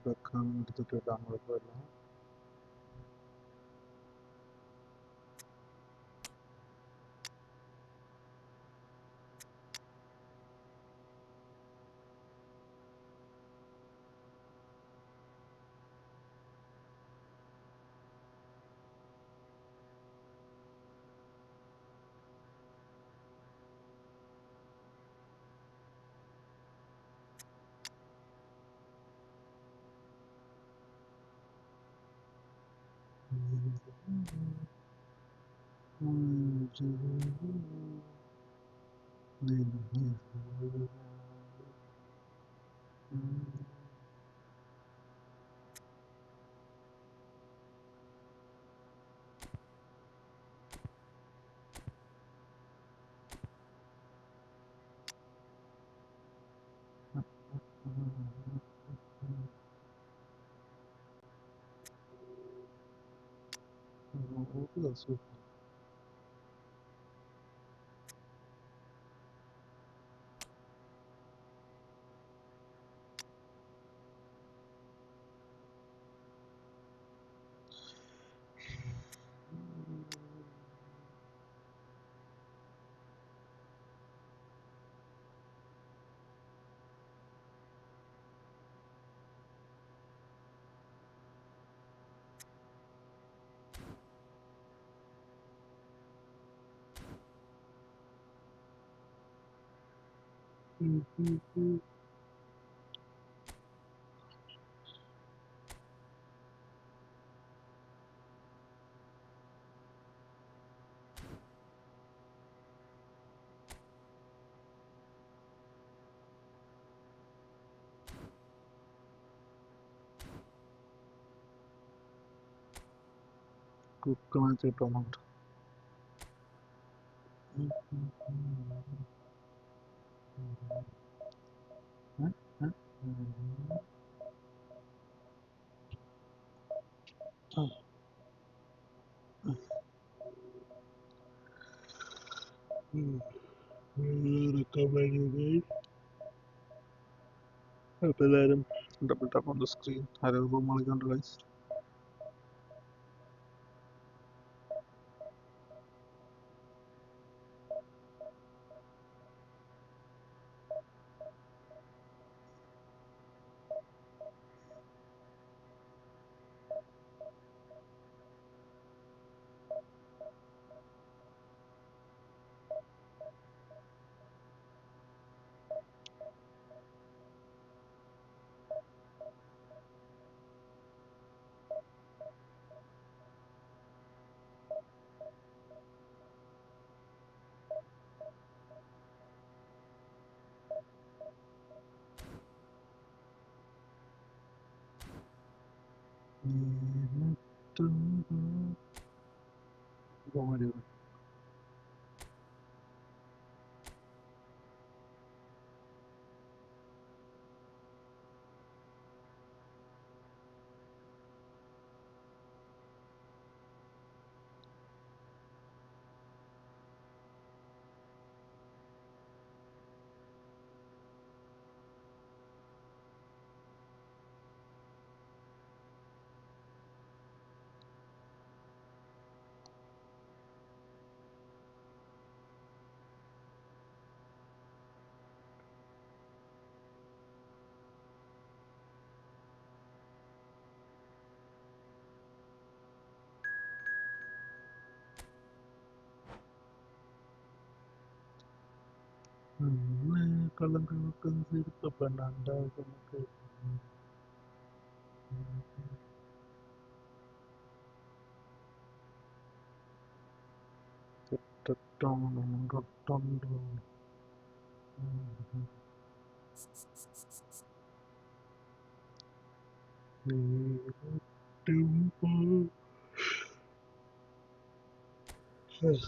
വെക്കാൻ എടുത്തിട്ട് ഇടാൻ കുഴപ്പമില്ല. Recovery. Let double tap on the screen. Guys.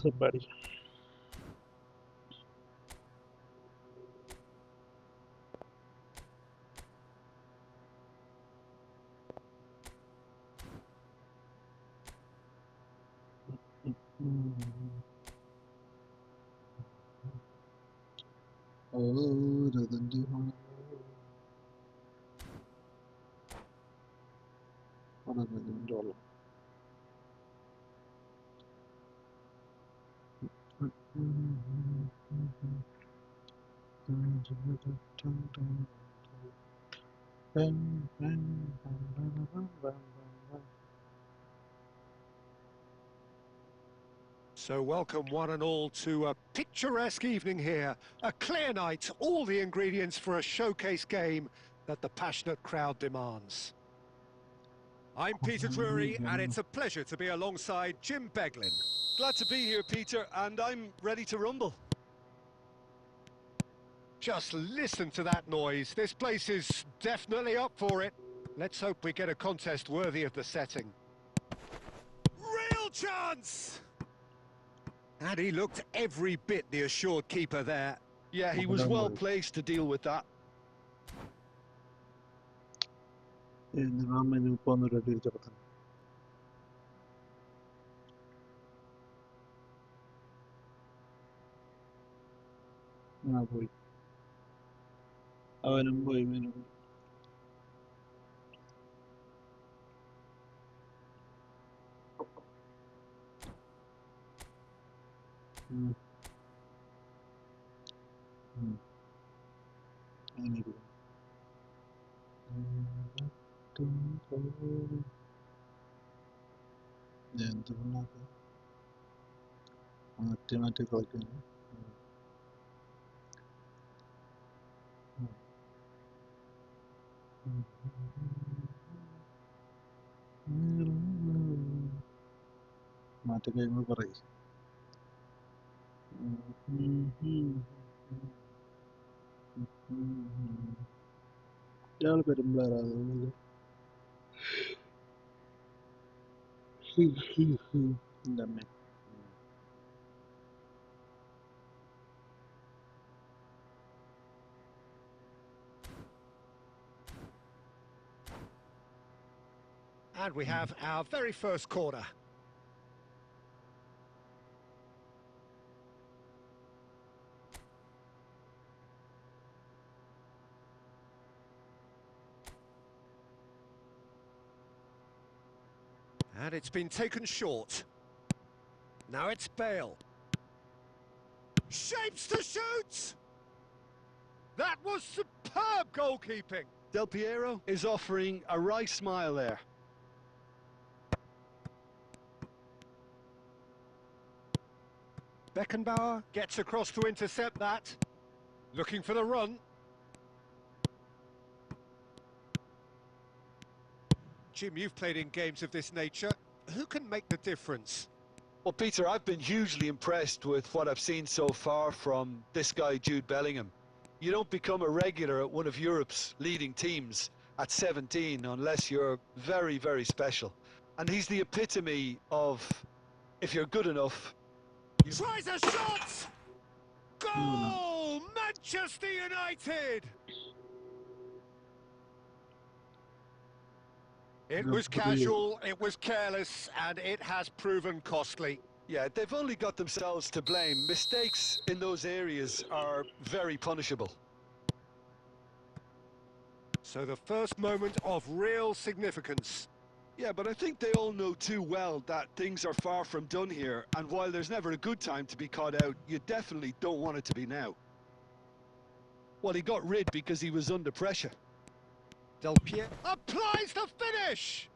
Somebody. So welcome one and all to a picturesque evening here. A clear night, all the ingredients for a showcase game that the passionate crowd demands. I'm Peter Drury, and it's a pleasure to be alongside Jim Beglin. Glad to be here, Peter, and I'm ready to rumble. Just listen to that noise. This place is definitely up for it. Let's hope we get a contest worthy of the setting. Real chance! And he looked every bit the assured keeper there. Yeah, he was well placed to deal with that. പോയി അവനും പോയി ഇവനും പോയി മാറ്റി കളിക്കുന്നു മാറ്റി കഴിയുമ്പോൾ പറയും ഇയാൾ പെരുമ്പാറാണ് എൻ്റെ അമ്മേ And we have our very first corner. And it's been taken short. Now it's Bale. Shapes to shoot! That was superb goalkeeping. Del Piero is offering a wry smile there. Beckenbauer gets across to intercept that. Looking for the run. Jim, you've played in games of this nature. Who can make the difference? Well, Peter, I've been hugely impressed with what I've seen so far from this guy, Jude Bellingham. You don't become a regular at one of Europe's leading teams at 17 unless you're very, very special. And he's the epitome of, if you're good enough... Tries a shot! Goal! Manchester United! It was casual, it was careless, and it has proven costly. Yeah, they've only got themselves to blame. Mistakes in those areas are very punishable. So the first moment of real significance. Yeah, but I think they all know too well that things are far from done here, and while there's never a good time to be caught out, you definitely don't want it to be now. Well, he got rid because he was under pressure. Del Piero applies the finish!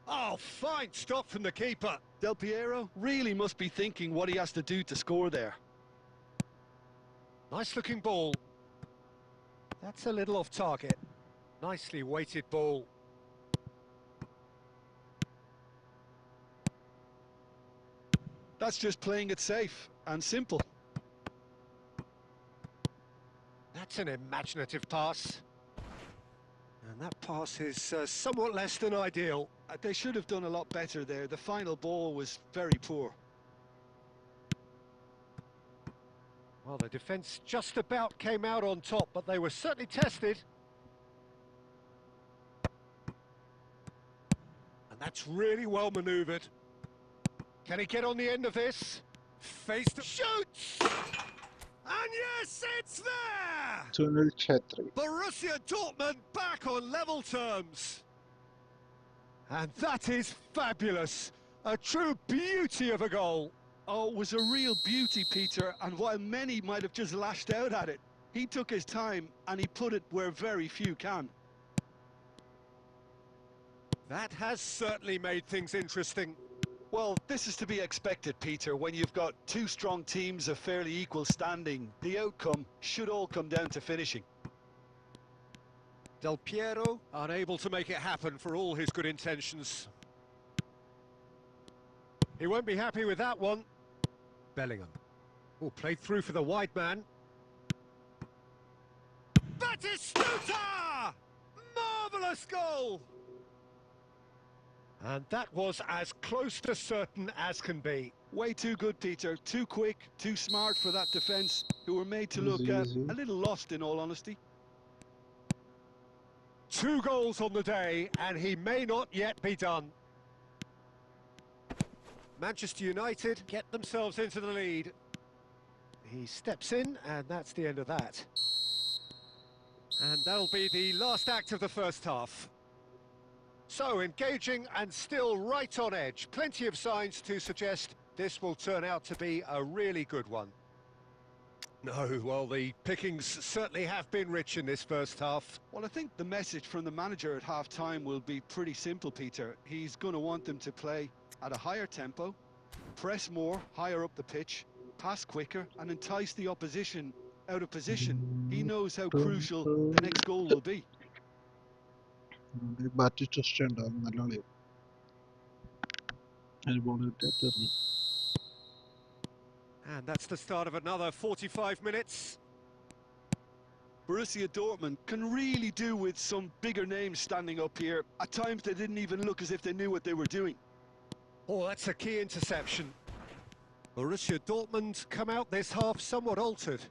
Oh, fine stop from the keeper. Del Piero really must be thinking what he has to do to score there. Nice looking ball. That's a little off target. Nicely weighted ball. That's just playing it safe and simple. That's an imaginative pass. And that pass is somewhat less than ideal. They should have done a lot better there. The final ball was very poor. Well, the defence just about came out on top, but they were certainly tested. And that's really well manoeuvred. Can he get on the end of this? Face to... Shoots! And yes, it's there! Sunil Chhetri. Borussia Dortmund back on level terms. And that is fabulous. A true beauty of a goal. Oh, it was a real beauty, Peter, and while many might have just lashed out at it, he took his time and he put it where very few can. That has certainly made things interesting. Well, this is to be expected, Peter. When you've got two strong teams of fairly equal standing, the outcome should all come down to finishing. Del Piero unable to make it happen for all his good intentions. He won't be happy with that one. Bellingham. Oh, played through for the wide man. Batistuta! Marvellous goal! And that was as close to certain as can be. Way too good, Peter. Too quick, too smart for that defence, who were made to look Easy. a little lost, in all honesty. 2 goals on the day, and he may not yet be done. Manchester United get themselves into the lead. He steps in, and that's the end of that. And that'll be the last act of the first half. So, engaging and still right on edge. Plenty of signs to suggest this will turn out to be a really good one. No, well, the pickings certainly have been rich in this first half. Well, I think the message from the manager at half-time will be pretty simple, Peter. He's going to want them to play at a higher tempo, press more, higher up the pitch, pass quicker, and entice the opposition out of position. He knows how crucial the next goal will be. Batista ഉണ്ടാവും നല്ല കളി. അതിന് ball കിട്ടിയാ തീർന്നു. And that's the start of another 45 minutes. Borussia Dortmund can really do with some bigger names standing up here. At times they didn't even look as if they knew what they were doing. Oh, that's a key interception. Borussia Dortmund come out this half somewhat altered.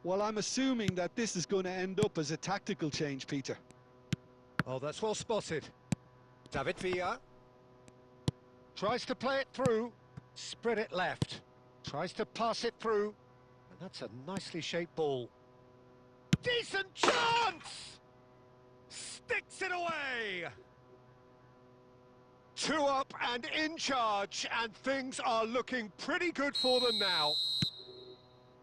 Well, I'm assuming that this is going to end up as a tactical change, Peter. Oh, that's well spotted. David Villa tries to play it through, spread it left, tries to pass it through, and that's a nicely shaped ball. Decent chance! Sticks it away! 2 up and in charge, and things are looking pretty good for them now.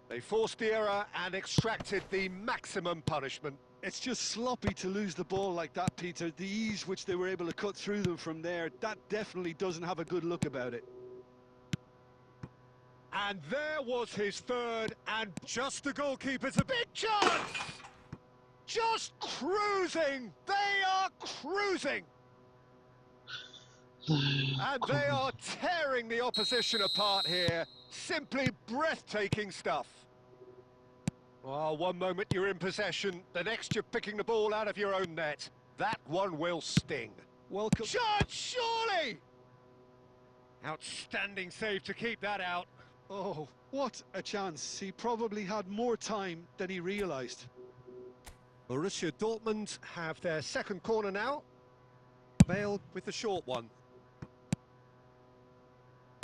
They forced the error and extracted the maximum punishment. It's just sloppy to lose the ball like that, Peter. The ease which they were able to cut through them from there, that definitely doesn't have a good look about it. And there was his third, and just the goalkeeper's a big chance! Just cruising! They are cruising! And they are tearing the opposition apart here. Simply breathtaking stuff. Well, one moment you're in possession, the next you're picking the ball out of your own net. That one will sting. Welcome. Shot, surely! Outstanding save to keep that out. Oh, what a chance. He probably had more time than he realised. Borussia Dortmund have their second corner now. Bale with the short one.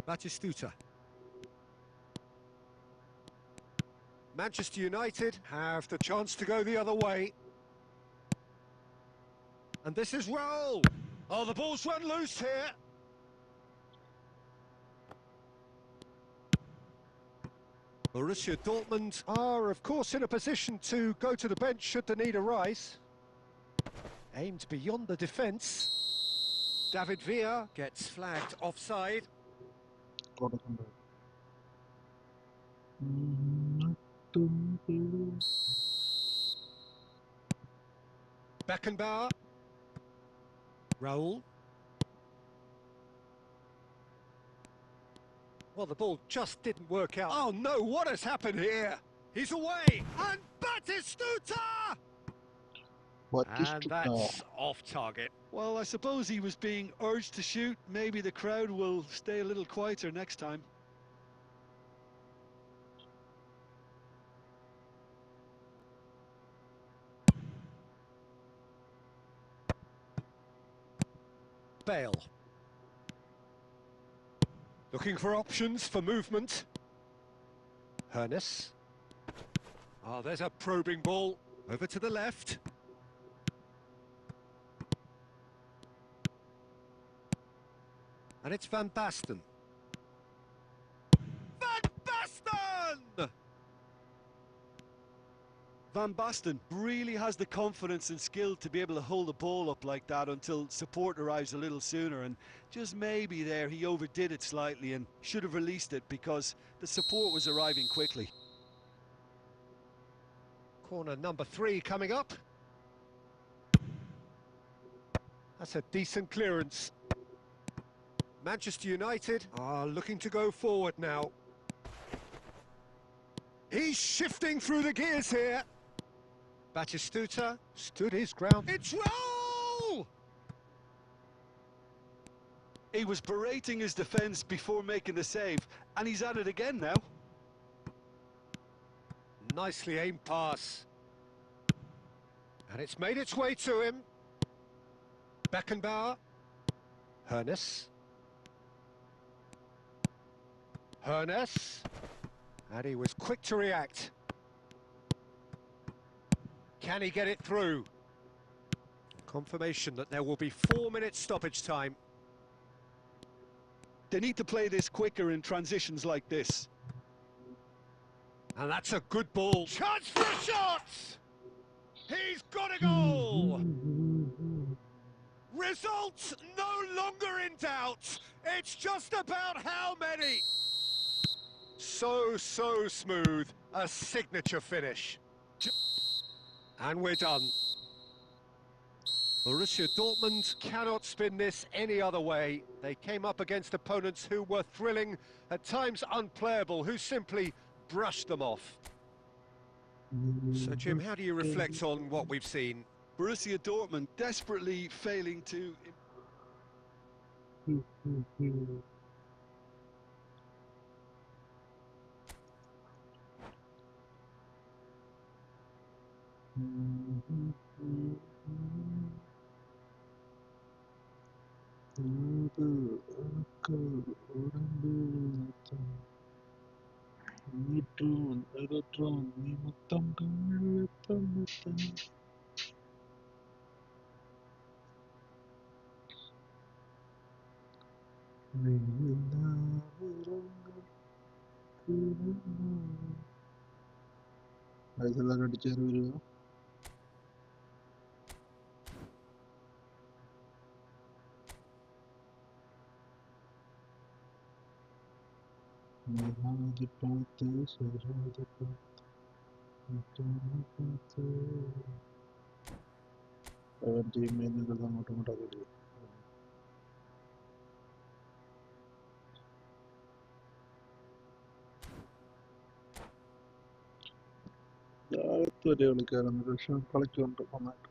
Batistuta. Manchester United have the chance to go the other way. And this is Raul. Oh, the ball's run loose here. Borussia Dortmund are, of course, in a position to go to the bench should the need arise. Aimed beyond the defence. David Villa gets flagged offside. കൊടുക്കണ്ട. Beckenbauer. Raul. Well, the ball just didn't work out. Oh no, what has happened here? He's away, and Batistuta! And that's off target. Well, I suppose he was being urged to shoot. Maybe the crowd will stay a little quieter next time. Bale. Looking for options for movement. Hernes. Oh, there's a probing ball. Over to the left. And it's Van Basten. Van Basten! Van Basten really has the confidence and skill to be able to hold the ball up like that until support arrives a little sooner, and just maybe there he overdid it slightly and should have released it because the support was arriving quickly. Corner number 3 coming up. That's a decent clearance. Manchester United are looking to go forward now. He's shifting through the gears here. Batistuta stood his ground. It's roll! He was berating his defence before making the save, and he's at it again now. Nicely aimed pass. And it's made its way to him. Beckenbauer. Hoeneß. Hoeneß. And he was quick to react. Can he get it through? Confirmation that there will be 4 minutes stoppage time. They need to play this quicker in transitions like this. And that's a good ball. Chance for a shot! He's got a goal! Results no longer in doubt. It's just about how many. So smooth. A signature finish. And we're done. Borussia Dortmund cannot spin this any other way. They came up against opponents who were thrilling, at times unplayable, who simply brushed them off. So, Jim, how do you reflect on what we've seen? Borussia Dortmund desperately failing to... വയസ്സെല്ലാം അടിച്ചേറി വരിക. സ്വരാജപാത്ത് അവൻ ടീമിൽ നിന്ന് അങ്ങോട്ടും ഇങ്ങോട്ടൊക്കെ താഴത്ത് വരെ കളിക്കാറുണ്ട്. പക്ഷെ കളിക്കുന്നുണ്ട് നന്നായിട്ട്.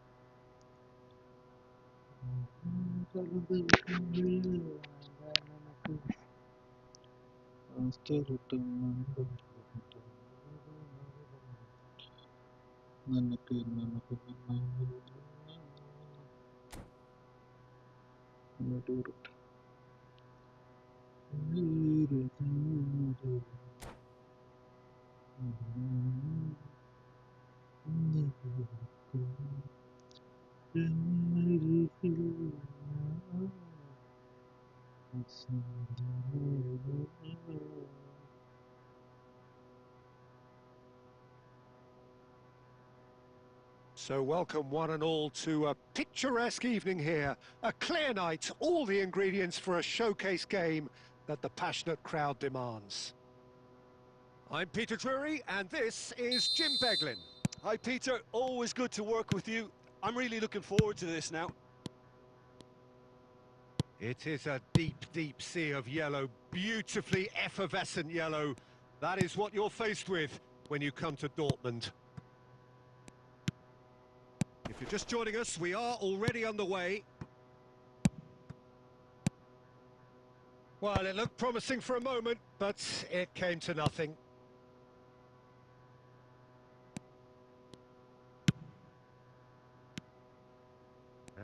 So welcome one and all to a picturesque evening here. A clear night, all the ingredients for a showcase game that the passionate crowd demands. I'm Peter Drury and this is Jim Beglin. Hi Peter, always good to work with you. I'm really looking forward to this now. It is a deep sea of yellow, beautifully effervescent yellow. That is what you're faced with when you come to Dortmund. If you're just joining us, we are already underway. Well, it looked promising for a moment, but it came to nothing.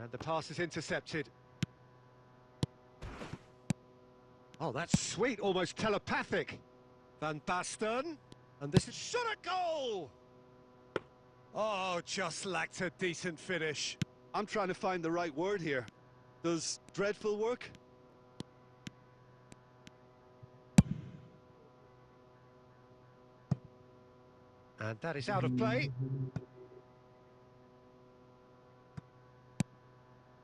And the pass is intercepted. Oh, that's sweet, almost telepathic. Van Basten, and this is shot at goal! Oh, just lacked a decent finish. I'm trying to find the right word here. Does dreadful work? And that is out of play.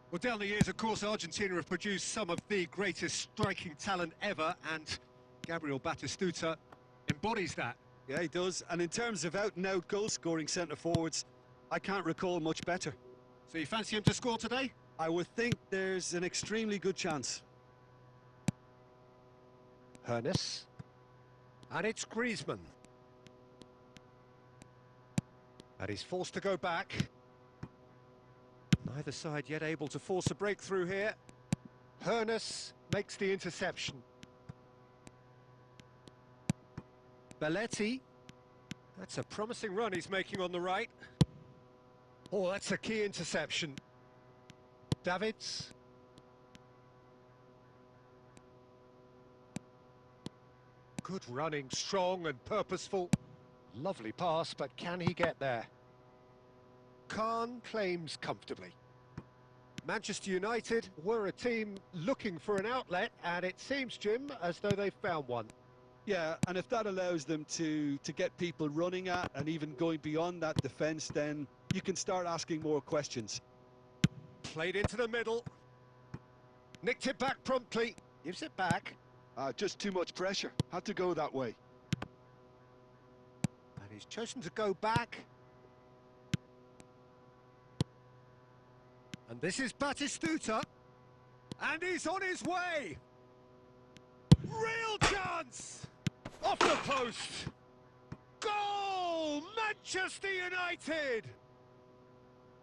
Well, down the years, of course, Argentina have produced some of the greatest striking talent ever, and Gabriel Batistuta embodies that. Yeah, he does. And in terms of out-and-out goal-scoring centre-forwards, I can't recall much better. So you fancy him to score today? I would think there's an extremely good chance. Hernus. And it's Griezmann. And he's forced to go back. Neither side yet able to force a breakthrough here. Hernus makes the interception. Belletti. That's a promising run he's making on the right. Oh, that's a key interception. Davids. Good running, strong and purposeful. Lovely pass, but can he get there? Khan claims comfortably. Manchester United were a team looking for an outlet, and it seems, Jim, as though they've found one. Yeah, and if that allows them to get people running at and even going beyond that defence, then you can start asking more questions. Played into the middle. Nicked it back promptly. Gives it back. Just too much pressure. Had to go that way. And he's chosen to go back. And this is Batistuta. And he's on his way. Real chance! Off the post. Goal! Manchester United!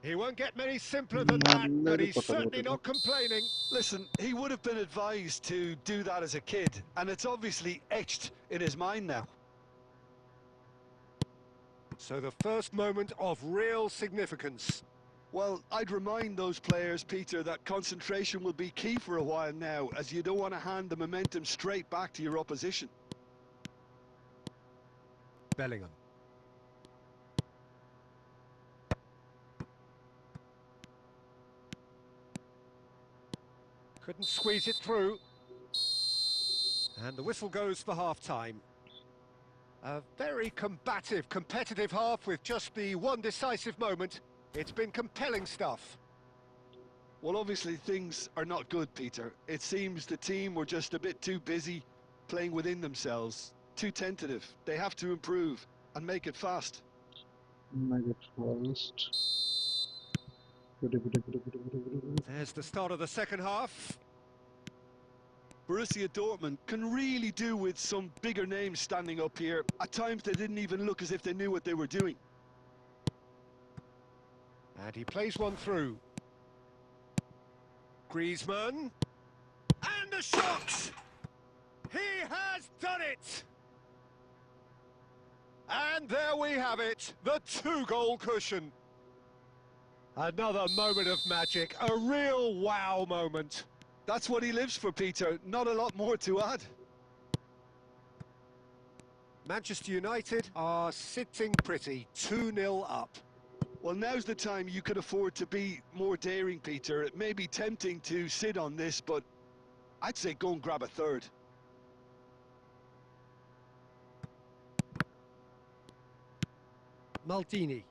He won't get many simpler than that, but he's certainly not complaining. Listen, he would have been advised to do that as a kid, and it's obviously etched in his mind now. So the first moment of real significance. Well, I'd remind those players, Peter, that concentration will be key for a while now, as you don't want to hand the momentum straight back to your opposition. Bellingham. Couldn't squeeze it through. And the whistle goes for half-time. A very combative, competitive half with just the one decisive moment. It's been compelling stuff. Well, obviously things are not good, Peter. It seems the team were just a bit too busy playing within themselves. Too tentative. They have to improve and make it fast. There's the start of the second half. Borussia Dortmund can really do with some bigger names standing up here. At times they didn't even look as if they knew what they were doing. And he plays one through. Griezmann. And the shot! He has done it! And there we have it, the two-goal cushion. Another moment of magic, a real wow moment. That's what he lives for, Peter. Not a lot more to add. Manchester United are sitting pretty, 2-0 up. Well, now's the time you could afford to be more daring, Peter. It may be tempting to sit on this, but I'd say go and grab a third. Maldini.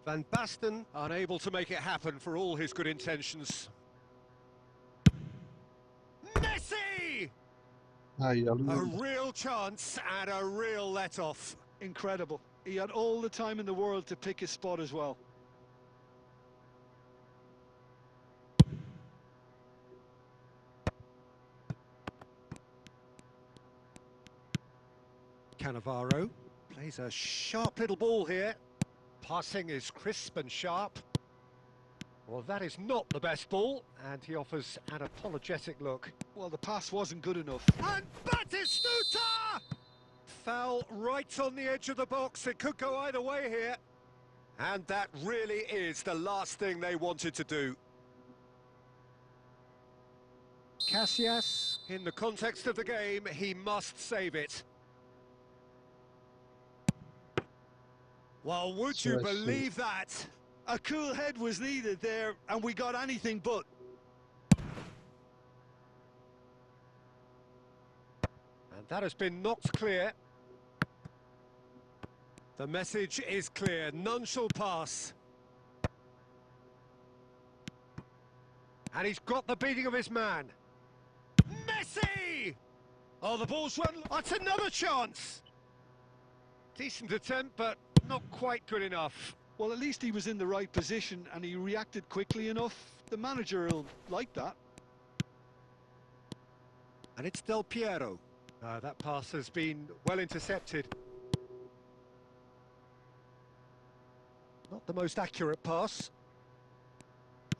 Van Basten unable to make it happen for all his good intentions. Messi! A real chance and a real let-off. Incredible. He had all the time in the world to pick his spot as well. Cannavaro plays a sharp little ball here. Passing is crisp and sharp. Well, that is not the best ball, and he offers an apologetic look. Well, the pass wasn't good enough. And Batistuta! Foul right on the edge of the box. It could go either way here. And that really is the last thing they wanted to do. Casillas, in the context of the game, he must save it. Well, would you believe that? A cool head was needed there, and we got anything but. And that has been knocked clear. The message is clear, none shall pass. And he's got the beating of his man. Messi! Oh, the ball's run. That's another chance. Decent attempt, but not quite good enough. Well, at least he was in the right position and he reacted quickly enough. The manager will like that. And it's Del Piero. That pass has been well intercepted. Not the most accurate pass.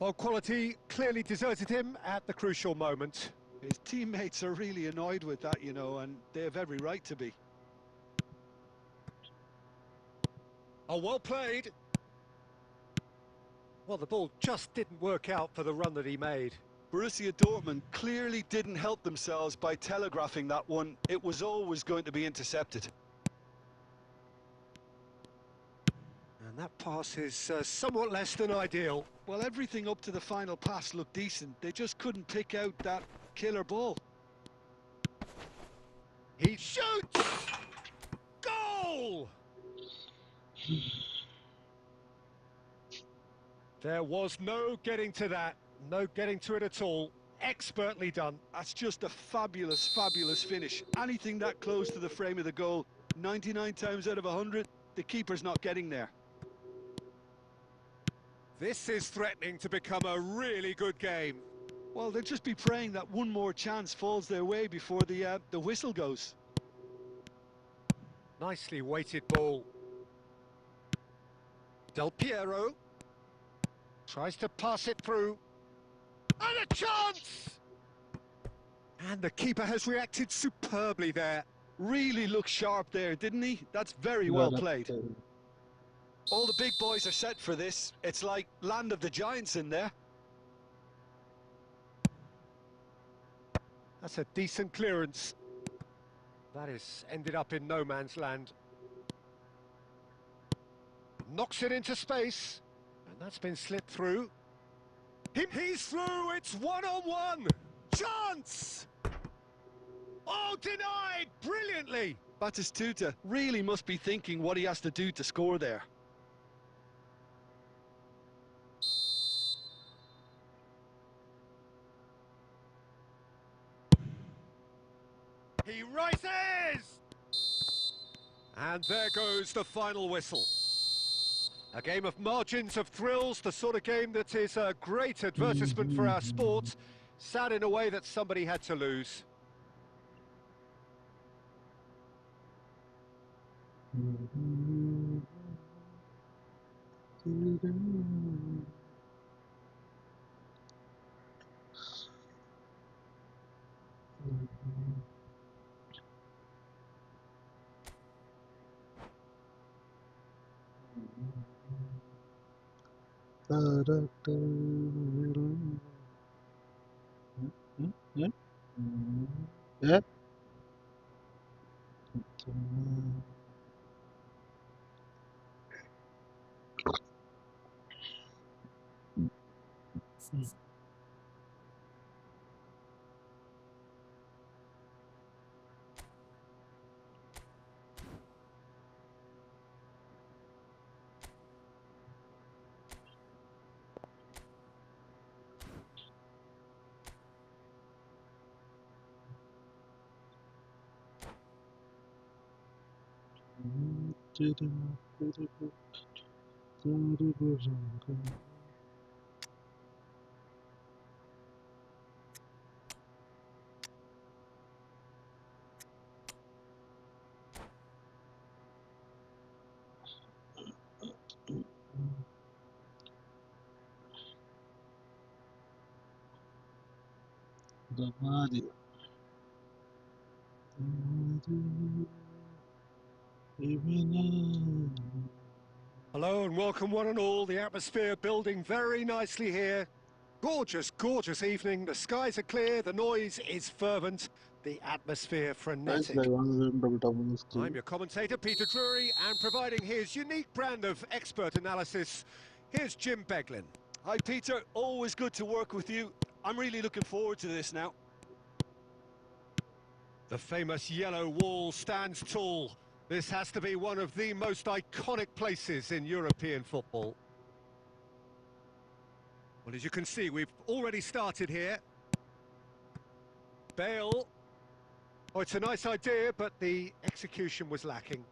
Well, quality clearly deserted him at the crucial moment. His teammates are really annoyed with that, you know, and they have every right to be. Oh, well played. Well, the ball just didn't work out for the run that he made. Borussia Dortmund clearly didn't help themselves by telegraphing that one. It was always going to be intercepted. And that pass is somewhat less than ideal. Well, everything up to the final pass looked decent. They just couldn't pick out that killer ball. He shoots! Goal! There was no getting to that. No getting to it at all. Expertly done. That's just a fabulous, fabulous finish. Anything that close to the frame of the goal, 99 times out of 100, the keeper's not getting there. This is threatening to become a really good game. Well, they'll just be praying that one more chance falls their way before the whistle goes. Nicely weighted ball. Del Piero tries to pass it through. And a chance! And the keeper has reacted superbly there. Really looked sharp there, didn't he? That's very well played. All the big boys are set for this. It's like land of the giants in there. That's a decent clearance. That has ended up in no man's land. Knocks it into space. And that's been slipped through. He's through, it's one-on-one! Chance! Oh, denied brilliantly! Batistuta really must be thinking what he has to do to score there. He rises! And there goes the final whistle. A game of margins of thrills, the sort of game that is a great advertisement for our sport. Sad in a way that somebody had to lose. Yeah. Hello and welcome one and all. The atmosphere building very nicely here. Gorgeous, gorgeous evening. The skies are clear, the noise is fervent, the atmosphere frenetic. I'm your commentator, Peter Drury, and providing his unique brand of expert analysis, here's Jim Beglin. Hi, Peter. Always good to work with you. I'm really looking forward to this now. The famous yellow wall stands tall. This has to be one of the most iconic places in European football. Well, as you can see, we've already started here. Bale. Oh, it's a nice idea, but the execution was lacking.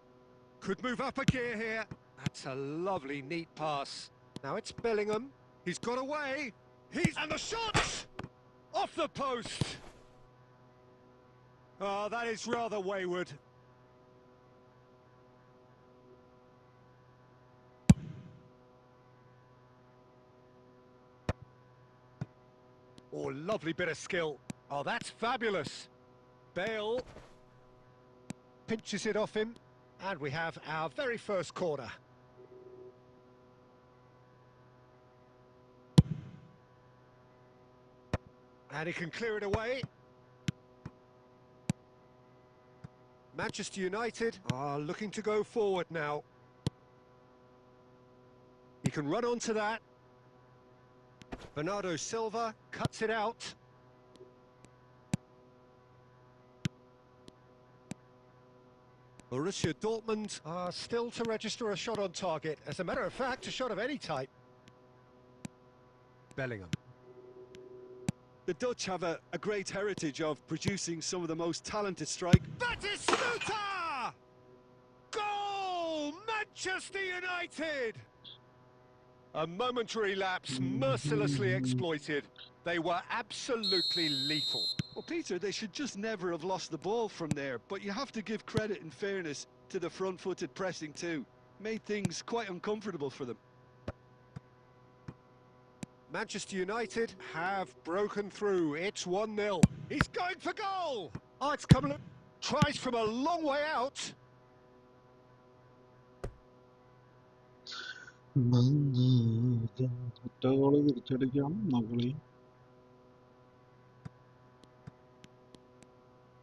Could move up a gear here. That's a lovely, neat pass. Now it's Bellingham. He's got away. And the shot! Off the post! Oh, that is rather wayward. Oh, lovely bit of skill. Oh, that's fabulous. Bale pinches it off him, and we have our very first corner. And he can clear it away. Manchester United are looking to go forward now. He can run onto that. Bernardo Silva cuts it out. Borussia Dortmund are still to register a shot on target. As a matter of fact, a shot of any type. Bellingham. The Dutch have a great heritage of producing some of the most talented strikers. Batistuta! Goal! Manchester United! A momentary lapse mercilessly exploited. They were absolutely lethal. Well, Peter, they should just never have lost the ball from there, but you have to give credit and fairness to the front-footed pressing too. Made things quite uncomfortable for them. Manchester United have broken through. It's 1-0. He's going for goal! Oh, it's coming. Tries from a long way out.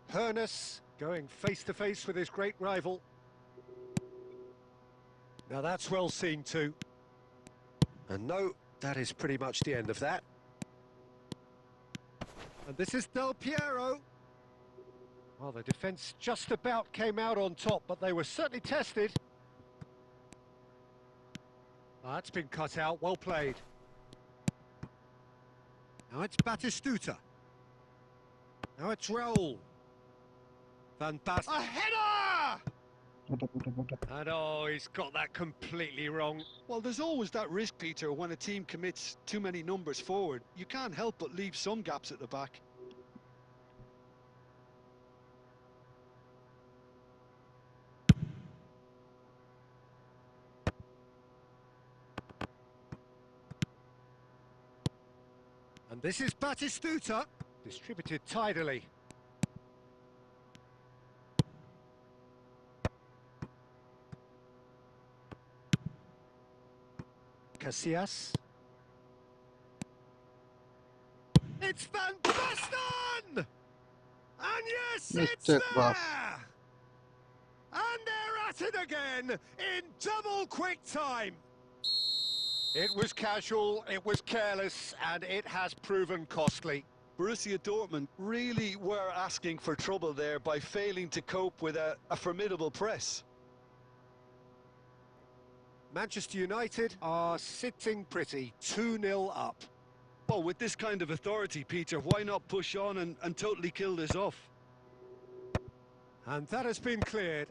Hernus going face-to-face with his great rival. Now that's well seen too. And no, that is pretty much the end of that. And this is Del Piero. Well, the defence just about came out on top, but they were certainly tested. That's been cut out, well played. Now it's Batistuta. Now it's Raul. Van Basten. A header! And oh, he's got that completely wrong. Well, there's always that risk, Peter, when a team commits too many numbers forward. You can't help but leave some gaps at the back. And this is Batistuta, distributed tidily. Casillas. It's Van Basten! And yes, it's there! And they're at it again in double quick time. It was casual, it was careless, and it has proven costly. Borussia Dortmund really were asking for trouble there by failing to cope with a formidable press. Manchester United are sitting pretty, 2-0 up. Well, with this kind of authority, Peter, why not push on and totally kill this off? And that has been cleared.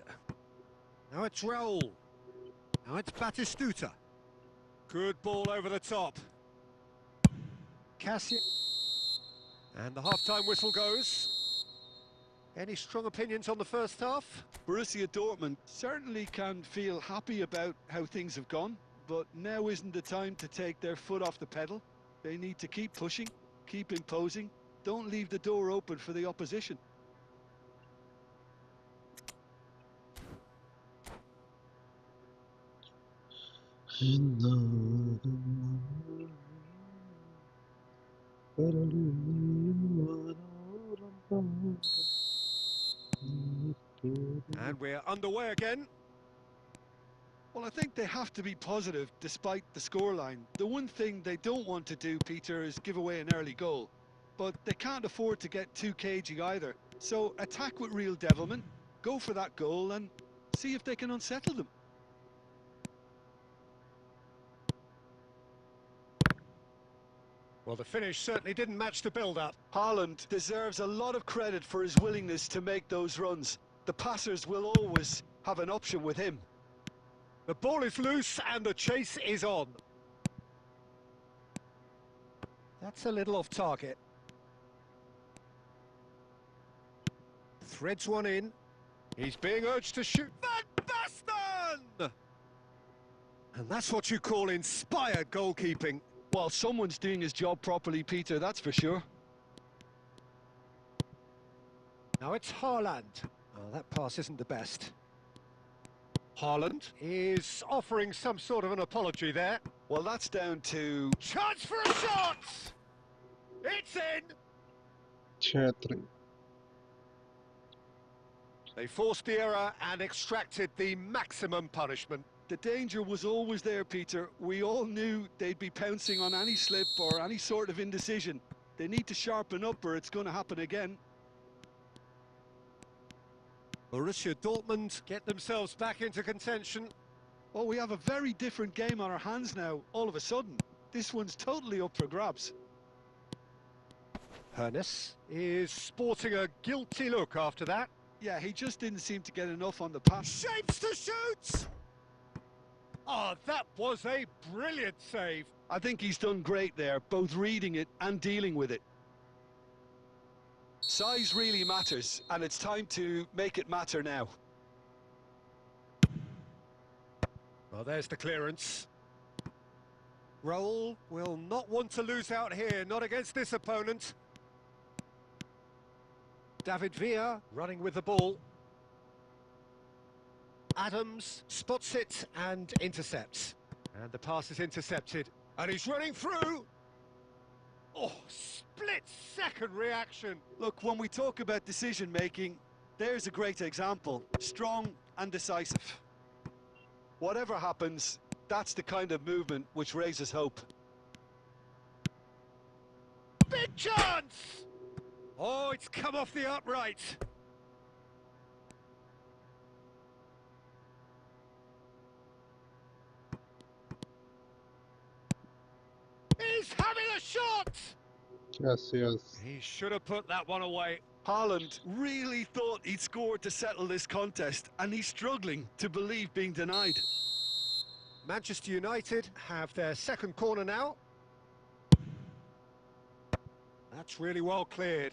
Now it's Raul. Now it's Batistuta. Good ball over the top. Cassia. And the half-time whistle goes. Any strong opinions on the first half? Borussia Dortmund certainly can feel happy about how things have gone, but now isn't the time to take their foot off the pedal. They need to keep pushing, keep imposing, don't leave the door open for the opposition. And we're underway again. Well, I think they have to be positive despite the scoreline. The one thing they don't want to do, Peter, is give away an early goal. But they can't afford to get too cagey either. So attack with real devilment, go for that goal and see if they can unsettle them. Well, the finish certainly didn't match the build-up. Haaland deserves a lot of credit for his willingness to make those runs. The passers will always have an option with him. The ball is loose and the chase is on. That's a little off target. Threads one in. He's being urged to shoot. Van Basten! And that's what you call inspired goalkeeping. Well, someone's doing his job properly, Peter, that's for sure. Now it's Haaland. Oh, that pass isn't the best. Haaland is offering some sort of an apology there. Well, that's down to... Chance for a shot! It's in! Chetri. They forced the error and extracted the maximum punishment. The danger was always there, Peter. We all knew they'd be pouncing on any slip or any sort of indecision. They need to sharpen up or it's going to happen again. Borussia Dortmund get themselves back into contention. Oh, we have a very different game on our hands now, all of a sudden. This one's totally up for grabs. Hernes is sporting a guilty look after that. Yeah, he just didn't seem to get enough on the pass. Shapes to shoot! Oh, that was a brilliant save. I think he's done great there, both reading it and dealing with it. Size really matters, and it's time to make it matter now. Well, there's the clearance. Raul will not want to lose out here, not against this opponent. David Villa running with the ball. Adams spots it and intercepts. And the pass is intercepted. And he's running through. Oh, split-second reaction. Look, when we talk about decision-making, there's a great example. Strong and decisive. Whatever happens, that's the kind of movement which raises hope. Big chance! Oh, it's come off the upright. He's having a shot! Yes, yes. He should have put that one away. Haaland really thought he'd scored to settle this contest, and he's struggling to believe being denied. Manchester United have their second corner now. That's really well cleared.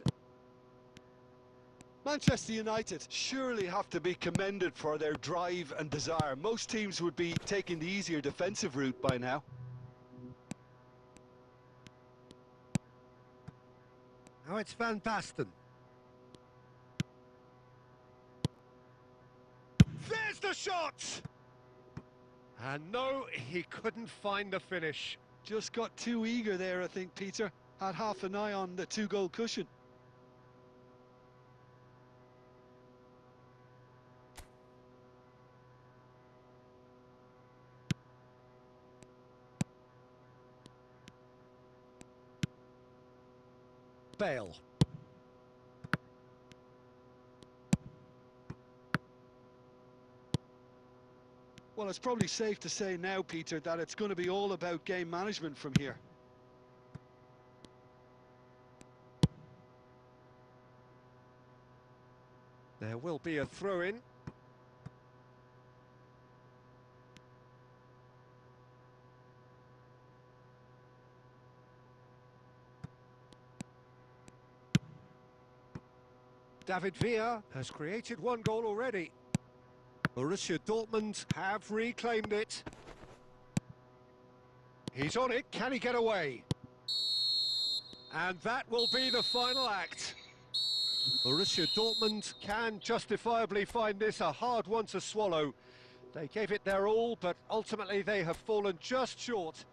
Manchester United surely have to be commended for their drive and desire. Most teams would be taking the easier defensive route by now. Now it's Van Basten. There's the shot! And no, he couldn't find the finish. Just got too eager there, I think, Peter. Had half an eye on the two-goal cushion. Bale. Well, it's probably safe to say now, Peter, that it's going to be all about game management from here. There will be a throw-in. David Villa has created one goal already. Borussia Dortmund have reclaimed it. He's on it, can he get away? And that will be the final act. Borussia Dortmund can justifiably find this a hard one to swallow. They gave it their all, but ultimately they have fallen just short.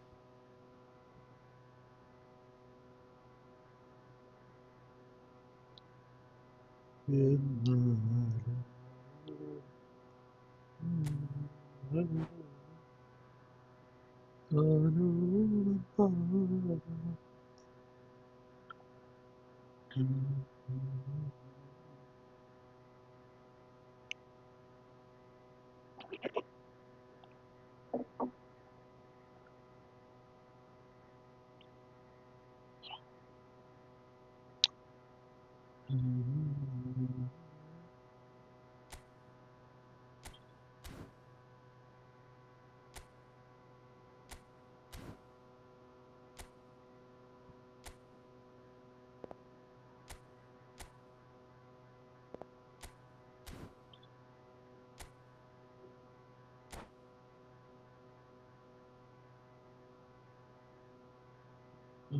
Hello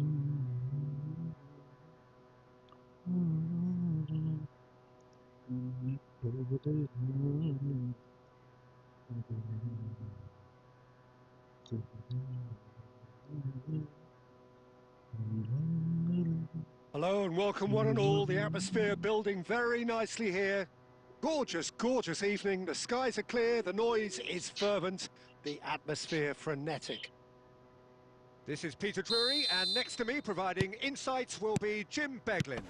and welcome one and all. The atmosphere building very nicely here. Gorgeous, gorgeous evening. The skies are clear, the noise is fervent, the atmosphere frenetic. This is Peter Drury, and next to me providing insights will be Jim Beglin.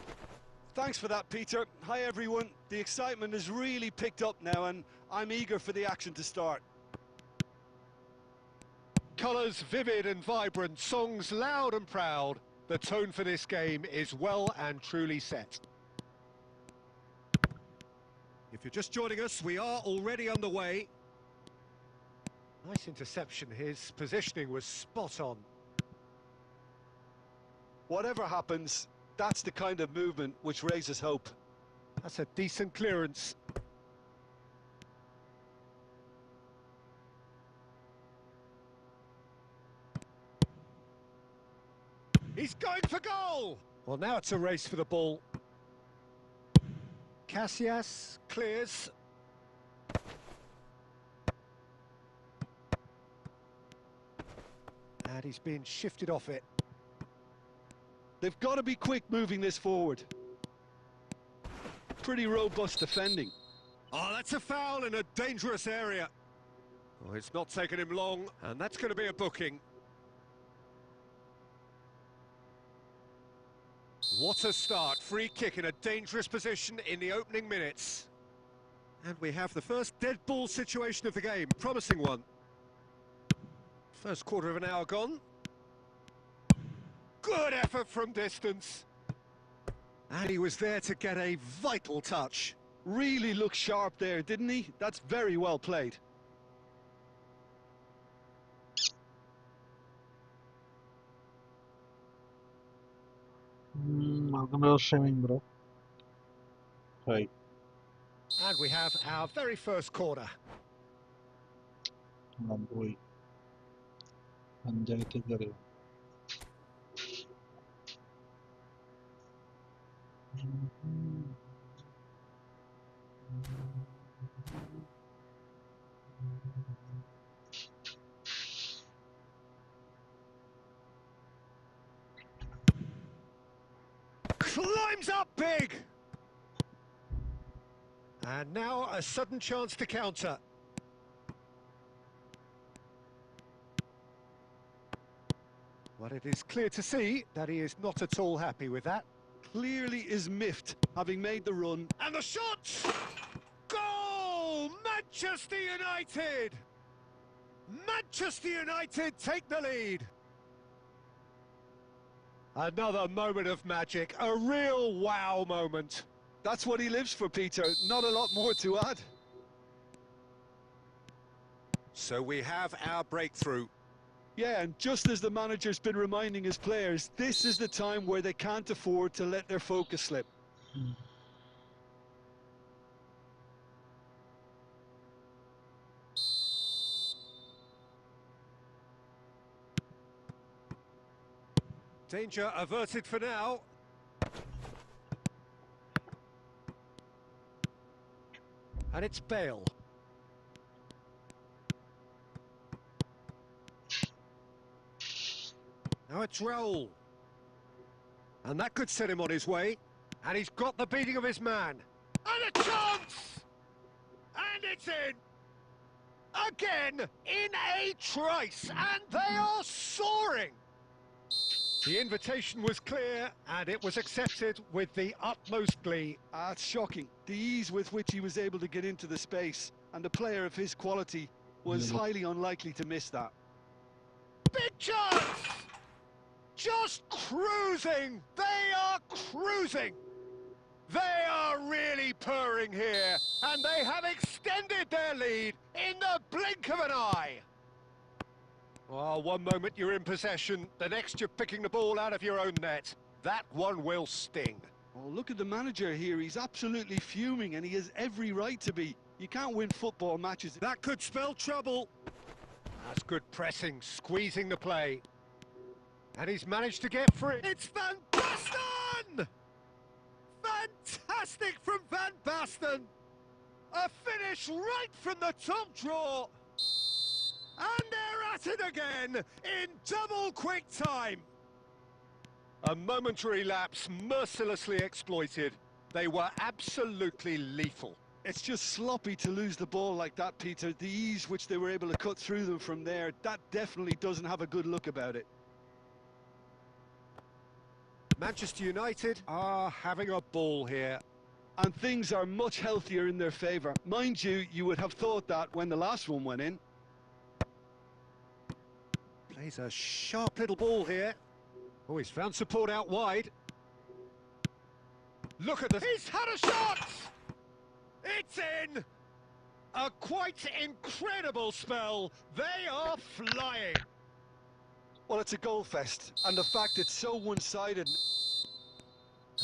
Thanks for that, Peter. Hi, everyone. The excitement has really picked up now, and I'm eager for the action to start. Colours vivid and vibrant, songs loud and proud. The tone for this game is well and truly set. If you're just joining us, we are already underway. Nice interception. His positioning was spot on. Whatever happens, that's the kind of movement which raises hope. That's a decent clearance. He's going for goal! Well, now it's a race for the ball. Casillas clears. And he's been shifted off it. They've got to be quick moving this forward. Pretty robust defending. Oh, that's a foul in a dangerous area. Oh, it's not taken him long, and that's going to be a booking. What a start. Free kick in a dangerous position in the opening minutes. And we have the first dead ball situation of the game. Promising one. First quarter of an hour gone. Good effort from distance. And he was there to get a vital touch. Really looked sharp there, didn't he? That's very well played. Welcome to streaming, bro. Hi. And we have our very first corner. Boy. Panjayati kare. Climbs up big! And now a sudden chance to counter. Well, it is clear to see that he is not at all happy with that. Clearly is miffed, having made the run. And the shot! Goal! Manchester United! Manchester United take the lead. Another moment of magic, a real wow moment. That's what he lives for, Peter. Not a lot more to add. So we have our breakthrough. Yeah, and just as the manager's been reminding his players, this is the time where they can't afford to let their focus slip. Danger averted for now. And it's Bale. Now it's Raul. And that could set him on his way. And he's got the beating of his man. And a chance! And it's in! Again, in a trice, and they are soaring! The invitation was clear, and it was accepted with the utmost glee. It's shocking. The ease with which he was able to get into the space, and a player of his quality was highly unlikely to miss that. Big chance! Just cruising! They are cruising! They are really purring here, and they have extended their lead in the blink of an eye. Well, one moment you're in possession, the next you're picking the ball out of your own net. That one will sting. Oh, look at the manager here. He's absolutely fuming, and he has every right to be. You can't win football matches. That could spell trouble. That's good pressing, squeezing the play. And he's managed to get free. It's Van Basten! Fantastic from Van Basten! A finish right from the top draw. And they're at it again in double quick time. A momentary lapse mercilessly exploited. They were absolutely lethal. It's just sloppy to lose the ball like that, Peter. The ease which they were able to cut through them from there, that definitely doesn't have a good look about it. Manchester United are having a ball here. And things are much healthier in their favour. Mind you, you would have thought that when the last one went in. Plays a sharp little ball here. Oh, he's found support out wide. Look at the... He's had a shot! It's in! A quite incredible spell. They are flying. Well, it's a goal fest, and the fact it's so one-sided.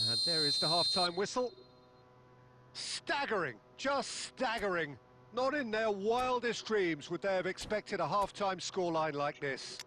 And there is the half-time whistle. Staggering, just staggering. Not in their wildest dreams would they have expected a half-time scoreline like this.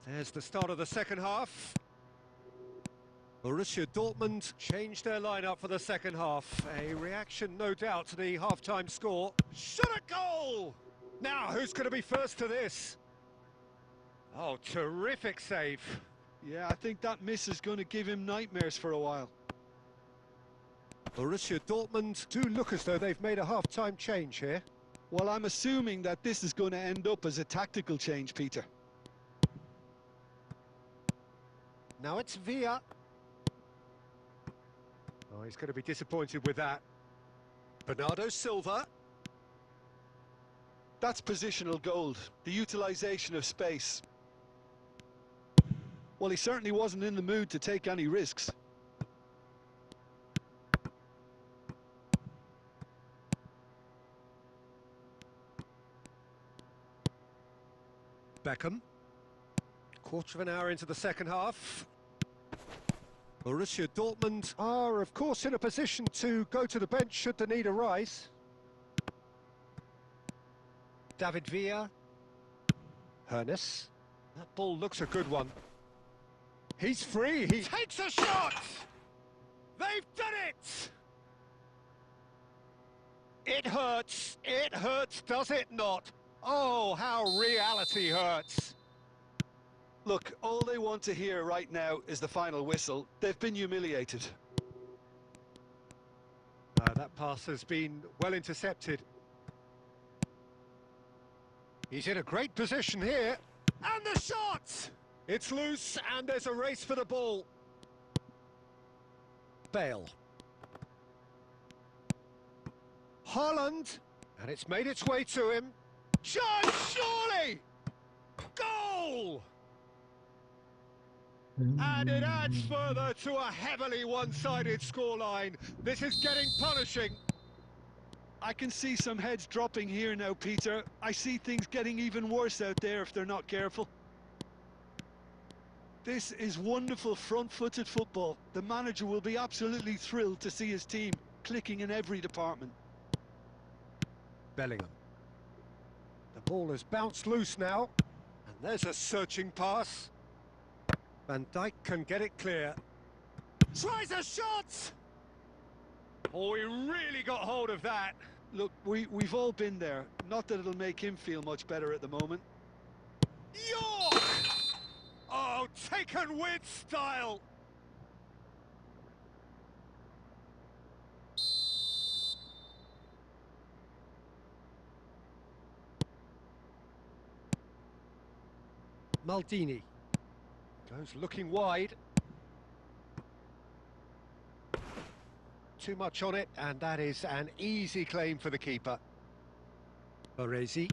There's the start of the second half. Borussia Dortmund changed their lineup for the second half. A reaction, no doubt, to the half-time score. Shot a goal! Now, who's going to be first to this? Oh, terrific save. Yeah, I think that miss is going to give him nightmares for a while. Borussia Dortmund do look as though they've made a half-time change here. Well, I'm assuming that this is going to end up as a tactical change, Peter. Now it's Villa. Oh, he's going to be disappointed with that. Bernardo Silva. That's positional gold, the utilisation of space. Well, he certainly wasn't in the mood to take any risks. Beckham. Quarter of an hour into the second half. Borussia Dortmund are, of course, in a position to go to the bench should the need arise. David Villa. Hernes. That ball looks a good one. He's free. He takes a shot! They've done it! It hurts. It hurts, does it not? Oh, how reality hurts. Look, all they want to hear right now is the final whistle. They've been humiliated. That pass has been well intercepted. He's in a great position here. And the shot! It's loose and there's a race for the ball. Bale. Haaland. And it's made its way to him. Chance, surely! Goal! And it adds further to a heavily one-sided scoreline. This is getting punishing. I can see some heads dropping here now, Peter. I see things getting even worse out there if they're not careful. This is wonderful front-footed football. The manager will be absolutely thrilled to see his team clicking in every department. Bellingham. The ball has bounced loose now. And there's a searching pass. Van Dijk can get it clear. Tries a shot! Oh, he really got hold of that. Look, we've all been there. Not that it'll make him feel much better at the moment. York! Oh, taken with style. Maldini. Goes looking wide. too much on it, and that is an easy claim for the keeper. Baresi.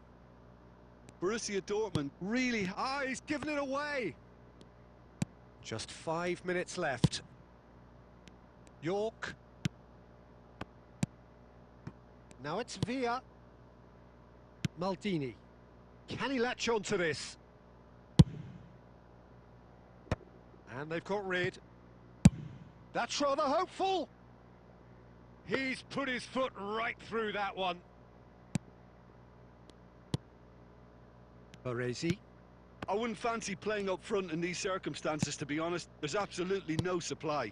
Borussia Dortmund really... He's given it away! Just 5 minutes left. York. Now it's Villa. Maldini. Can he latch on to this? And they've got rid. That's rather hopeful. He's put his foot right through that one. Baresi. I wouldn't fancy playing up front in these circumstances, to be honest. There's absolutely no supply.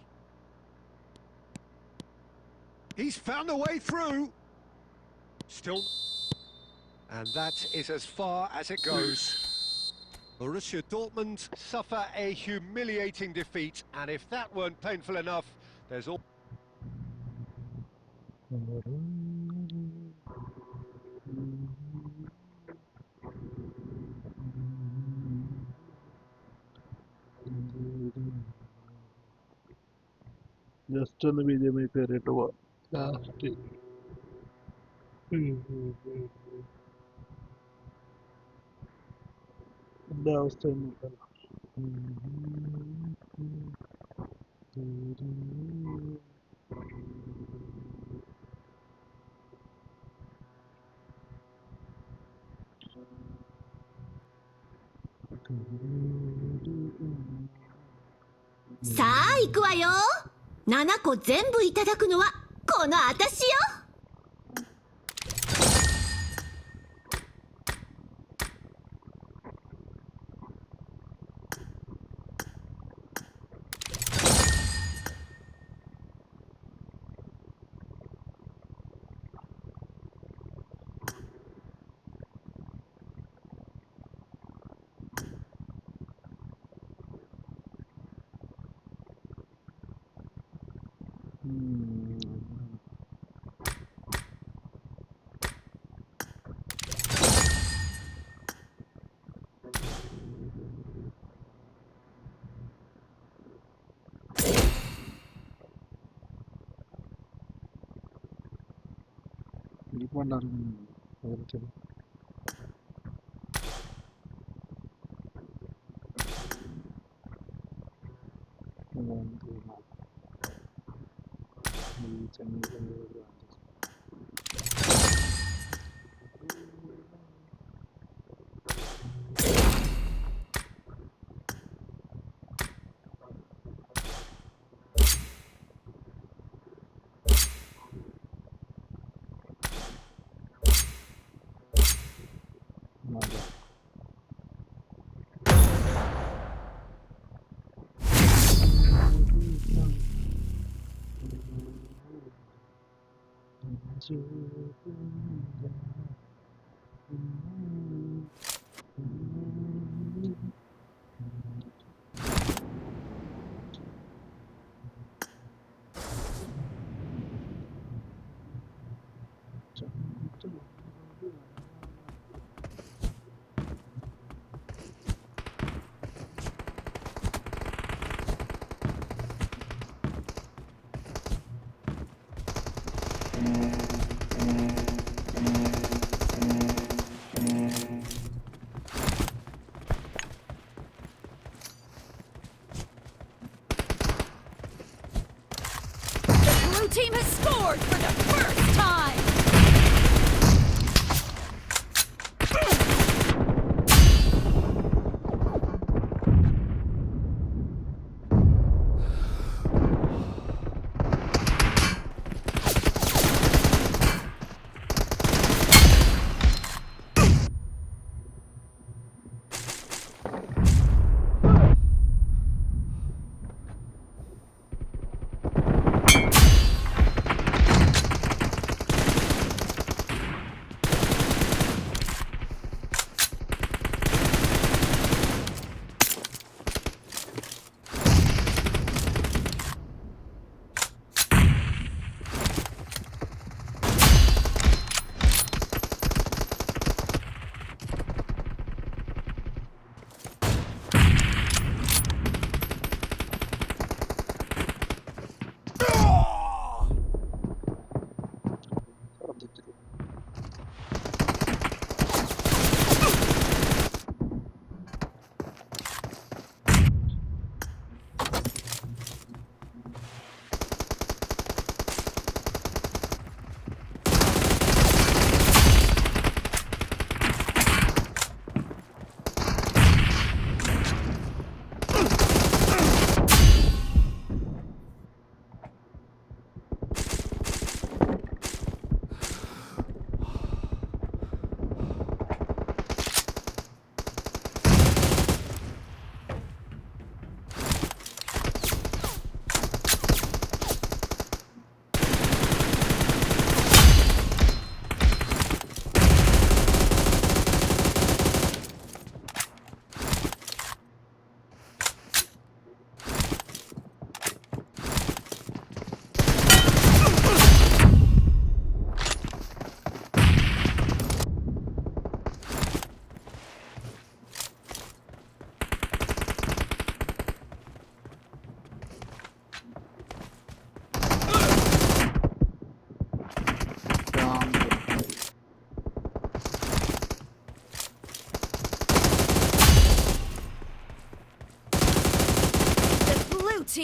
He's found a way through. Still. And that is as far as it goes. Borussia Dortmund suffer a humiliating defeat, and if that weren't painful enough, there's all... just ഒന്ന് BGMI കയറിയിട്ട് പോവാം last. എന്താ അവസ്ഥ നോക്കാം.さあ行くわよ。7個全部いただくのはこのあたしよ。Team has scored for the first time!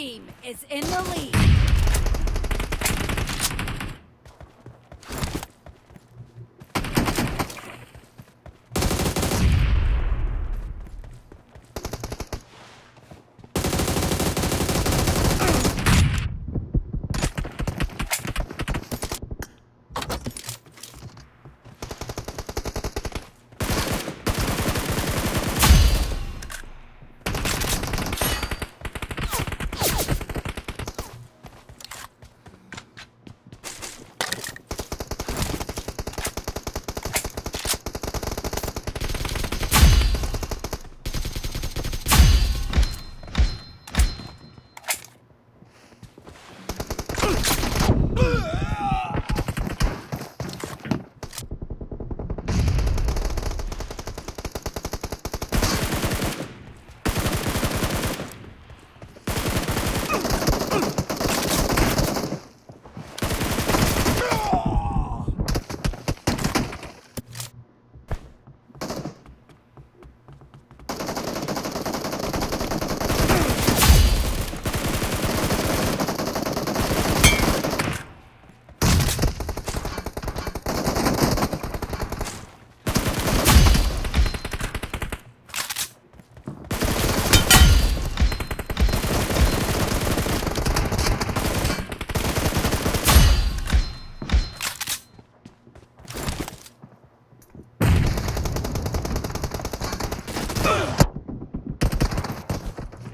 team is in the lead.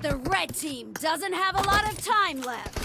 The red team doesn't have a lot of time left.